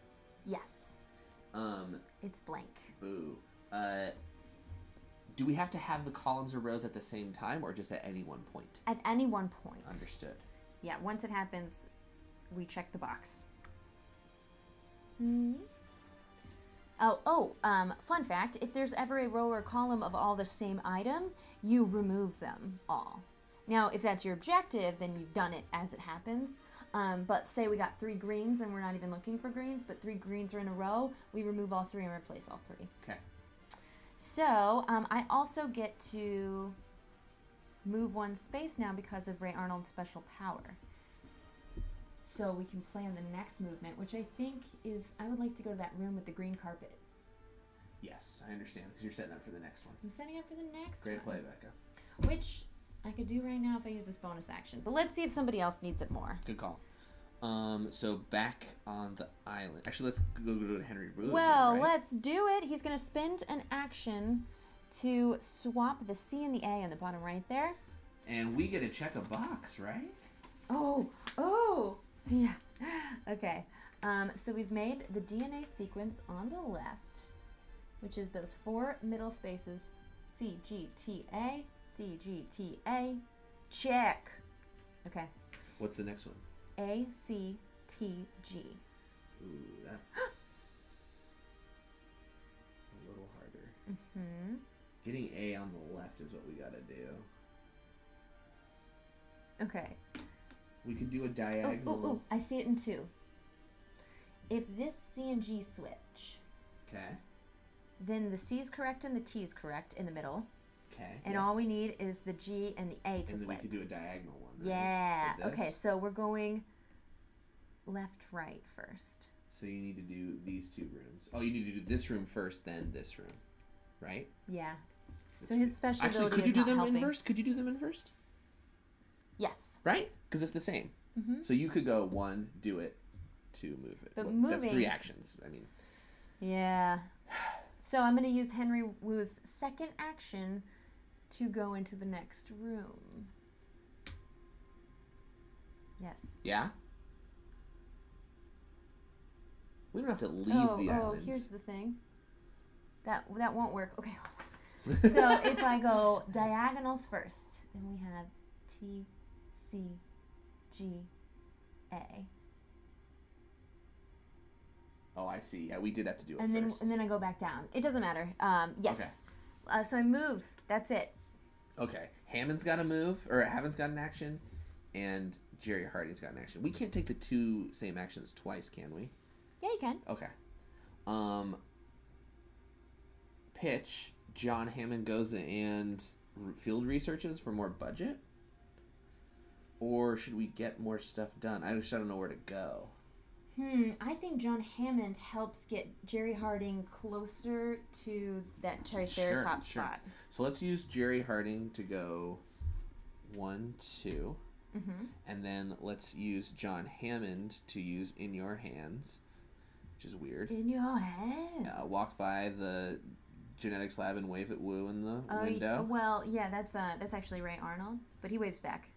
Yes. It's blank. Boo. Do we have to have the columns or rows at the same time or just at any one point? At any one point. Understood. Yeah, once it happens, we check the box. Fun fact, if there's ever a row or column of all the same item, you remove them all. Now, if that's your objective, then you've done it as it happens. But say we got 3 greens and we're not even looking for greens, but 3 greens are in a row, we remove all 3 and replace all 3. Okay. So I also get to move one space now because of Ray Arnold's special power. So we can plan the next movement, which I think is, I would like to go to that room with the green carpet. Yes, I understand, because you're setting up for the next one. I'm setting up for the next one. Great play, Becca. Which I could do right now if I use this bonus action. But let's see if somebody else needs it more. Good call. So back on the island. Actually, let's go to Henry Rue. Well, right? let's do it. He's going to spend an action to swap the C and the A on the bottom right there. And we get to check a box, right? Oh, yeah. Okay. So we've made the DNA sequence on the left, which is those 4 middle spaces, C, G, T, A, C, G, T, A. Check. Okay. What's the next one? A, C, T, G. Ooh, that's a little harder. Mm-hmm. Getting A on the left is what we gotta do. Okay. We could do a diagonal. Oh, I see it in 2. If this C and G switch, Okay. then the C is correct and the T is correct in the middle. Okay. And all we need is the G and the A to And then flip. we could do a diagonal one. Right? Yeah. So Okay, this. so we're going left, right first. So you need to do these 2 rooms. Oh, you need to do this room first, then this room, right? Yeah. So his special Actually, ability could you is do not them helping. in first? Could you do them in first? Yes. Right? Because it's the same. Mm-hmm. So you could go 1, do it, 2, move it. But That's 3 moving- actions. I mean. Yeah. So I'm going to use Henry Wu's second action to go into the next room. Yes. Yeah? We don't have to leave the island. Oh, here's the thing. That won't work. Okay, hold on. So if I go diagonals first, then we have T, C, G, A. Oh, I see. Yeah, we did have to do it And first. then I go back down. It doesn't matter. Yes. Okay. So I move. That's it. Okay. Hammond's got a move, or Hammond's got an action, and Jerry Harding's got an action. We can't take the 2 same actions twice, can we? Yeah, you can. Okay. Pitch. John Hammond goes and field researches for more budget? Or should we get more stuff done? I don't know where to go. I think John Hammond helps get Jerry Harding closer to that Triceratops Sure. spot. So let's use Jerry Harding to go 1, 2. Mm-hmm. And then let's use John Hammond to use In Your Hands, which is weird. In your hands. Walk by the genetics lab and wave at Wu in the window. Well, yeah, that's actually Ray Arnold, but he waves back.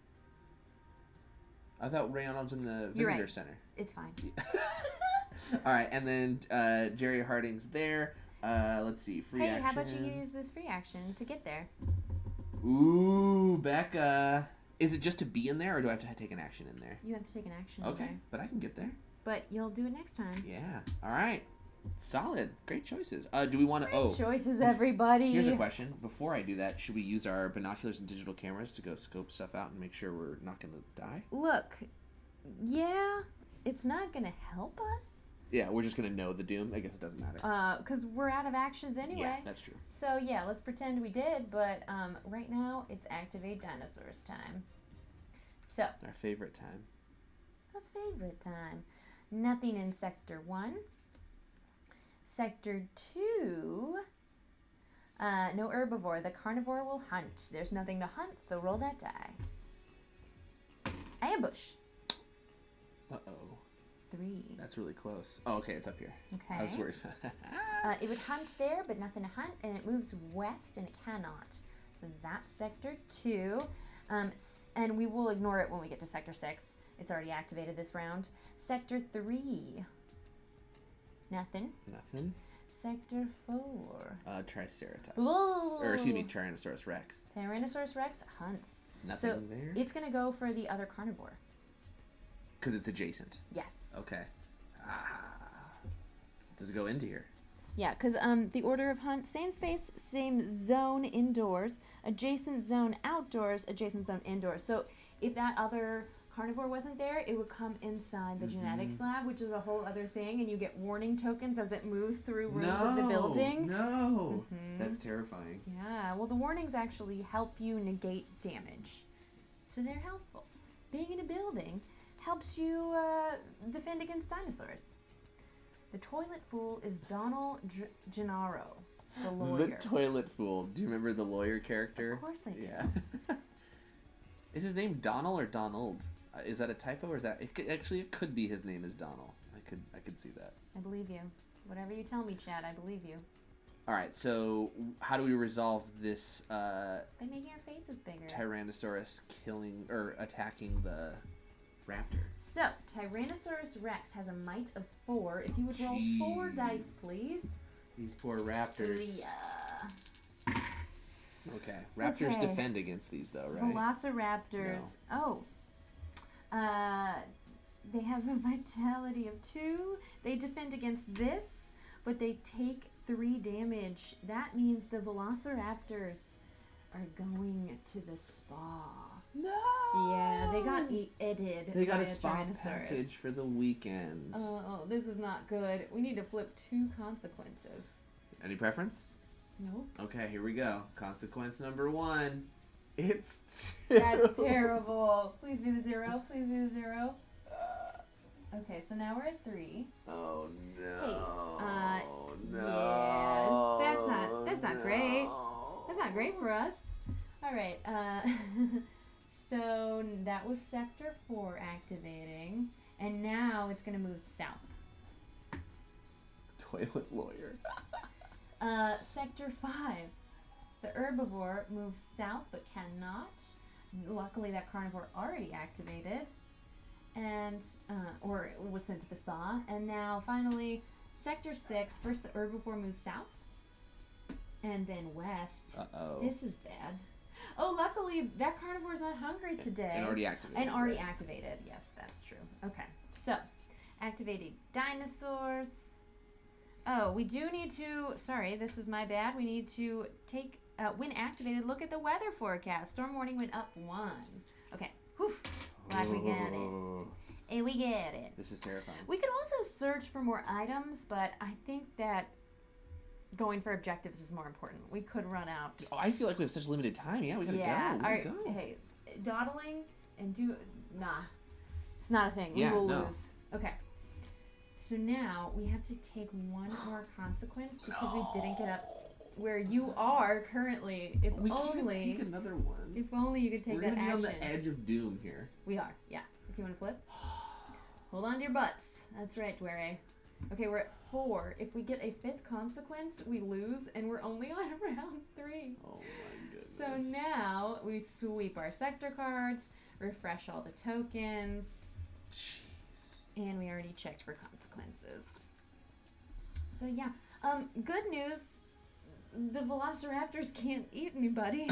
I thought Ray Arnold's in the You're visitor right. center. It's fine. All right, and then Jerry Harding's there. Let's see, free action. Hey, how about you use this free action to get there? Ooh, Becca. Is it just to be in there, or do I have to take an action in there? You have to take an action. Okay, There. but I can get there. But you'll do it next time. Yeah. All right. Solid. Great choices. Do we want to? Great choices, everybody. Here's a question. Before I do that, should we use our binoculars and digital cameras to go scope stuff out and make sure we're not going to die? Look, yeah, it's not gonna help us. Yeah, we're just going to know the doom. I guess it doesn't matter. Because we're out of actions anyway. Yeah, that's true. So yeah, let's pretend we did. But right now it's activate dinosaurs time. So Our favorite time. a favorite time. Nothing in sector 1. Sector 2. No herbivore. The carnivore will hunt. There's nothing to hunt, so roll that die. Ambush. Uh-oh. 3. That's really close. Oh, okay, it's up here. Okay. I was worried. It would hunt there, but nothing to hunt, and it moves west, and it cannot. So that's sector 2. And we will ignore it when we get to sector 6. It's already activated this round. Sector 3. Nothing. Nothing. Sector 4. Triceratops. Whoa! Or, excuse me, Tyrannosaurus Rex. Tyrannosaurus Rex hunts. Nothing So there? it's going to go for the other carnivore. Because it's adjacent. Yes. Okay. Does it go into here? Yeah, because the order of hunt, same space, same zone indoors, adjacent zone outdoors, adjacent zone indoors. So if that other carnivore wasn't there, it would come inside the genetics lab, which is a whole other thing, and you get warning tokens as it moves through rooms of the building. No, that's terrifying. Yeah, well, the warnings actually help you negate damage, so they're helpful. Being in a building helps you defend against dinosaurs. The toilet fool is Donald Gennaro, the lawyer. The toilet fool. Do you remember the lawyer character? Of course I do. Yeah. Is his name Donald or Donald? Is that a typo, or is that it could be his name is Donald. I could see that. I believe you. Whatever you tell me, Chad, I believe you. All right. So how do we resolve this? By making our faces bigger. Tyrannosaurus killing or attacking the raptor. So Tyrannosaurus Rex has a might of 4. If you would roll 4 dice, please. These poor raptors. Yeah. Okay. Raptors defend against these, though, right? Velociraptors. No. They have a vitality of 2. They defend against this, but they take 3 damage. That means the Velociraptors are going to the spa. No. Yeah, they got edited. They got by a spa Tyrannosaurus. package for the weekend. Oh, this is not good. We need to flip 2 consequences. Any preference? Nope. Okay, here we go. Consequence number 1. It's 2. That's terrible. Please be the 0. Please be the 0. Okay, so now we're at 3. Oh no. Hey, no. Yes, that's not great. That's not great for us. All right. So that was Sector 4 activating, and now it's gonna move south. Toilet lawyer. Sector 5. The herbivore moves south but cannot. Luckily, that carnivore already activated, and or it was sent to the spa. And now, finally, Sector 6. First, the herbivore moves south, and then west. Uh-oh. This is bad. Oh, luckily, that carnivore's not hungry today. And already activated. And already activated. Yes, that's true. Okay, so activating dinosaurs. Oh, we do need to. Sorry, this was my bad. We need to take. When activated, look at the weather forecast. Storm warning went up 1. Okay. Whew. Glad we get it. And we get it. This is terrifying. We could also search for more items, but I think that going for objectives is more important. We could run out. Oh, I feel like we have such limited time. Yeah, we gotta go. We gotta go. Hey, dawdling and nah. It's not a thing. Yeah, we will no. lose. Okay. So now we have to take 1 more consequence because we didn't get up where you are currently. If we only can't take another one. If only you could take We're that gonna be action. on the edge of doom here. We are. Yeah. If you want to flip. Hold on to your butts. That's right, Dwere. Okay, we're at 4. If we get a 5th consequence, we lose, and we're only on round 3. Oh my goodness. So now we sweep our sector cards, refresh all the tokens, Jeez. and we already checked for consequences. So yeah, good news. The Velociraptors can't eat anybody.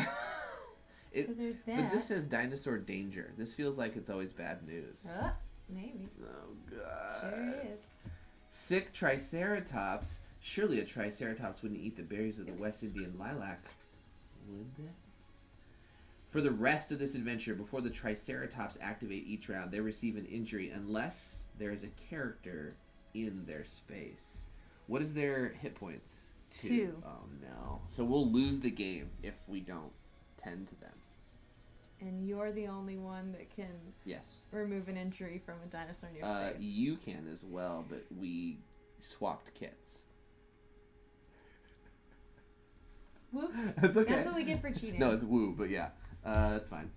So there's that. But this says dinosaur danger. This feels like it's always bad news. Maybe. Oh god. Sure is. Sick Triceratops. Surely a Triceratops wouldn't eat the berries of the West Indian lilac, would they? For the rest of this adventure, before the Triceratops activate each round, they receive an injury unless there is a character in their space. What is their hit points? 2. Oh no. So we'll lose the game if we don't tend to them. And you're the only one that can remove an injury from a dinosaur in your space. You can as well, but we swapped kits. Whoops. That's okay. That's what we get for cheating. No, it's woo, but yeah. That's fine.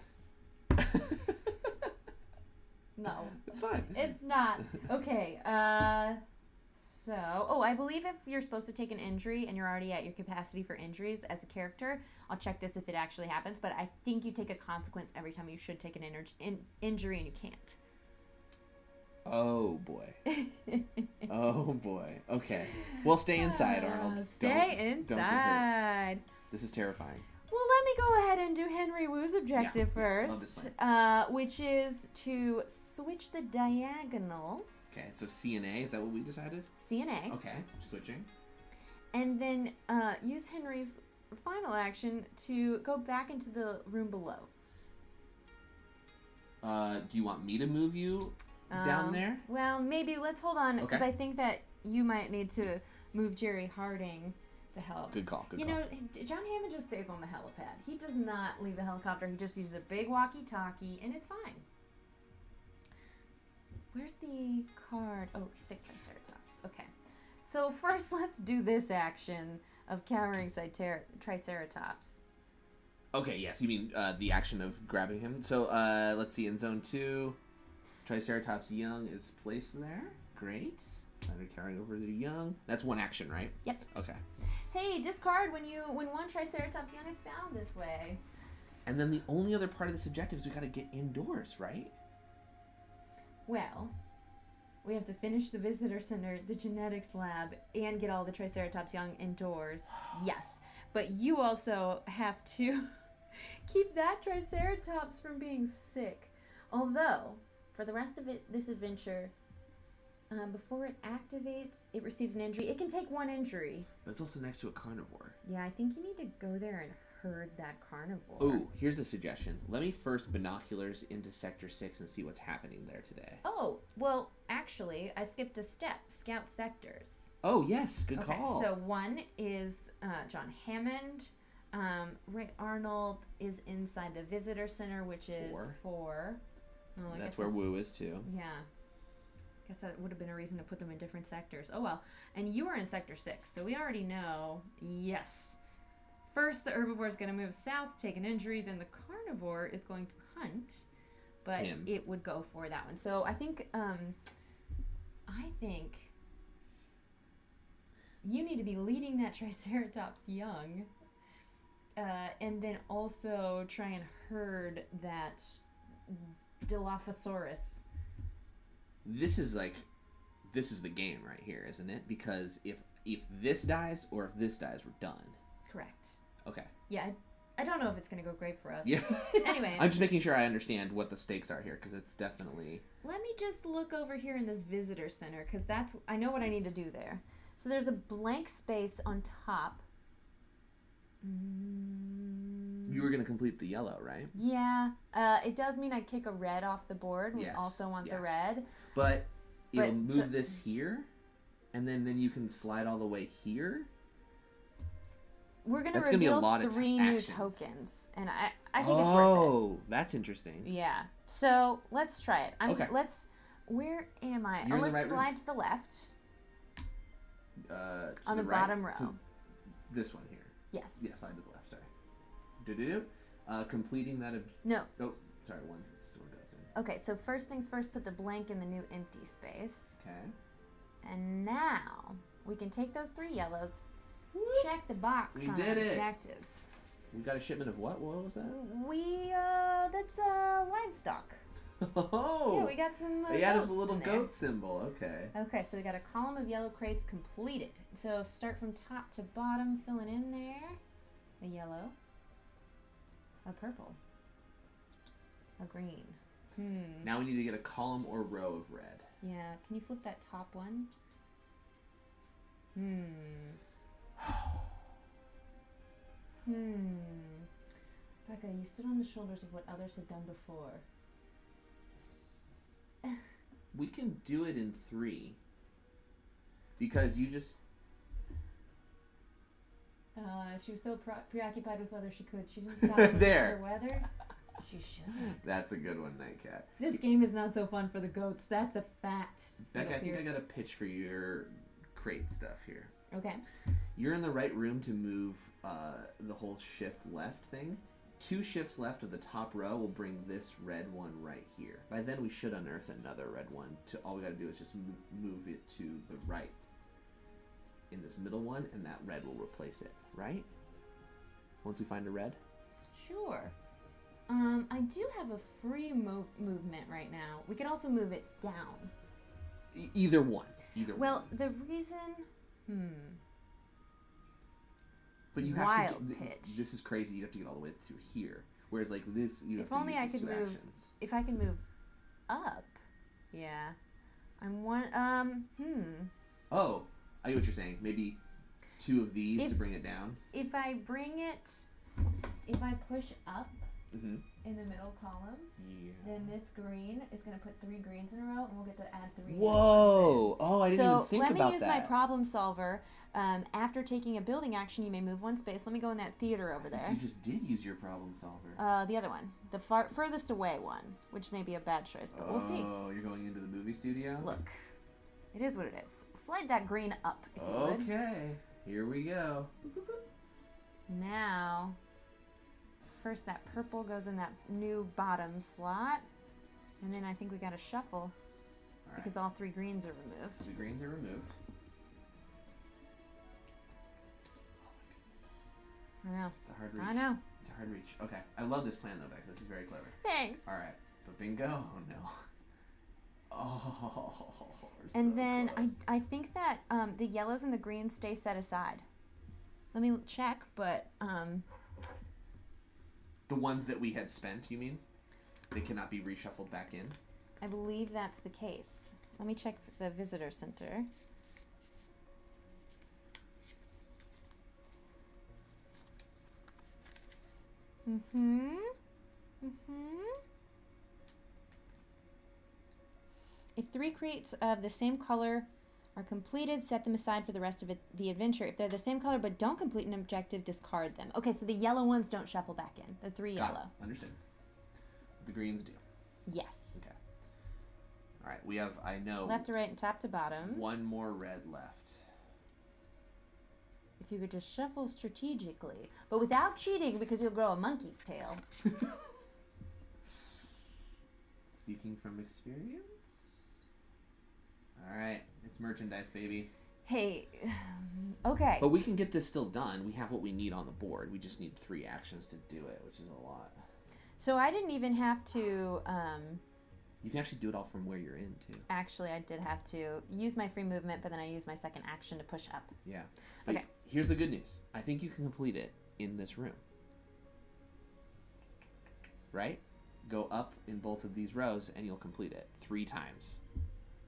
No. It's fine. It's not. Okay, I believe if you're supposed to take an injury and you're already at your capacity for injuries as a character, I'll check this if it actually happens, but I think you take a consequence every time you should take an injury and you can't. Oh, boy. Oh, boy. Okay. Well, stay inside, Arnold. Stay inside. Don't get hurt. This is terrifying. Well, let me go ahead and do Henry Wu's objective first, which is to switch the diagonals. Okay, so CNA, is that what we decided? CNA. Okay, switching. And then use Henry's final action to go back into the room below. Do you want me to move you down there? Well, maybe let's hold on, because I think that you might need to move Jerry Harding to help. Good call. You know, John Hammond just stays on the helipad. He does not leave the helicopter. He just uses a big walkie-talkie, and it's fine. Where's the card? Oh, sick Triceratops. Okay. So first, let's do this action of cowering Triceratops. Okay, yes, you mean the action of grabbing him. So let's see, in Zone 2, Triceratops young is placed there. Great. Finder carrying over the young. That's one action, right? Yep. Okay. Hey, discard when one Triceratops young is found this way. And then the only other part of this objective is we gotta get indoors, right? Well, we have to finish the visitor center, the genetics lab, and get all the Triceratops young indoors. Yes. But you also have to keep that Triceratops from being sick. Although, for the rest of this adventure, before it activates, it receives an injury. It can take one injury. But it's also next to a carnivore. Yeah, I think you need to go there and herd that carnivore. Oh, here's a suggestion. Let me first binoculars into Sector 6 and see what's happening there today. Oh, well, actually, I skipped a step. Scout sectors. Oh, yes. Good call. So one is John Hammond. Ray Arnold is inside the visitor center, which is 4. Oh, that's where Woo is, too. Yeah. Guess that would have been a reason to put them in different sectors. Oh, well. And you are in Sector 6, so we already know. Yes. First, the herbivore is going to move south, take an injury. Then the carnivore is going to hunt. But it would go for that one. So I think you need to be leading that Triceratops young. And then also try and herd that Dilophosaurus. This is the game right here, isn't it? Because if this dies or if this dies, we're done. Correct. Okay. Yeah, I don't know if it's going to go great for us. Yeah. Anyway. I'm just making sure I understand what the stakes are here, because it's definitely... Let me just look over here in this visitor center, because I know what I need to do there. So there's a blank space on top. You were going to complete the yellow, right? Yeah. It does mean I kick a red off the board. We also want the red. But it'll move this here, and then you can slide all the way here. We're going to reveal 3 new tokens, and I think it's worth it. Oh, that's interesting. Yeah. So let's try it. Okay. Where am I? You're in the let's right slide room. to the left. On the bottom row. To this one here. Yes. Yeah, slide to the left, sorry. Completing that... No. Oh, sorry, one sword goes in. Okay, so first things first, put the blank in the new empty space. Okay. And now, we can take those 3 yellows, check the box We on did it. objectives. We got a shipment of what? What was that? That's livestock. Oh! Yeah, we got some They added goats a little in there. goat symbol, okay. Okay, so we got a column of yellow crates completed. So start from top to bottom, filling in there. A yellow. A purple. A green. Now we need to get a column or row of red. Yeah, can you flip that top one? Becca, you stood on the shoulders of what others had done before. We can do it in 3. Because you just... She was so preoccupied with whether she could. She didn't stop to There. consider whether she should. That's a good one, Nightcat. This game is not so fun for the goats. That's a fact. Becca, I think I got a pitch for your crate stuff here. Okay. You're in the right room to move the whole shift left thing. 2 shifts left of the top row will bring this red one right here. By then we should unearth another red one. All we gotta do is just move it to the right in this middle one, and that red will replace it, right? Once we find a red? Sure. I do have a free movement right now. We could also move it down. Either one. Well, the reason... But you have Wild to... pitch. This is crazy. You have to get all the way through here. Whereas, like, this, you have If to only use I these could 2 move... actions. If I can move up... Yeah. I'm one... Oh, I get what you're saying. Maybe 2 of these to bring it down. If I bring it... If I push up Mm-hmm. in the middle column. Yeah. Then this green is going to put 3 greens in a row, and we'll get to add 3 Whoa! Oh, I didn't even think about that. So let me use my problem solver. After taking a building action, you may move 1 space. Let me go in that theater over there. You just did use your problem solver. The other one. The furthest away one, which may be a bad choice, but we'll see. Oh, you're going into the movie studio? Look. It is what it is. Slide that green up, if you would. Okay. Here we go. Now, first that purple goes in that new bottom slot. And then I think we got to shuffle. Because all 3 greens are removed. 3 greens are removed. I know. It's a hard reach. I know. It's a hard reach. Okay. I love this plan, though, Beck. This is very clever. Thanks. All right. But bingo. Oh, no. Oh. And so then close. I think that the yellows and the greens stay set aside. Let me check, but... The ones that we had spent, you mean? They cannot be reshuffled back in? I believe that's the case. Let me check the visitor center. If 3 crates of the same color are completed, set them aside for the rest of the adventure. If they're the same color but don't complete an objective, discard them. Okay, so the yellow ones don't shuffle back in. The 3 Got yellow. it. Understood. The greens do. Yes. Okay. All right. We have, I know, Left to right and top to bottom. 1 more red left. If you could just shuffle strategically, but without cheating because you'll grow a monkey's tail. Speaking from experience. All right. It's merchandise, baby. Hey, okay. But we can get this still done. We have what we need on the board. We just need 3 actions to do it, which is a lot. So I didn't even have to, You can actually do it all from where you're in, too. actually I did have to use my free movement, but then I used my second action to push up. Yeah. But Okay. Here's the good news. I think you can complete it in this room. Right? Go up in both of these rows and you'll complete it 3 times,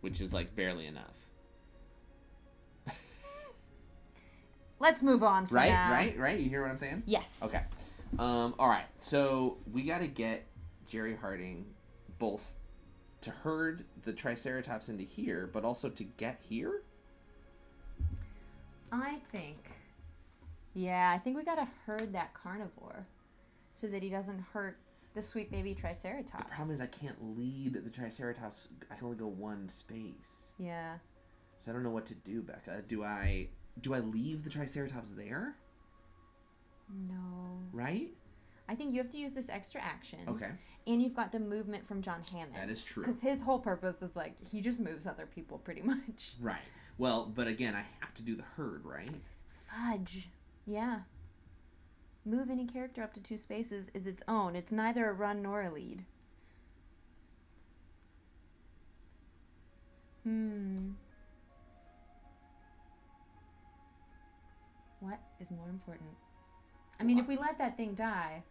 which is like barely enough. Let's move on for now. Right? You hear what I'm saying? Yes. Okay. All right. So we got to get Jerry Harding both to herd the Triceratops into here, but also to get here. I think we gotta herd that carnivore so that he doesn't hurt the sweet baby Triceratops. The problem is I can't lead the Triceratops. I can only go 1 space. Yeah. So I don't know what to do, Becca. Do I leave the Triceratops there? No. Right? I think you have to use this extra action. Okay. And you've got the movement from John Hammond. That is true. Because his whole purpose is like, he just moves other people pretty much. Right. Well, but again, I have to do the herd, right? Fudge. Yeah. Move any character up to 2 spaces is its own. It's neither a run nor a lead. What is more important? I mean, if we let that thing die,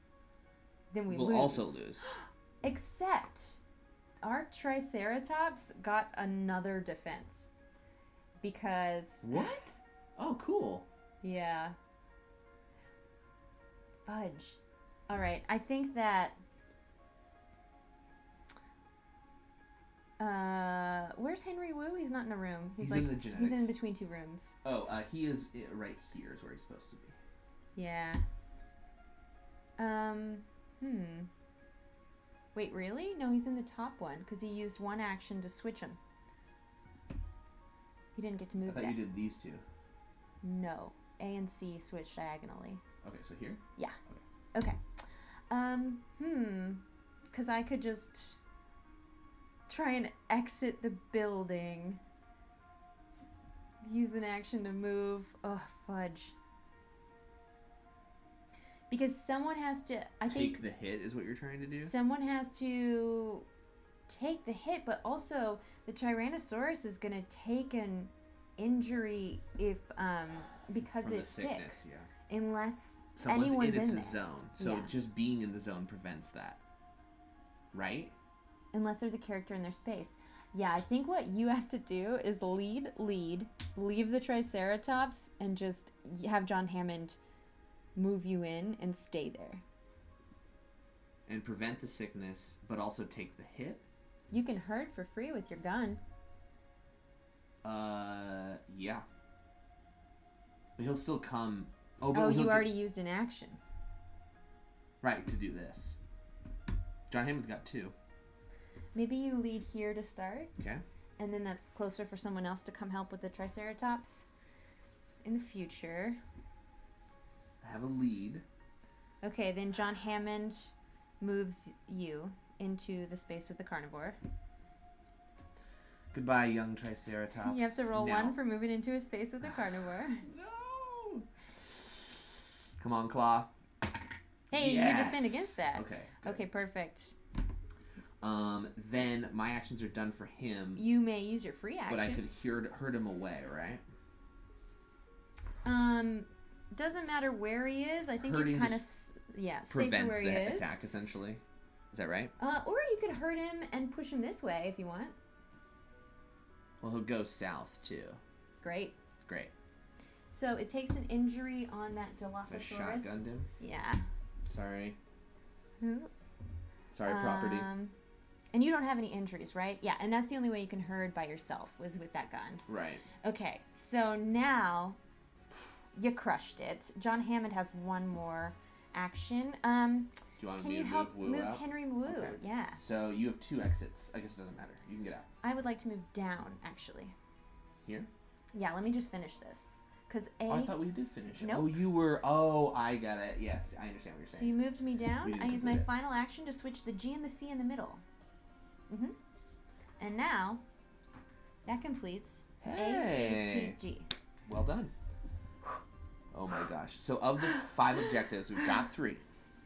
then we'll We'll also lose. Except our Triceratops got another defense. Because... What? Oh, cool. Yeah. Fudge. All right. I think that... where's Henry Wu? He's not in a room. He's in the genetics. He's in between 2 rooms. Oh, he is right here is where he's supposed to be. Yeah. Wait, really? No, he's in the top one because he used 1 action to switch him. He didn't get to move I thought yet. you did these 2. No. A and C switch diagonally. Okay, so here? Yeah. Okay. Because I could just try and exit the building. Use an action to move. Ugh, fudge. Because someone has to... Take the hit is what you're trying to do? Someone has to take the hit, but also the Tyrannosaurus is going to take an injury if because From it's the sickness, sick. Yeah. Unless Someone's anyone's in its in there. zone. So Yeah. just being in the zone prevents that. Right? Unless there's a character in their space. Yeah, I think what you have to do is leave the Triceratops, and just have John Hammond move you in and stay there. and prevent the sickness, but also take the hit. You can hurt for free with your gun. Yeah. But he'll still come. Oh, you already used an action. Right, to do this. John Hammond's got 2. Maybe you lead here to start. Okay. And then that's closer for someone else to come help with the Triceratops in the future. I have a lead. Okay, then John Hammond moves you into the space with the carnivore. Goodbye, young Triceratops. You have to roll now. 1 for moving into a space with a carnivore. No! Come on, Claw. Hey, yes! you defend against that. Okay. Okay, perfect. Then my actions are done for him. You may use your free action. But I could hurt him away, right? Doesn't matter where he is. I think Hurting he's kind of safe where he prevents is. the attack, essentially. Is that right? Or you could hurt him and push him this way if you want. Well, he'll go south too. Great. Great. So it takes an injury on that Dilophosaurus. So I shotgunned him. Yeah. Sorry. Sorry, property. And you don't have any injuries, right? Yeah, and that's the only way you can herd by yourself was with that gun. Right. Okay, so now you crushed it. John Hammond has 1 more action. Do you want me to move out? Henry Wu? Okay. Yeah. So you have 2 exits. I guess it doesn't matter. You can get out. I would like to move down, actually. Here? Yeah, let me just finish this. Because I thought we did finish it. Nope. Oh, you were... Oh, I got it. Yes, I understand what you're saying. So you moved me down. I use my complete it. final action to switch the G and the C in the middle. And now, that completes A, C, T, G. Well done. Oh my gosh. So of the 5 objectives, we've got 3.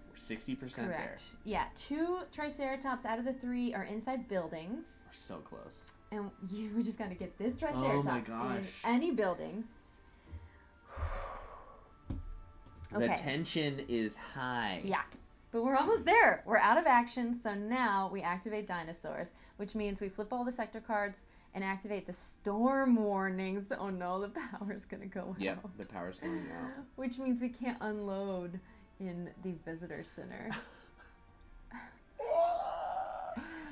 We're 60% there. Correct. Yeah, 2 Triceratops out of the 3 are inside buildings. We're so close. And we just got to get this Triceratops in any building. Okay. The tension is high. Yeah. But we're almost there. We're out of action, so now we activate dinosaurs, which means we flip all the sector cards and activate the storm warnings. Oh no, the power's gonna go out. Yep, the power's going out. Which means we can't unload in the visitor center.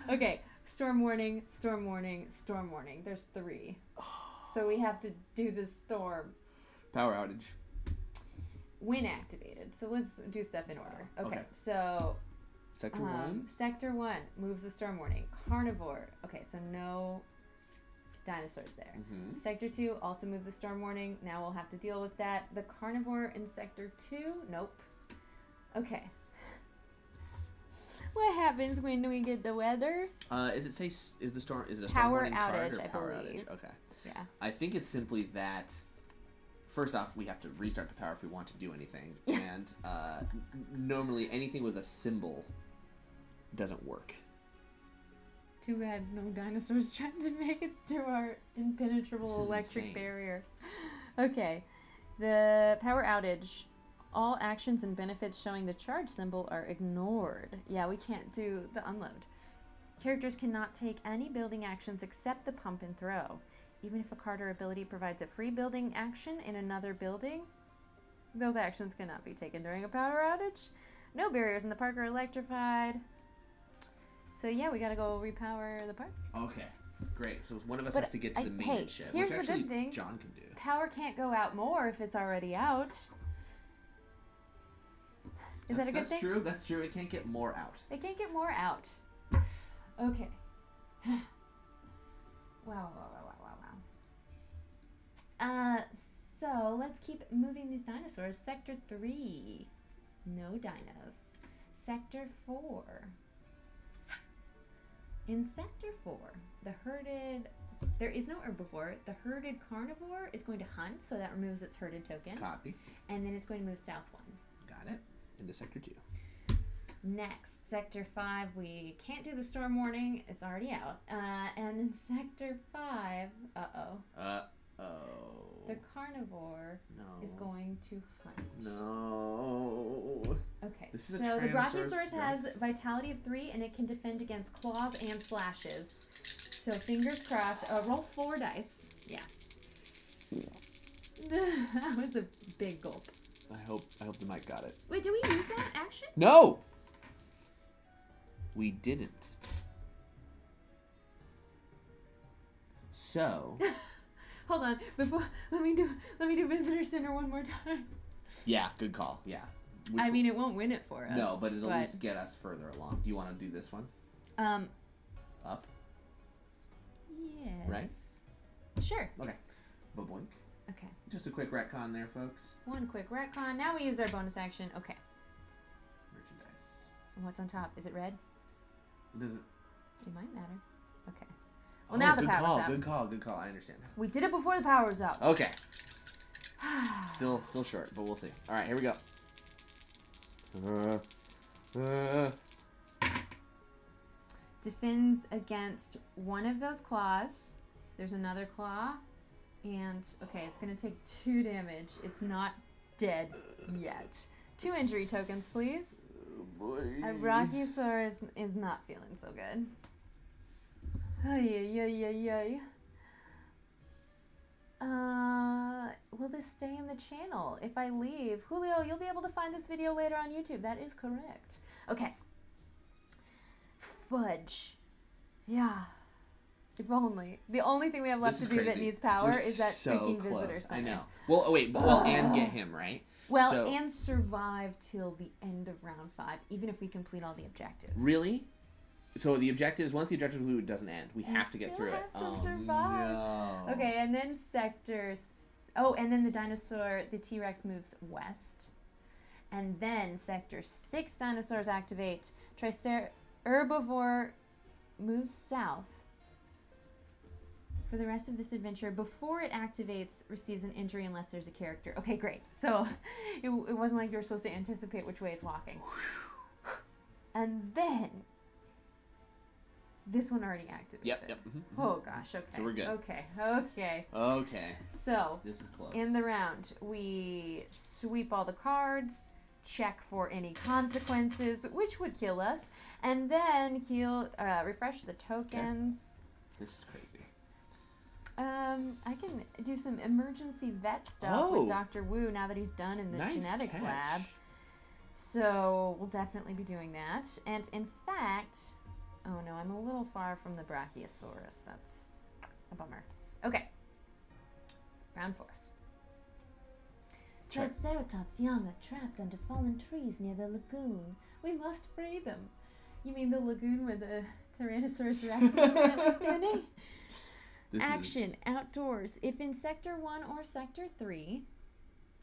Okay, storm warning, storm warning, storm warning. There's 3. So we have to do the storm. Power outage. When activated. So let's do stuff in order. Okay. So Sector 1? Sector 1 moves the storm warning. Carnivore. Okay, so no dinosaurs there. Sector 2 also moves the storm warning. Now we'll have to deal with that. The carnivore in Sector 2? Nope. Okay. What happens when we get the weather? Is it a storm power warning outage, card or power I believe. outage? Okay. Yeah. I think it's simply that first off, we have to restart the power if we want to do anything. And normally anything with a symbol doesn't work. Too bad no dinosaurs trying to make it through our impenetrable electric barrier. Okay. The power outage. All actions and benefits showing the charge symbol are ignored. Yeah, we can't do the unload. Characters cannot take any building actions except the pump and throw. Even if a card or ability provides a free building action in another building, those actions cannot be taken during a power outage. No barriers in the park are electrified. So yeah, we gotta go repower the park. Okay, great. So one of us has to get to the maintenance shed, here's which the actually good thing. John can do. Power can't go out more if it's already out. Is that a good thing? That's true. That's true. It can't get more out. It can't get more out. Okay. Wow. So let's keep moving these dinosaurs. Sector 3. No dinos. Sector 4. In Sector 4, there is no herbivore. The herded carnivore is going to hunt, so that removes its herded token. Copy. And then it's going to move south 1. Got it. Into Sector 2. Next, Sector 5, we can't do the storm warning. It's already out. And in Sector 5, the carnivore is going to hunt. No. Okay, This is so the Brachiosaurus Brachiosaurus has vitality of 3, and it can defend against claws and slashes. So fingers crossed. Roll 4 dice. Yeah. That was a big gulp. I hope the mic got it. Wait, do we use that action? No! We didn't. So. Hold on. Let me do Visitor Center one more time. Yeah, good call. Yeah. I mean, it won't win it for us. No, but it'll at least get us further along. Do you want to do this one? Up? Yes. Right? Sure. Okay. Ba-boink. Okay. Just a quick retcon there, folks. One quick retcon. Now we use our bonus action. Okay. Merchandise. And what's on top? Is it red? Does it? It might matter. Okay. Well, now the power's up. Good call. I understand. We did it before the power was up. Okay. Still short, but we'll see. All right, here we go. Defends against one of those claws. There's another claw. And, okay, it's going to take 2 damage. It's not dead yet. 2 injury tokens, please. Oh, boy. A Brachiosaurus is not feeling so good. Ay. Will this stay in the channel? If I leave, Julio, you'll be able to find this video later on YouTube. That is correct. Okay. Fudge. Yeah. If only. The only thing we have left to do that needs power is that freaking Visitor Center. I know. Well, and get him, right? Well, and survive till the end of round 5, even if we complete all the objectives. Really? So the objectives, once the objective loop doesn't end, we have to get through it. We have to survive. No. Okay, and then and then the dinosaur, the T-Rex moves west. And then Sector 6 dinosaurs activate. Herbivore moves south. For the rest of this adventure, before it activates, receives an injury unless there's a character. Okay, great. So it wasn't like you were supposed to anticipate which way it's walking. And then this one already activated. Yep. Mm-hmm. Oh gosh, okay. So we're good. Okay. So this is close. In the round, we sweep all the cards, check for any consequences, which would kill us, and then refresh the tokens. Okay. This is crazy. I can do some emergency vet stuff with Dr. Wu now that he's done in the genetics lab. So we'll definitely be doing that. And in fact, oh no, I'm a little far from the Brachiosaurus. That's a bummer. Okay. Round 4. Triceratops young are trapped under fallen trees near the lagoon. We must free them. You mean the lagoon where the Tyrannosaurus Rex is currently standing? Action, outdoors. If in Sector 1 or Sector 3,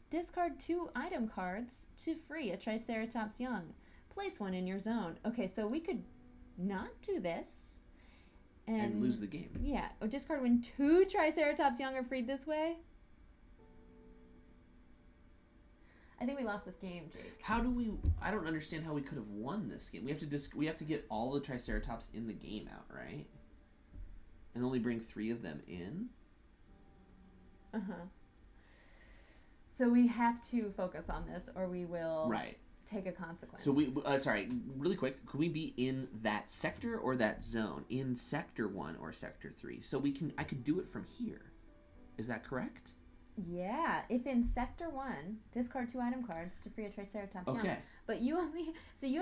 discard 2 item cards to free a Triceratops young. Place one in your zone. Okay, so we could not do this. And lose the game. Yeah, or discard when 2 Triceratops young are freed this way. I think we lost this game, Jake. How do we... I don't understand how we could have won this game. We have to get all the Triceratops in the game out, right? And only bring 3 of them in? Uh-huh. So we have to focus on this or we will take a consequence. So really quick, could we be in that sector or that zone? In Sector 1 or Sector 3? So I could do it from here. Is that correct? Yeah. If in Sector 1, discard 2 item cards to free a Triceratops young. Okay. But you have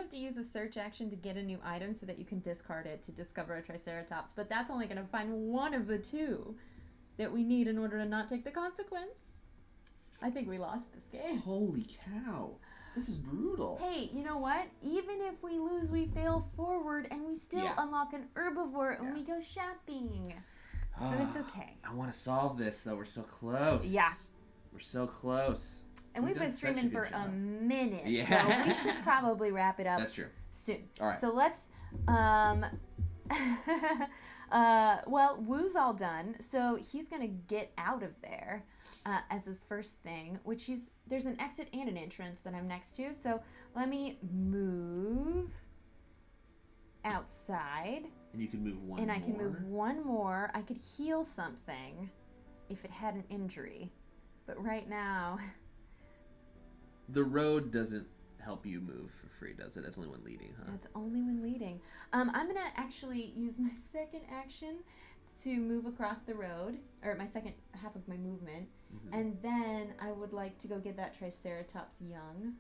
to use a search action to get a new item so that you can discard it to discover a Triceratops. But that's only going to find one of the 2 that we need in order to not take the consequence. I think we lost this game. Holy cow. This is brutal. Hey, you know what? Even if we lose, we fail forward and we still unlock an herbivore and we go shopping. So it's okay. I want to solve this, though. We're so close. Yeah. We're so close. And we've been streaming for a minute. Yeah. So we should probably wrap it up. That's true. Soon. All right. So let's... well, Wu's all done. So he's going to get out of there as his first thing, which there's an exit and an entrance that I'm next to. So let me move outside. And you can move one more. And I can move one more. I could heal something if it had an injury. But right now... The road doesn't help you move for free, does it? That's only when leading, huh? That's only when leading. I'm going to actually use my second action to move across the road, or my second half of my movement. Mm-hmm. And then I would like to go get that Triceratops young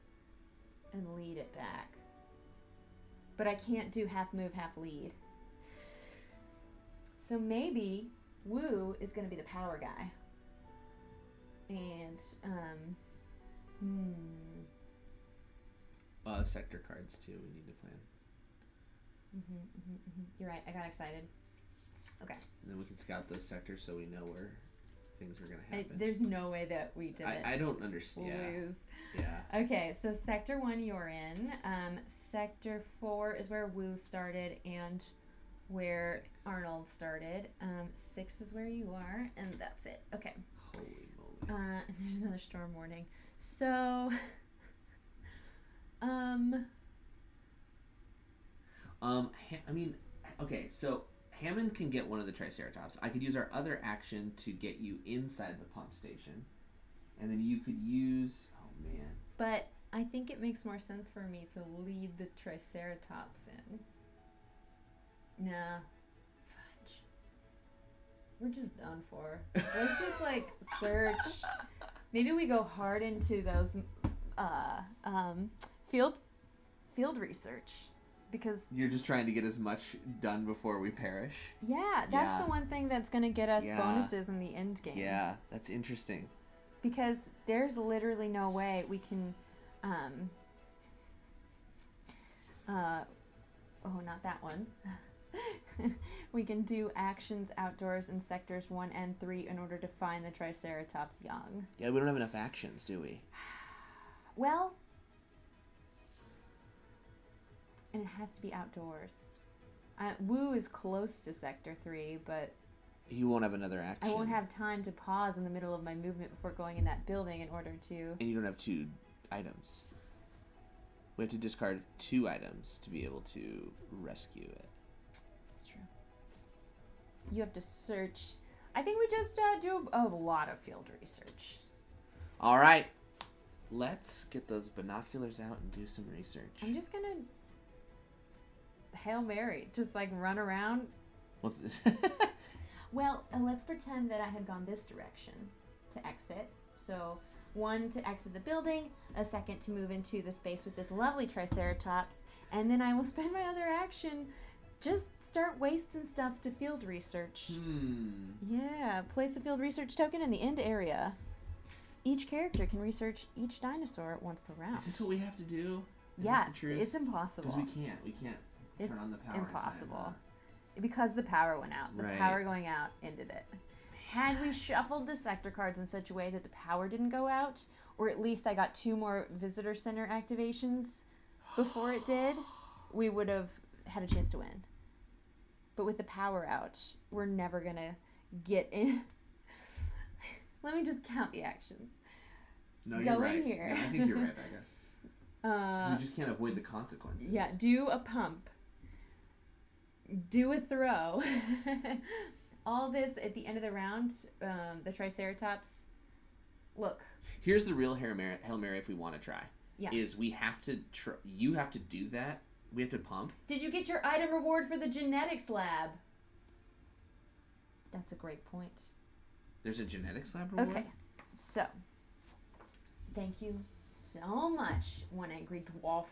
and lead it back. but I can't do half move, half lead. So maybe Wu is going to be the power guy. And, sector cards too, we need to plan. You're right, I got excited. Okay. And then we can scout those sectors so we know where things are going to happen. There's no way that we did I don't understand. lose. Yeah. Okay, so Sector 1 you're in. Sector 4 is where Wu started and where 6. Arnold started. 6 is where you are, and that's it. Okay. Holy moly. And there's another storm warning. So, okay, so Hammond can get one of the Triceratops. I could use our other action to get you inside the pump station. And then you could use... Oh, man. but I think it makes more sense for me to lead the Triceratops in. Nah. Fudge. We're just done for. Let's just, like, search. Maybe we go hard into those field research. Because you're just trying to get as much done before we perish. Yeah, that's the one thing that's going to get us bonuses in the end game. Yeah, that's interesting. Because there's literally no way we can, not that one. We can do actions outdoors in sectors 1 and 3 in order to find the Triceratops young. Yeah, we don't have enough actions, do we? Well, and it has to be outdoors. Wu is close to sector 3, but he won't have another action. I won't have time to pause in the middle of my movement before going in that building in order to... And you don't have 2 items. We have to discard 2 items to be able to rescue it. That's true. You have to search. I think we just do a lot of field research. All right. Let's get those binoculars out and do some research. I'm just going to Hail Mary. Just like run around. What's this? Well, let's pretend that I had gone this direction to exit. So 1 to exit the building, a 2nd to move into the space with this lovely Triceratops, and then I will spend my other action just start wasting stuff to field research. Yeah, place a field research token in the end area. Each character can research each dinosaur once per round. Is this what we have to do? Yeah, it's impossible. Because we can't turn on the power. It's impossible. Because the power went out. The power going out ended it. Had we shuffled the sector cards in such a way that the power didn't go out, or at least I got 2 more visitor center activations before it did, we would have had a chance to win. But with the power out, we're never going to get in. Let me just count the actions. No, you're right. In here. Yeah, I think you're right, Becca. You just can't avoid the consequences. Yeah, do a pump. Do a throw. All this at the end of the round, the Triceratops. Look. Here's the real Hail Mary if we want to try. Yeah. Is we have to you have to do that. We have to pump. Did you get your item reward for the genetics lab? That's a great point. There's a genetics lab reward? Okay. So, thank you so much, One Angry Dwarf.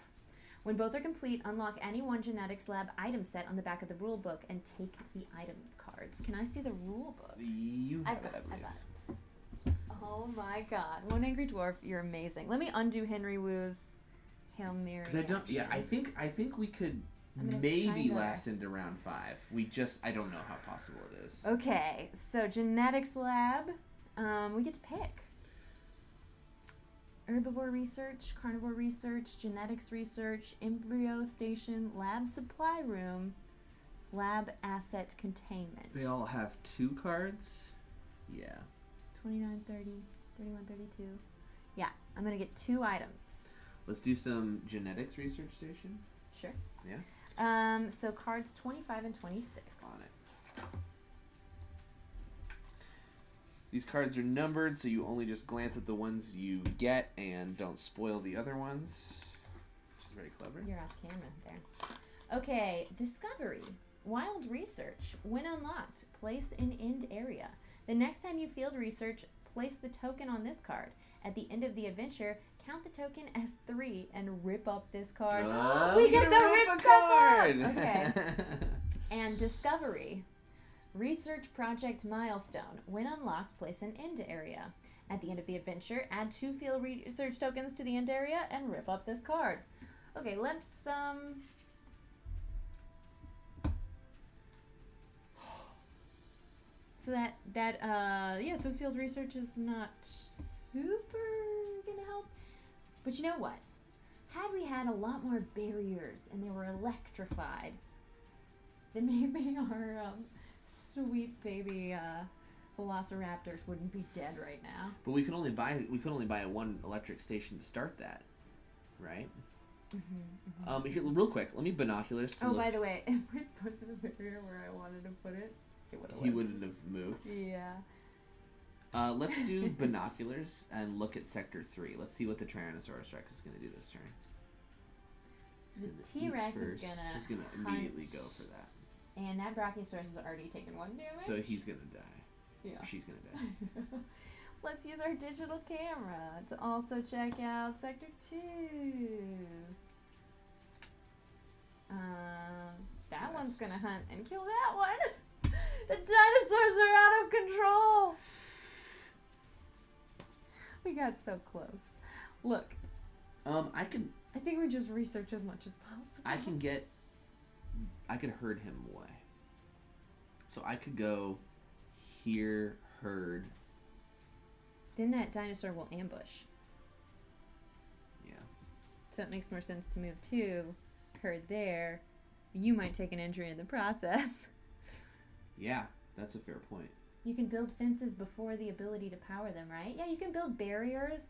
When both are complete, unlock any one genetics lab item set on the back of the rule book and take the items cards. Can I see the rule book? You have it, I believe. Oh my god. One Angry Dwarf, you're amazing. Let me undo Henry Wu's Hail Mary. Because I don't, yeah, I think we could maybe last into round 5. I don't know how possible it is. Okay, so genetics lab, we get to pick. Herbivore research, carnivore research, genetics research, embryo station, lab supply room, lab asset containment. They all have 2 cards? Yeah. 29, 30, 31, 32. Yeah, I'm going to get 2 items. Let's do some genetics research station. Sure. Yeah. So cards 25 and 26. On it. These cards are numbered, so you only just glance at the ones you get and don't spoil the other ones, which is very clever. You're off camera there. Okay, discovery. Wild research. When unlocked, place in end area. The next time you field research, place the token on this card. At the end of the adventure, count the token as 3 and rip up this card. Oh, we get to rip a stuff card! up! Okay. And discovery. Research project milestone. When unlocked, place an end area. At the end of the adventure, add 2 field research tokens to the end area and rip up this card. Okay, let's So so field research is not super gonna help. But you know what? Had we had a lot more barriers and they were electrified, then maybe our sweet baby velociraptors wouldn't be dead right now. But we could only buy one electric station to start that, right? Here, real quick, let me binoculars. To Oh, look. by the way, if we put the barrier where I wanted to put it, He wouldn't have moved. Yeah. Let's do binoculars and look at Sector 3. Let's see what the Tyrannosaurus Rex is going to do this turn. The T-Rex is gonna He's going to immediately go for that. And that Brachiosaurus has already taken 1 damage. So he's going to die. Yeah. She's going to die. Let's use our digital camera to also check out Sector 2. That one's gonna hunt and kill that one. The dinosaurs are out of control. We got so close. Look. I think we just research as much as possible. I could herd him away. So I could go here, herd. Then that dinosaur will ambush. Yeah. So it makes more sense to move 2, herd there. You might take an injury in the process. Yeah, that's a fair point. You can build fences before the ability to power them, right? Yeah, you can build barriers.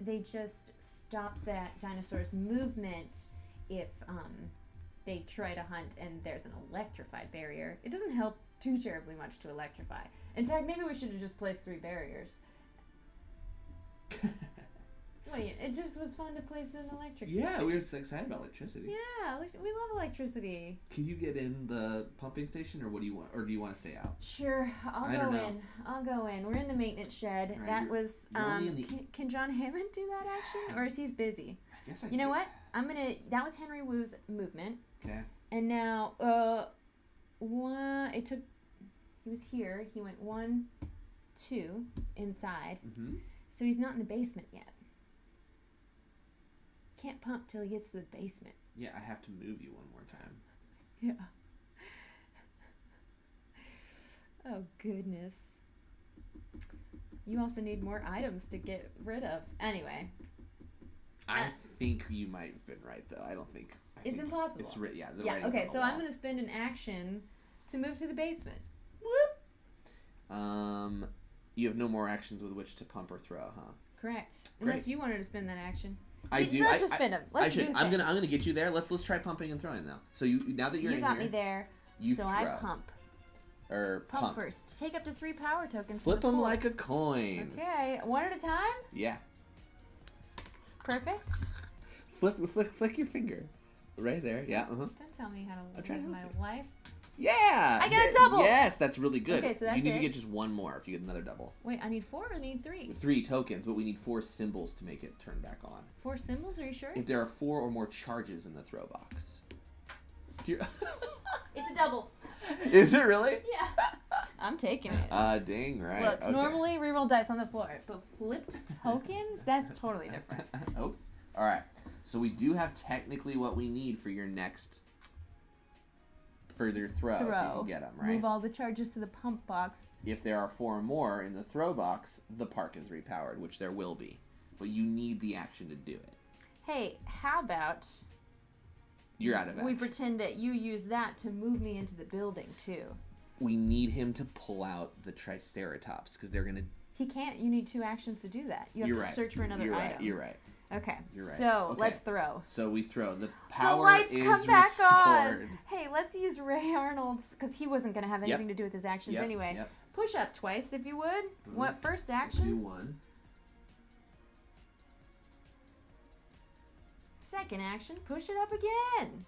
They just stop that dinosaur's movement if they try to hunt and there's an electrified barrier. It doesn't help too terribly much to electrify. In fact, maybe we should have just placed 3 barriers. Wait, it just was fun to place an electric. Yeah, we were so excited about electricity. Yeah, we love electricity. Can you get in the pumping station, or what do you want? Or do you want to stay out? Sure, I'll go in. We're in the maintenance shed. Right, That was. Can John Hammond do that action, or is he busy? I guess You know what? That was Henry Wu's movement. Okay. And now, he was here. He went 1, 2 inside. Mm-hmm. So he's not in the basement yet. Can't pump till he gets to the basement. Yeah, I have to move you one more time. Yeah. Oh, goodness. You also need more items to get rid of. Anyway. I think you might have been right, though. I think it's impossible. It's the writing's okay, on the so wall. I'm going to spend an action to move to the basement. Whoop! You have no more actions with which to pump or throw, huh? Correct. Great. Unless you wanted to spend that action. I do. Let's just spin them. Let's do I'm gonna get you there. Let's try pumping and throwing now. So now that you're in here, you got me there. You so throw. I pump. Or pump first. Take up to 3 power tokens. Flip them like a coin. Okay, 1 at a time. Yeah. Perfect. Flick your finger. Right there. Yeah. Don't tell me how to live my life. Yeah. I got a double. Yes, that's really good. Okay, so that's you need to get just 1 more if you get another double. Wait, I need 4 or I need 3? 3 tokens, but we need 4 symbols to make it turn back on. 4 symbols? Are you sure? If there are 4 or more charges in the throw box. It's a double. Is it really? Yeah. I'm taking it. Dang right. Look, okay. normally reroll dice on the floor, but flipped tokens? That's totally different. Oops. All right. So we do have technically what we need for your next further throw. If you can get them, right? Move all the charges to the pump box. If there are 4 or more in the throw box, the park is repowered, which there will be. But you need the action to do it. Hey, how about... You're out of action. We pretend that you use that to move me into the building, too. We need him to pull out the Triceratops, because they're going to... He can't. You need 2 actions to do that. You have to search for another item. You're right. Okay. You're right. So, let's throw. So we throw. The power the lights is come back restored. on. Hey, let's use Ray Arnold's, because he wasn't going to have anything to do with his actions anyway. Yep. Push up twice, if you would. What first action? Do 1. Second action, push it up again.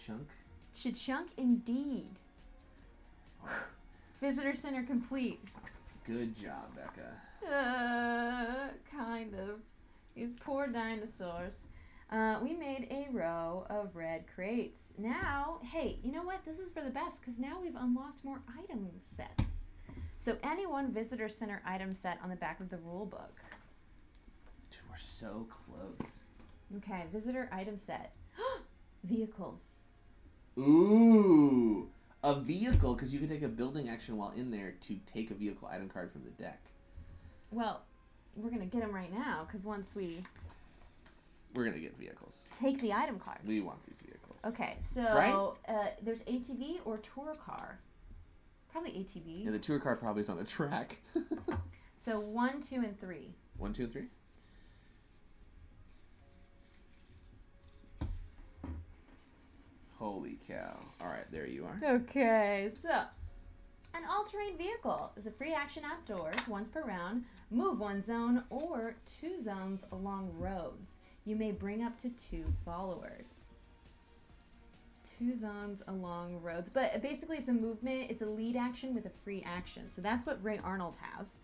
Chunk. Chunk indeed. Right. Visitor center complete. Good job, Becca. Kind of. These poor dinosaurs. We made a row of red crates. Now, hey, you know what? This is for the best because now we've unlocked more item sets. So any one visitor center item set on the back of the rule book. Dude, we're so close. Okay, visitor item set. Vehicles. Ooh, a vehicle, because you can take a building action while in there to take a vehicle item card from the deck. Well, we're going to get them right now because once we... We're going to get vehicles. Take the item cards. We want these vehicles. Okay, so there's ATV or tour car. Probably ATV. Yeah, the tour car probably is on a track. So 1, 2, and 3. 1, 2, and 3? Holy cow. All right, there you are. Okay, so an all-terrain vehicle is a free action outdoors, once per round. Move one zone or 2 zones along roads. You may bring up to 2 followers. 2 zones along roads. But basically it's a movement, it's a lead action with a free action. So that's what Ray Arnold has.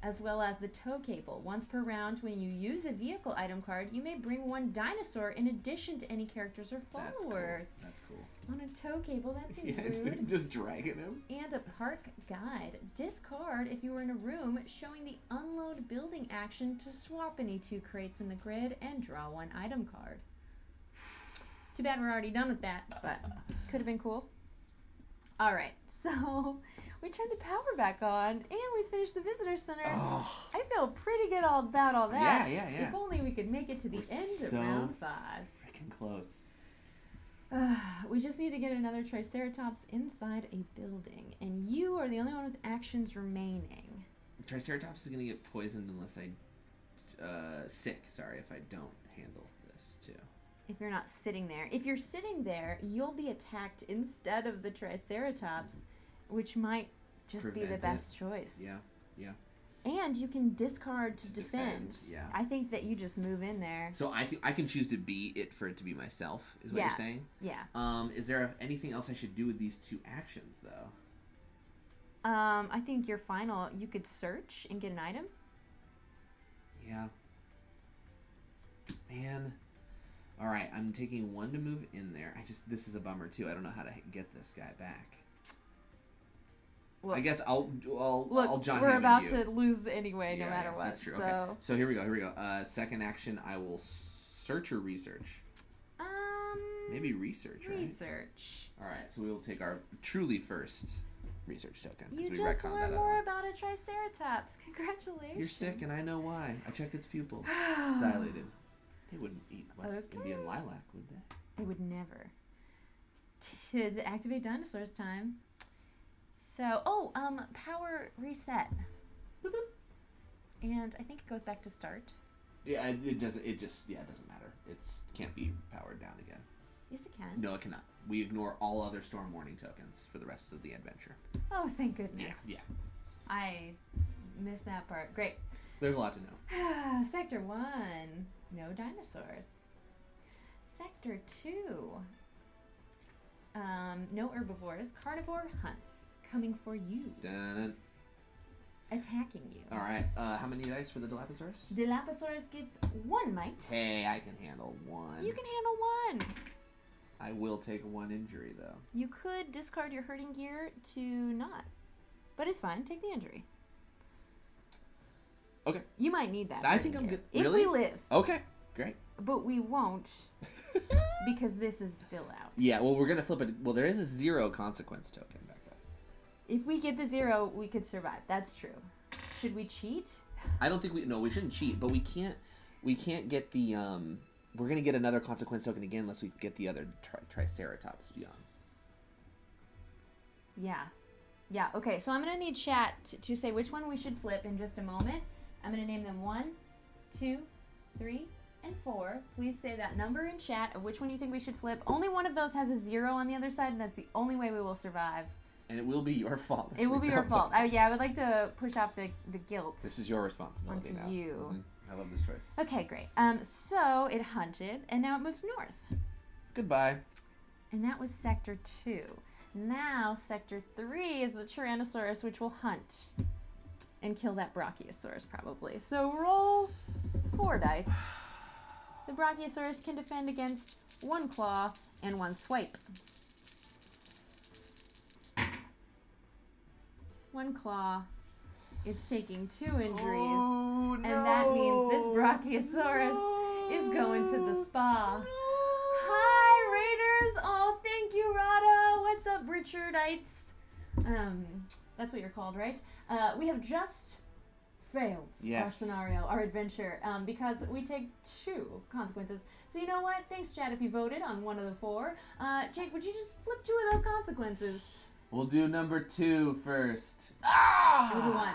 As well as the tow cable. Once per round, when you use a vehicle item card, you may bring 1 dinosaur in addition to any characters or followers. That's cool. On a tow cable, that seems Yeah, rude. just dragging him. And a park guide. Discard if you were in a room, showing the unload building action to swap any 2 crates in the grid and draw 1 item card. Too bad we're already done with that, but could have been cool. All right, so we turned the power back on and we finished the visitor center. Oh. I feel pretty good about all that. Yeah. If only we could make it to the end of round 5. Freaking close. We just need to get another Triceratops inside a building, and you are the only one with actions remaining. Triceratops is going to get poisoned unless I... sick, sorry, if I don't handle this, too. If you're not sitting there. If you're sitting there, you'll be attacked instead of the Triceratops, which might just be the best choice. Yeah. And you can discard to defend. Yeah. I think that you just move in there. So I can choose to be it for it to be myself, is what you're saying? Yeah. Is there anything else I should do with these 2 actions, though? I think your final, you could search and get an item. Yeah. Man. All right, I'm taking 1 to move in there. This is a bummer, too. I don't know how to get this guy back. Look, I guess I'll John we're Hammond about you. to lose anyway, no matter what. That's true. So. Okay. So here we go. Second action, I will search or research. Maybe research. Right? Research. All right. So we will take our truly first research token. You just learned more about a Triceratops. Congratulations. You're sick, and I know why. I checked its pupils. It's dilated. They wouldn't eat Indian lilac, would they? They would never. To activate dinosaurs time. So, power reset. And I think it goes back to start. Yeah, it doesn't matter. It can't be powered down again. Yes, it can. No, it cannot. We ignore all other storm warning tokens for the rest of the adventure. Oh, thank goodness. Yeah. I missed that part. Great. There's a lot to know. Sector 1, no dinosaurs. Sector 2, no herbivores. Carnivore hunts. Coming for you. Dun. Attacking you. All right. How many dice for the Dilophosaurus? Dilophosaurus gets 1 might. Hey, I can handle 1. You can handle 1. I will take 1 injury, though. You could discard your hurting gear to not. But it's fine. Take the injury. Okay. You might need that. I think I'm good. If really? we live. Okay. Great. But we won't. Because this is still out. Yeah, well, we're going to flip it. Well, there is a 0 consequence token back up. If we get the 0, we could survive. That's true. Should we cheat? I don't think we shouldn't cheat, but we can't get the, we're going to get another consequence token again unless we get the other Triceratops young. Yeah, okay, so I'm going to need chat to say which one we should flip in just a moment. I'm going to name them 1, 2, 3, and 4. Please say that number in chat of which one you think we should flip. Only one of those has a 0 on the other side, and that's the only way we will survive. And it will be your fault. It will be your fault. I would like to push off the guilt. This is your responsibility onto now. You. Mm-hmm. I love this choice. Okay, great. So it hunted, and now it moves north. Goodbye. And that was Sector 2. Now Sector 3 is the Tyrannosaurus, which will hunt and kill that Brachiosaurus probably. So roll 4 dice. The Brachiosaurus can defend against 1 claw and 1 swipe. 1 claw is taking 2 injuries. Oh, no. And that means this Brachiosaurus is going to the spa. Hi, Raiders! Oh, thank you, Rada! What's up, Richardites? That's what you're called, right? We have just failed our scenario, our adventure, because we take 2 consequences. So you know what? Thanks, Chad, if you voted on one of the 4. Jake, would you just flip 2 of those consequences? We'll do number 2 first. It was a 1.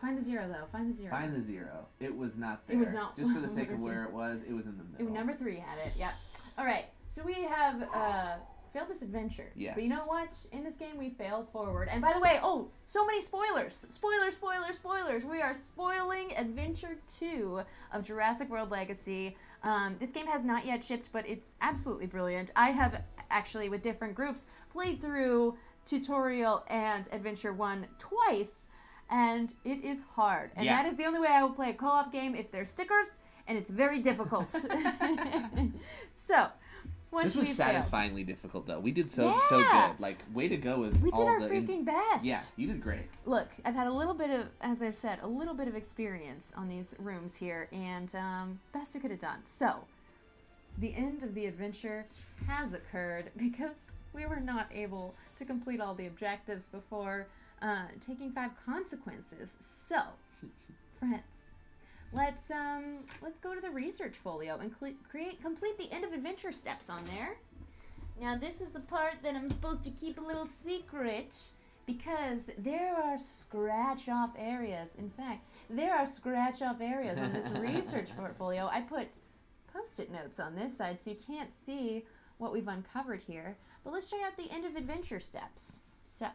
Find the 0, though. Find the 0. Find the 0. It was not there. It was not. Just for the sake of where it was in the middle. Number 3 had it, yep. All right, so we have failed this adventure. Yes. But you know what? In this game, we fail forward. And by the way, so many spoilers. Spoilers. We are spoiling Adventure 2 of Jurassic World Legacy. This game has not yet shipped, but it's absolutely brilliant. I have actually, with different groups, played through Tutorial and Adventure 1 twice, and it is hard. And that is the only way I will play a co-op game if there's stickers, and it's very difficult. So, once this was satisfyingly difficult, though. We did so good. Like, way to go with we all did our freaking best. Yeah, you did great. Look, I've had a little bit of, as I've said, a little bit of experience on these rooms here, and best I could have done. So, the end of the adventure has occurred because we were not able to complete all the objectives before taking 5 consequences. So, friends, let's go to the research folio and complete the end of adventure steps on there. Now, this is the part that I'm supposed to keep a little secret because there are scratch-off areas. In fact, there are scratch-off areas on this research portfolio. I put Post-it notes on this side so you can't see what we've uncovered here. But let's check out the end of adventure steps. So,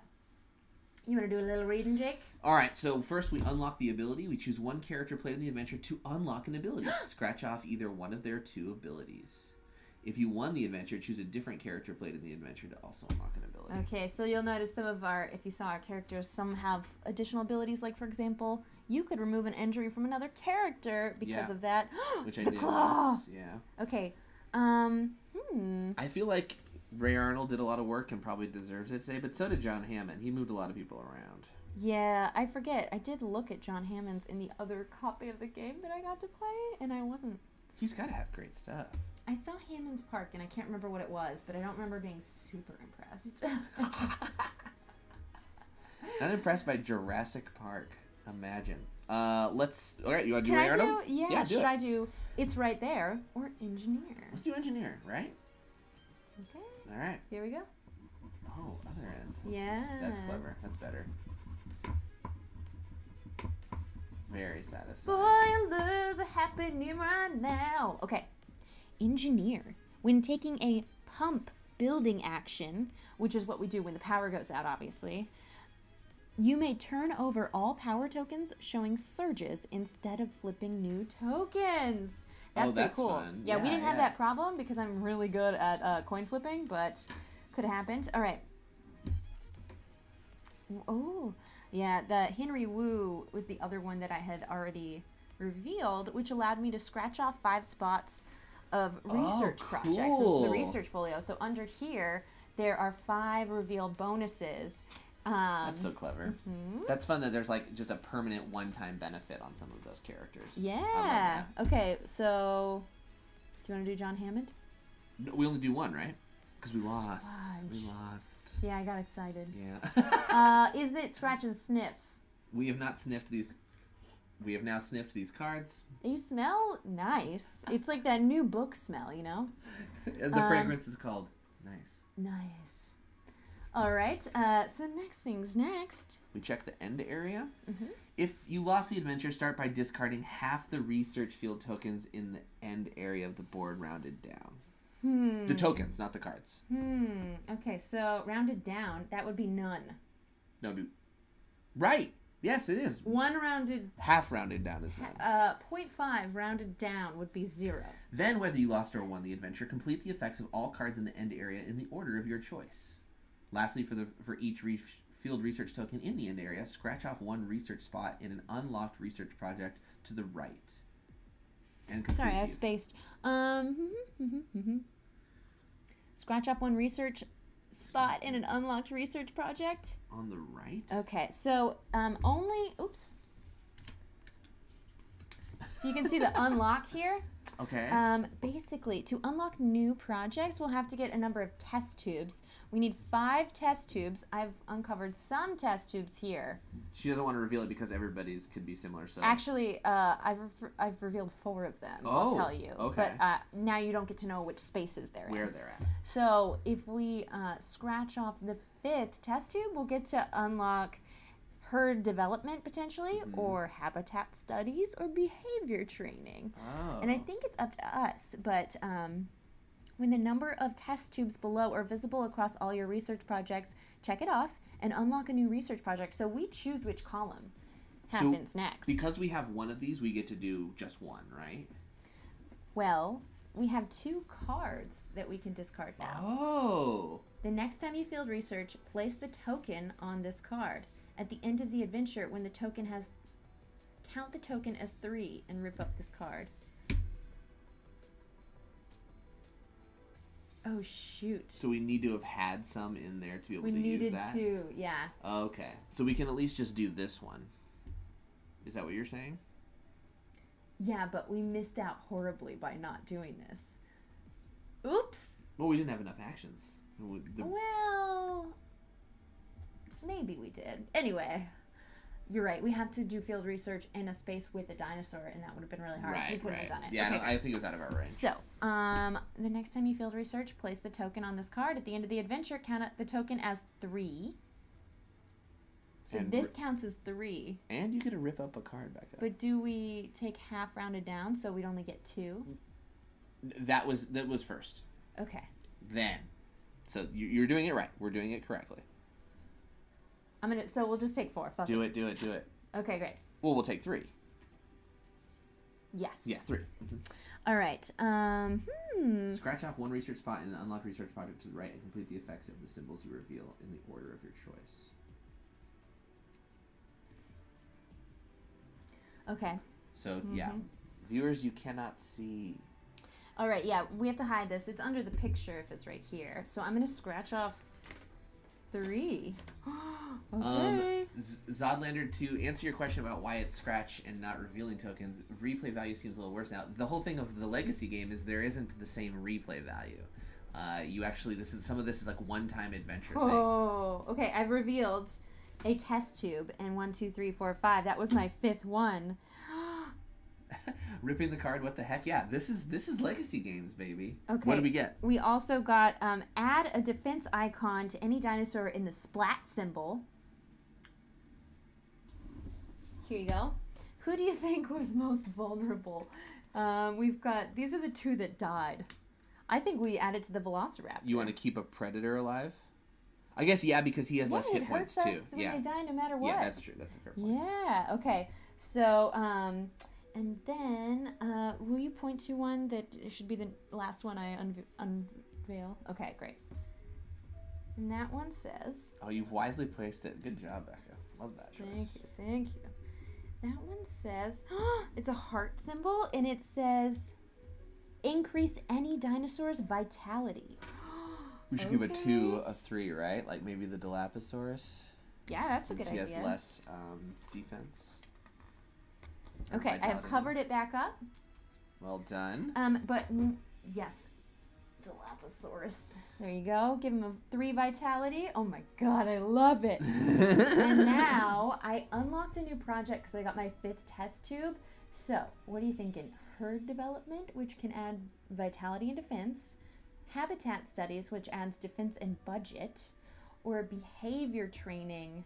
you want to do a little reading, Jake? All right, so first we unlock the ability. We choose one character played in the adventure to unlock an ability. Scratch off either one of their 2 abilities. If you won the adventure, choose a different character played in the adventure to also unlock an ability. Okay, so you'll notice some of our, if you saw our characters, some have additional abilities. Like, for example, you could remove an injury from another character because of that. Which I did once, yeah. Okay, I feel like Ray Arnold did a lot of work and probably deserves it today, but so did John Hammond. He moved a lot of people around. Yeah, I forget. I did look at John Hammond's in the other copy of the game that I got to play, and I wasn't... He's got to have great stuff. I saw Hammond's Park, and I can't remember what it was, but I don't remember being super impressed. Not impressed by Jurassic Park. Imagine. Let's... All right, you want to do Ray Arnold? Yeah, should I do It's Right There or Engineer? Let's do Engineer, right? Okay. All right. Here we go. Oh, other end. Yeah. That's clever. That's better. Very satisfying. Spoilers are happening right now. Okay. Engineer. When taking a pump building action, which is what we do when the power goes out, obviously, you may turn over all power tokens showing surges instead of flipping new tokens. That's pretty cool. Fun. Yeah, we didn't have that problem because I'm really good at coin flipping, but could have happened. All right. Oh, yeah, the Henry Wu was the other one that I had already revealed, which allowed me to scratch off 5 spots of research projects. So it's the research folio. So under here, there are 5 revealed bonuses. That's so clever. Mm-hmm. That's fun that there's like just a permanent one-time benefit on some of those characters. Yeah. Okay, so do you want to do John Hammond? No, we only do one, right? Because we lost. Fudge. We lost. Yeah, I got excited. Yeah. Is it scratch and sniff? We have not sniffed these. We have now sniffed these cards. They smell nice. It's like that new book smell, you know? And the fragrance is called Nice. Nice. All right. So next things next. We check the end area. Mm-hmm. If you lost the adventure, start by discarding half the research field tokens in the end area of the board rounded down. The tokens, not the cards. Okay, so rounded down, that would be none. No, right. Yes, it is. One rounded... Half rounded down is none. 0.5 rounded down would be 0. Then, whether you lost or won the adventure, complete the effects of all cards in the end area in the order of your choice. Lastly, for each field research token in the end area, scratch off 1 research spot in an unlocked research project to the right. And complete Sorry, I the- spaced. Scratch off one research spot in an unlocked research project. On the right? Okay, so oops. So you can see the unlock here. Okay. Basically, to unlock new projects, we'll have to get a number of test tubes. We need 5 test tubes. I've uncovered some test tubes here. She doesn't want to reveal it because everybody's could be similar. So Actually, I've revealed 4 of them. I'll Oh, tell you. okay. But now you don't get to know which spaces they're where in. they're at. So if we scratch off the 5th test tube, we'll get to unlock herd development potentially, or habitat studies, or behavior training. Oh. And I think it's up to us, but when the number of test tubes below are visible across all your research projects, check it off and unlock a new research project. So we choose which column happens next. Because we have one of these, we get to do just one, right? Well, we have 2 cards that we can discard now. Oh. The next time you field research, place the token on this card. At the end of the adventure, when the token has... count the token as 3 and rip up this card. Oh, shoot. So we need to have had some in there to be able We to use that? needed to, yeah. Okay. So we can at least just do this one. Is that what you're saying? Yeah, but we missed out horribly by not doing this. Oops. Well, we didn't have enough actions. Well, maybe we did. Anyway, you're right. We have to do field research in a space with a dinosaur, and that would have been really hard. We couldn't have done it. Yeah, Okay. no, I think it was out of our range. So, the next time you field research, place the token on this card. At the end of the adventure, count the token as 3. So And this counts as 3. And you get to rip up a card back up. But do we take half rounded down so we'd only get 2? That was first. Okay. Then. So you're doing it right. We're doing it correctly. So we'll just take 4. Fuck Do it. it. Okay, great. Well, we'll take 3. Yes. Yeah, 3. All right. Scratch off one research spot in an unlocked research project to the right and complete the effects of the symbols you reveal in the order of your choice. Okay. So, yeah. Viewers, you cannot see. All right, yeah, we have to hide this. It's under the picture if it's right here. So I'm going to scratch off 3. Okay. Zodlander, to answer your question about why it's scratch and not revealing tokens, replay value seems a little worse now. The whole thing of the legacy game is there isn't the same replay value. You actually, some of this is like one-time adventure things. Oh, okay. I've revealed a test tube, and 1, 2, 3, 4, 5. That was my 5th one. Ripping the card, what the heck? Yeah, this is legacy games, baby. Okay. What do we get? We also got add a defense icon to any dinosaur in the splat symbol. Here you go. Who do you think was most vulnerable? We've got, these are the 2 that died. I think we added to the Velociraptor. You want to keep a predator alive? I guess, yeah, because he has less hit points, too. It hurts us when they die no matter what. Yeah, that's true. That's a fair point. Yeah, okay. So, and then, will you point to one that should be the last one I unveil? Okay, great. And that one says... Oh, you've wisely placed it. Good job, Becca. Love that choice. Thank you. That one says... it's a heart symbol, and it says... increase any dinosaur's vitality. We should give a 2 a 3, right? Like maybe the Dilophosaurus. Yeah, that's a good Since idea. he has less defense. Okay, I have covered it back up. Well done. But yes, Dilophosaurus. There you go. Give him a 3 vitality. Oh my god, I love it. And now I unlocked a new project because I got my 5th test tube. So, what are you thinking? Herd development, which can add vitality and defense. Habitat studies, which adds defense and budget. Or behavior training,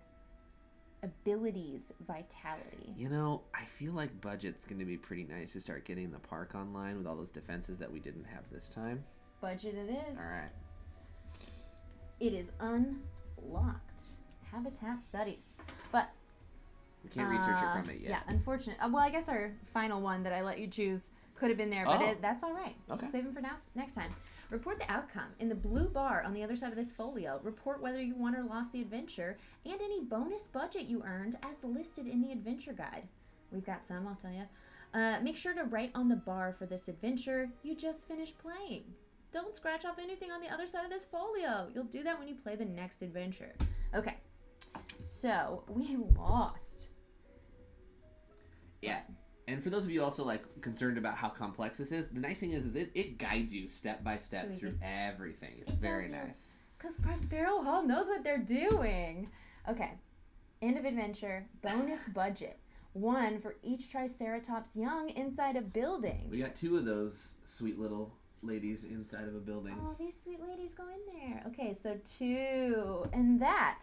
abilities, vitality. You know, I feel like budget's going to be pretty nice to start getting the park online with all those defenses that we didn't have this time. Budget it is. All right. It is unlocked. Habitat studies. But we can't research it from it yet. Yeah, unfortunate. Well, I guess our final one that I let you choose could have been there, but that's all right. Okay. We'll save them for next time. Report the outcome. In the blue bar on the other side of this folio, report whether you won or lost the adventure and any bonus budget you earned as listed in the adventure guide. We've got some, I'll tell you. Make sure to write on the bar for this adventure you just finished playing. Don't scratch off anything on the other side of this folio. You'll do that when you play the next adventure. Okay, so we lost. Yeah. And for those of you also like concerned about how complex this is, the nice thing is it guides you step by step through everything. It's very nice. Because Prospero Hall knows what they're doing. Okay. End of adventure. Bonus budget. 1 for each Triceratops young inside a building. We got 2 of those sweet little ladies inside of a building. Oh, these sweet ladies go in there. Okay, so 2. And that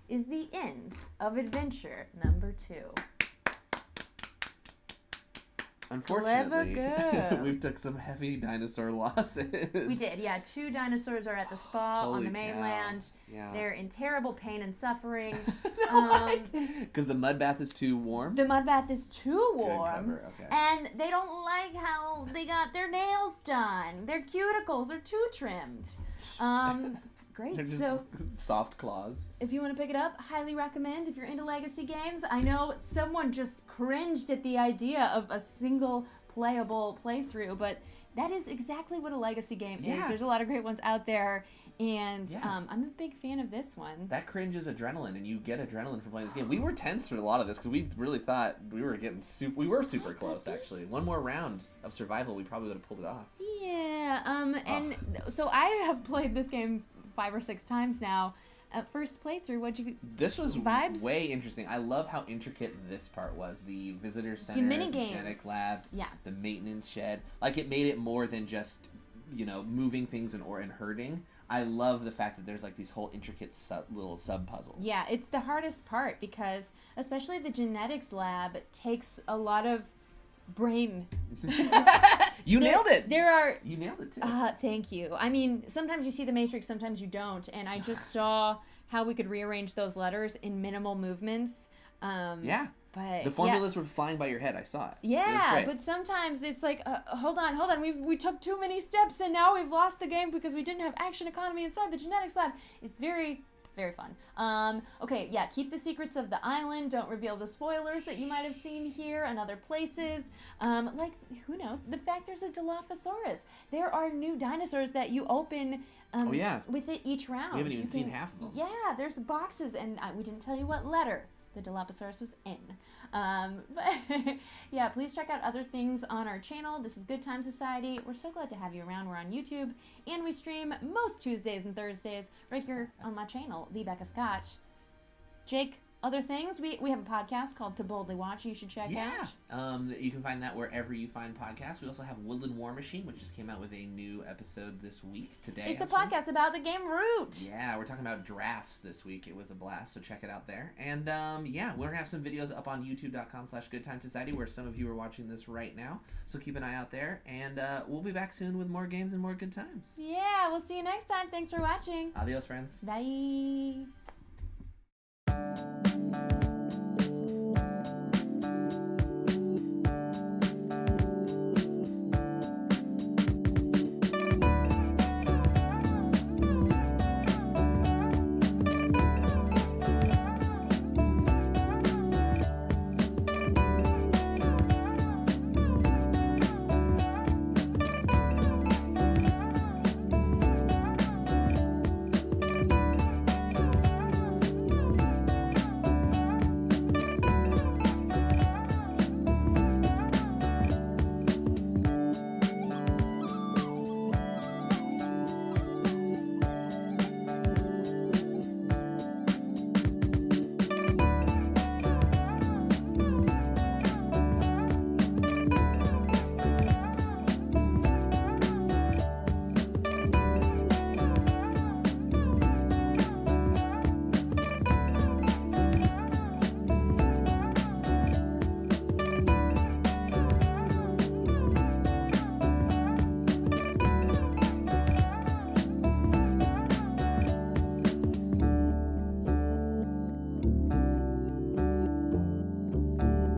is the end of adventure number 2. Unfortunately, we took some heavy dinosaur losses. We did, yeah. 2 dinosaurs are at the spa on the mainland. Yeah. They're in terrible pain and suffering. Because the mud bath is too warm? The mud bath is too warm. Good cover, okay. And they don't like how they got their nails done. Their cuticles are too trimmed. Great. They're just so soft claws. If you want to pick it up, highly recommend. If you're into legacy games, I know someone just cringed at the idea of a single playable playthrough, but that is exactly what a legacy game is. There's a lot of great ones out there, and I'm a big fan of this one. That cringe is adrenaline, and you get adrenaline from playing this game. We were tense through a lot of this because we really thought we were getting super close. Actually, one more round of survival, we probably would have pulled it off. Yeah. And so I have played this game 5 or 6 times now. At first playthrough, what'd you... This was vibes? Way interesting. I love how intricate this part was. The visitor center, mini the games. genetic labs, Yeah. the maintenance shed. Like, it made it more than just, moving things and herding. I love the fact that there's, like, these whole intricate little sub-puzzles. Yeah, it's the hardest part because, especially the genetics lab, takes a lot of brain. You nailed it. You nailed it too. Thank you. I mean, sometimes you see the matrix, sometimes you don't, and I just saw how we could rearrange those letters in minimal movements. Yeah. But the formulas were flying by your head. I saw it. Yeah, but sometimes it's like, hold on. We took too many steps, and now we've lost the game because we didn't have action economy inside the genetics lab. It's very fun. Okay, yeah, keep the secrets of the island. Don't reveal the spoilers that you might have seen here and other places. Like, who knows? The fact there's a Dilophosaurus. There are new dinosaurs that you open with it each round. We haven't even seen half of them. Yeah, there's boxes, and we didn't tell you what letter the Dilophosaurus was in. But yeah, please check out other things on our channel. This is Good Time Society. We're so glad to have you around. We're on YouTube, and we stream most Tuesdays and Thursdays right here on my channel, The Becca Scott. Jake, other things? We have a podcast called To Boldly Watch you should check out. You can find that wherever you find podcasts. We also have Woodland War Machine, which just came out with a new episode this week, today. It's a podcast about the game Root. Yeah, we're talking about drafts this week. It was a blast, so check it out there. And we're going to have some videos up on youtube.com/goodtimesociety where some of you are watching this right now. So keep an eye out there, and we'll be back soon with more games and more good times. Yeah, we'll see you next time. Thanks for watching. Adios, friends. Bye.